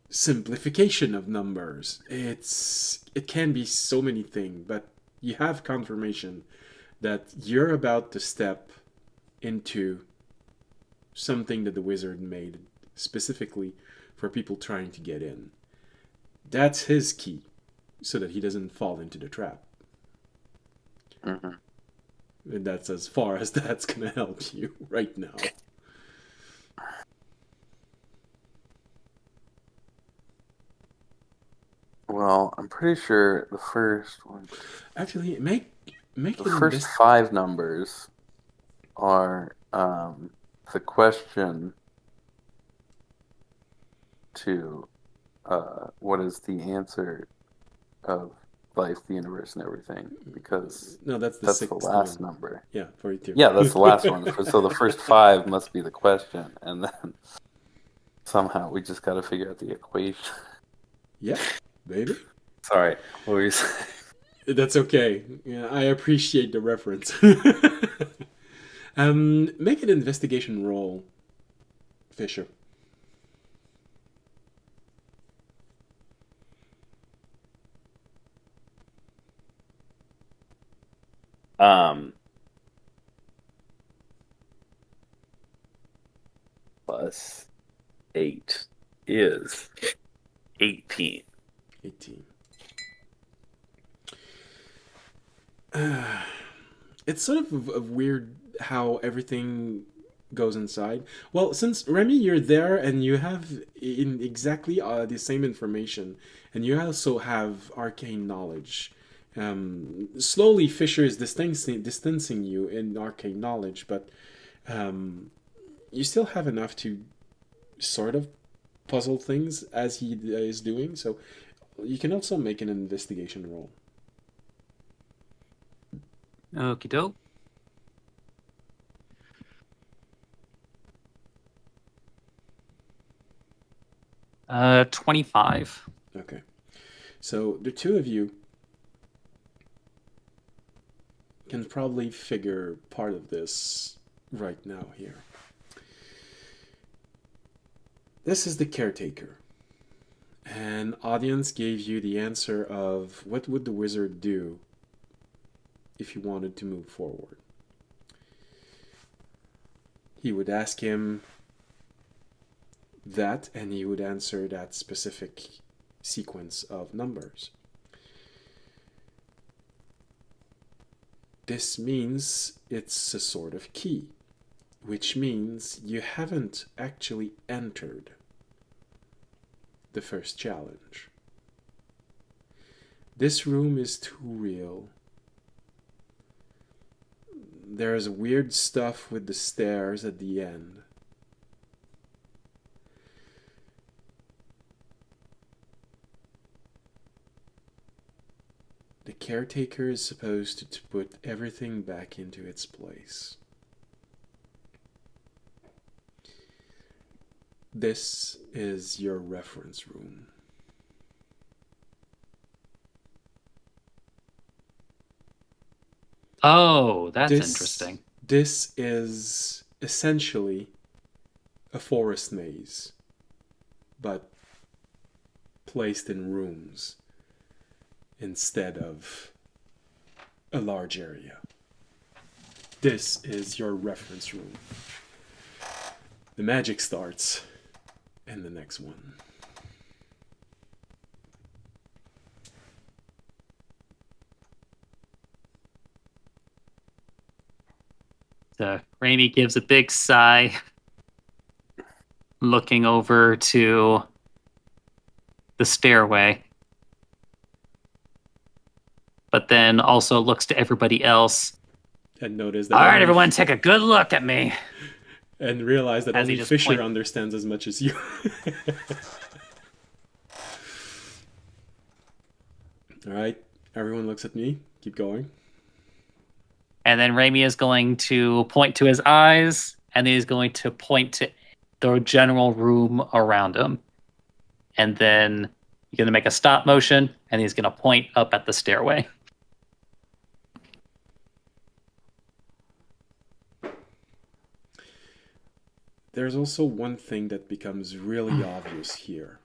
simplification of numbers. It can be so many things, but you have confirmation that you're about to step into something that the wizard made specifically for people trying to get in. That's his key, so that he doesn't fall into the trap. And that's as far as that's gonna help you right now. Well, I'm pretty sure the first one. Actually, make The it first 5 numbers are the question to what is the answer of life, the universe, and everything, because No, that's the that's the sixth last one. number. Yeah, 42. Yeah, that's the last one. So the first 5 must be the question, and then somehow we just got to figure out the equation. Yeah, baby. Sorry, what were you saying? That's okay. Yeah, I appreciate the reference. Make an investigation roll, Fisher. Plus 8 is 18. 18. It's sort of weird how everything goes inside. Well, since Remy, you're there and you have in exactly the same information, and you also have arcane knowledge. Slowly, Fisher is distancing you in arcane knowledge, but you still have enough to sort of puzzle things as he is doing. So you can also make an investigation roll. Okie doke. 25. Okay. So the two of you can probably figure part of this right now here. This is the caretaker. And audience gave you the answer of what would the wizard do if he wanted to move forward. He would ask him that, and he would answer that specific sequence of numbers. This means it's a sort of key, which means you haven't actually entered the first challenge. This room is too real. There's weird stuff with the stairs at the end. The caretaker is supposed to put everything back into its place. This is your reference room. Oh, that's interesting. This is essentially a forest maze, but placed in rooms instead of a large area. This is your reference room. The magic starts in the next one. So Raimi gives a big sigh, looking over to the stairway, but then also looks to everybody else. And notice that All right, everyone, take a good look at me. And realize that As he only just Fisher understands as much as you. All right, everyone looks at me. Keep going. And then Raimi is going to point to his eyes, and then he's going to point to the general room around him. And then he's going to make a stop motion, and he's going to point up at the stairway. There's also one thing that becomes really obvious here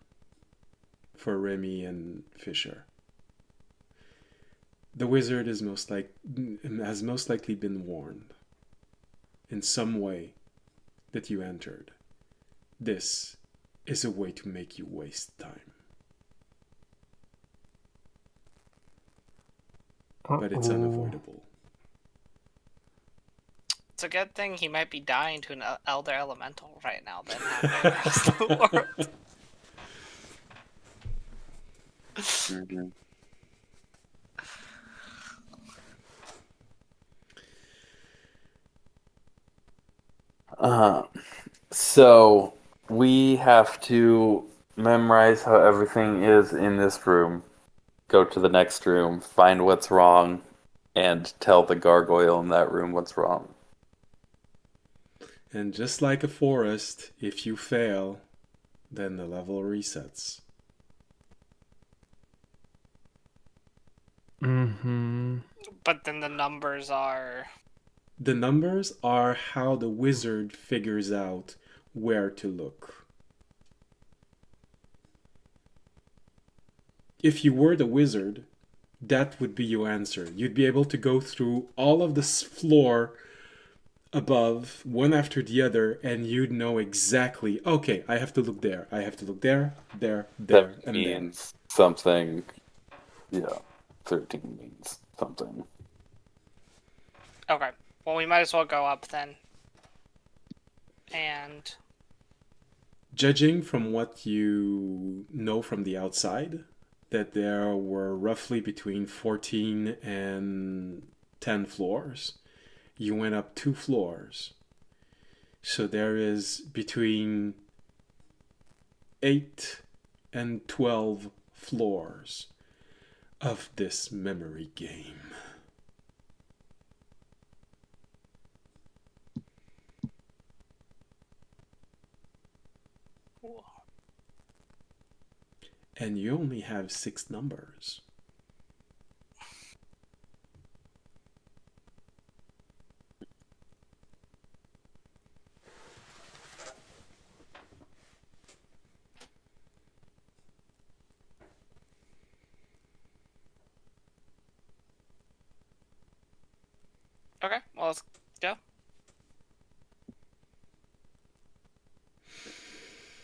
for Remy and Fisher. The wizard has most likely been warned in some way that you entered. This is a way to make you waste time. But it's unavoidable. It's a good thing he might be dying to an elder elemental right now than halfway across the world. Mhm. So we have to memorize how everything is in this room, go to the next room, find what's wrong, and tell the gargoyle in that room what's wrong. And just like a forest, if you fail, then the level resets. Mm-hmm. But then the numbers are... The numbers are how the wizard figures out where to look. If you were the wizard, that would be your answer. You'd be able to go through all of this floor above, one after the other, and you'd know exactly, okay, I have to look there, I have to look there, there, That and means something. Yeah, 13 means something. Okay. Well, we might as well go up then. And... Judging from what you know from the outside, that there were roughly between 14 and 10 floors. You went up 2 floors. So there is between 8 and 12 floors of this memory game. And you only have 6 numbers. Okay, well, let's go.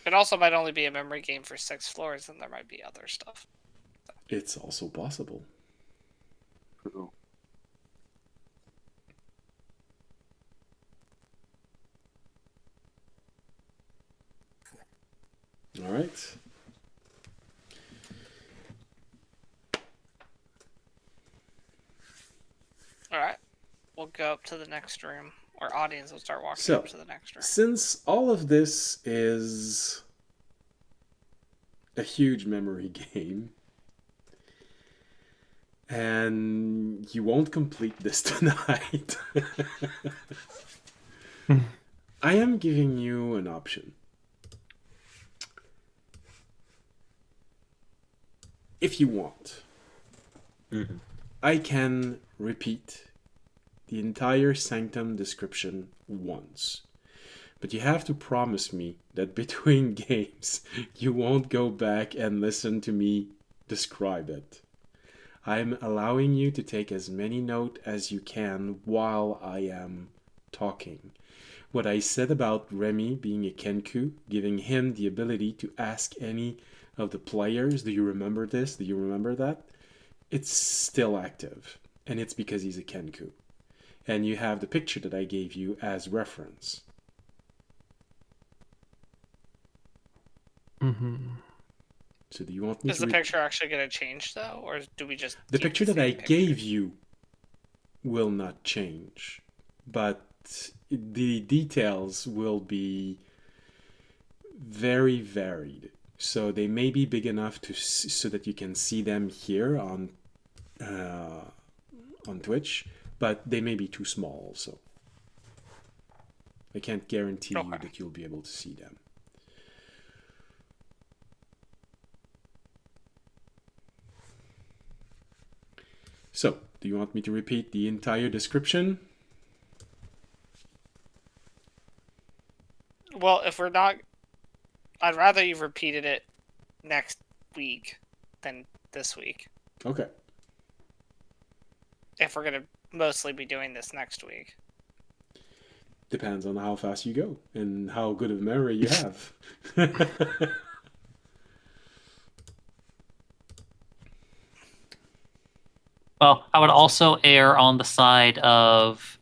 It also might only be a memory game for 6 floors, and there might be other stuff. It's also possible. True. All right. All right, we'll go up to the next room. Our audience will start walking So, up to the next room. since all of this is a huge memory game, and you won't complete this tonight, I am giving you an option. If you want, I can repeat the entire Sanctum description once. But you have to promise me that between games, you won't go back and listen to me describe it. I'm allowing you to take as many notes as you can while I am talking. What I said about Remy being a Kenku, giving him the ability to ask any of the players, do you remember this? Do you remember that? It's still active, and it's because he's a Kenku. And you have the picture that I gave you as reference. So do you want me Is to the picture actually going to change, though? Or do we just... The keep picture the that I same picture? gave you will not change, but the details will be very varied. So they may be big enough so that you can see them here on Twitch, but they may be too small also. I can't guarantee you that you'll be able to see them. So, do you want me to repeat the entire description? Well, if we're not... I'd rather you've repeated it next week than this week. Okay. If we're going to mostly be doing this next week. Depends on how fast you go and how good of memory you have. Well, I would also err on the side of,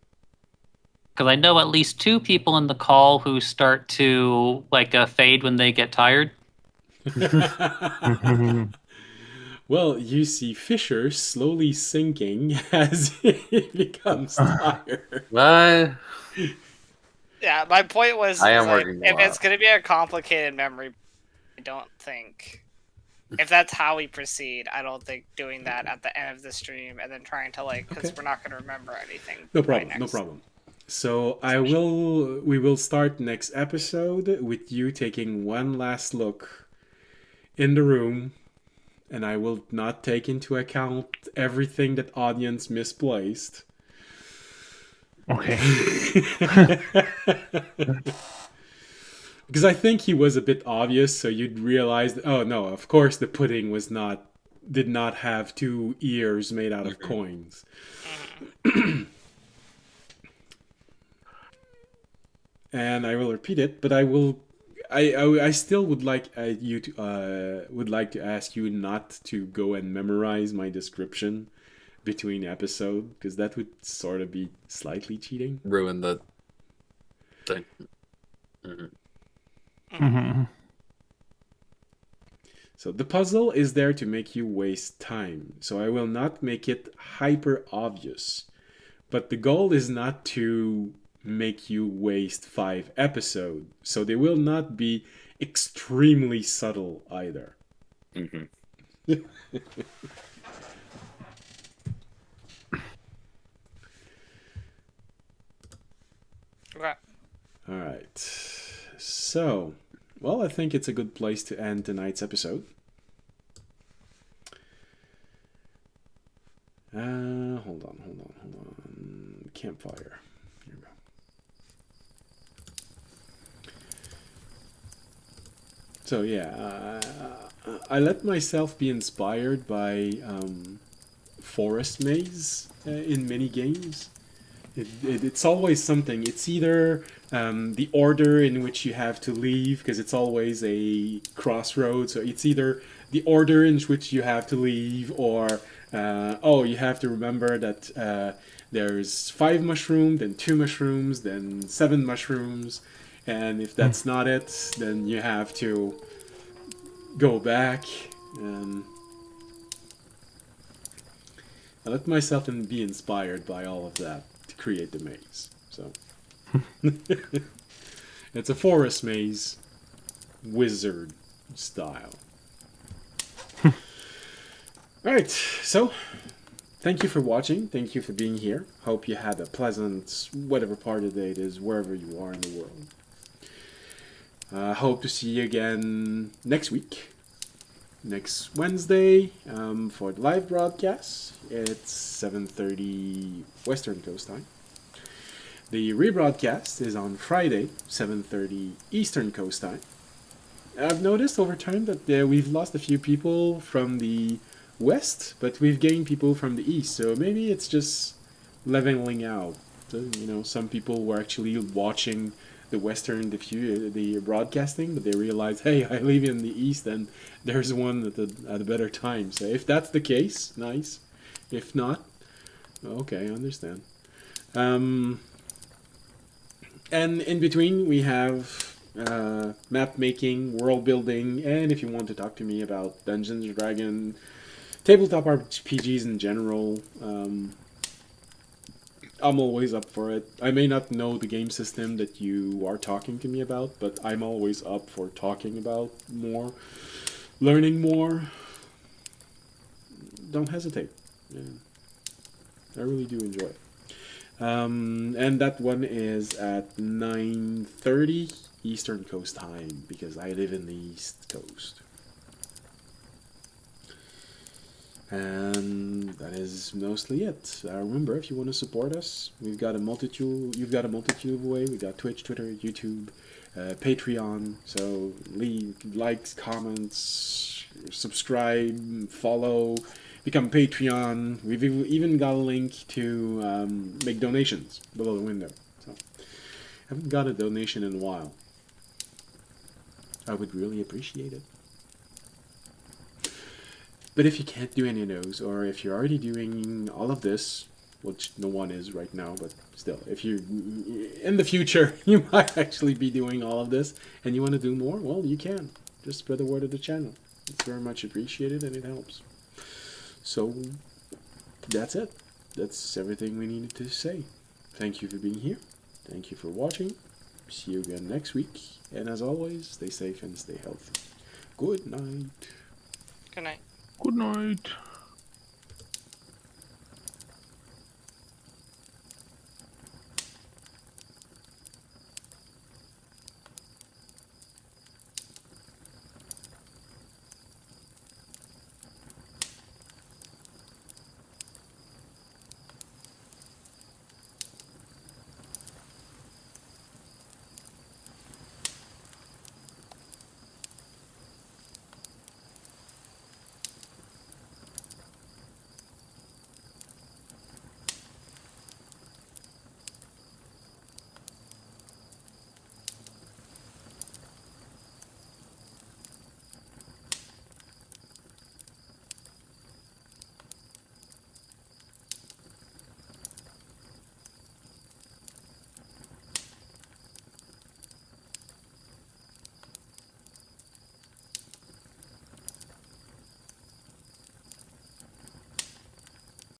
because I know at least 2 people in the call who start to fade when they get tired. Well, you see Fisher slowly sinking as he becomes tired. What? Yeah, my point was, I am like, working if a it's lot. going to be a complicated memory, I don't think... If that's how we proceed, I don't think doing that at the end of the stream and then trying to, because Okay. we're not going to remember anything. No by problem, no next- problem. So we will start next episode with you taking one last look in the room, and I will not take into account everything that audience misplaced. Okay. Because I think he was a bit obvious, so you'd realize that, oh no, of course the pudding did not have 2 ears made out of coins. And I will repeat it, but I still would like to ask you not to go and memorize my description between episode, because that would sort of be slightly cheating. Ruin the thing. So the puzzle is there to make you waste time. So I will not make it hyper obvious. But the goal is not to make you waste 5 episodes. So they will not be extremely subtle either. Okay. All right. So, well, I think it's a good place to end tonight's episode. Hold on. Campfire. Here we go. So yeah, I let myself be inspired by Forest Maze in many games, It's always something. It's either the order in which you have to leave, because it's always a crossroads. So it's either the order in which you have to leave, or oh, you have to remember that there's 5 mushrooms, then 2 mushrooms, then 7 mushrooms, and if that's not it, then you have to go back. And I let myself be inspired by all of that to create the maze. So it's a forest maze, wizard style. Alright, so thank you for watching. Thank you for being here. Hope you had a pleasant, whatever part of the day it is, wherever you are in the world. Hope to see you again next week. Next Wednesday for the live broadcast. It's 7:30 Western Coast time. The rebroadcast is on Friday, 7:30 Eastern Coast time. I've noticed over time that we've lost a few people from the west, but we've gained people from the east. So maybe it's just leveling out. So, you know, some people were actually watching the western, the broadcasting, but they realize, hey, I live in the east, and there's one at a better time. So if that's the case, nice. If not, okay, I understand. And in between, we have map making, world building, and if you want to talk to me about Dungeons & Dragons, tabletop RPGs in general, I'm always up for it. I may not know the game system that you are talking to me about, but I'm always up for talking about more, learning more. Don't hesitate. Yeah. I really do enjoy it. And that one is at 9:30 Eastern Coast time, because I live in the East Coast. And that is mostly it. Remember, if you want to support us, you've got a multitude of ways. We got Twitch, Twitter, YouTube, Patreon. So leave likes, comments, subscribe, follow, become Patreon. We've even got a link to make donations below the window. So I haven't got a donation in a while. I would really appreciate it. But if you can't do any of those, or if you're already doing all of this, which no one is right now, but still, if you, in the future, you might actually be doing all of this, and you want to do more, well, you can. Just spread the word of the channel. It's very much appreciated, and it helps. So, that's it. That's everything we needed to say. Thank you for being here. Thank you for watching. See you again next week. And as always, stay safe and stay healthy. Good night. Good night. Good night.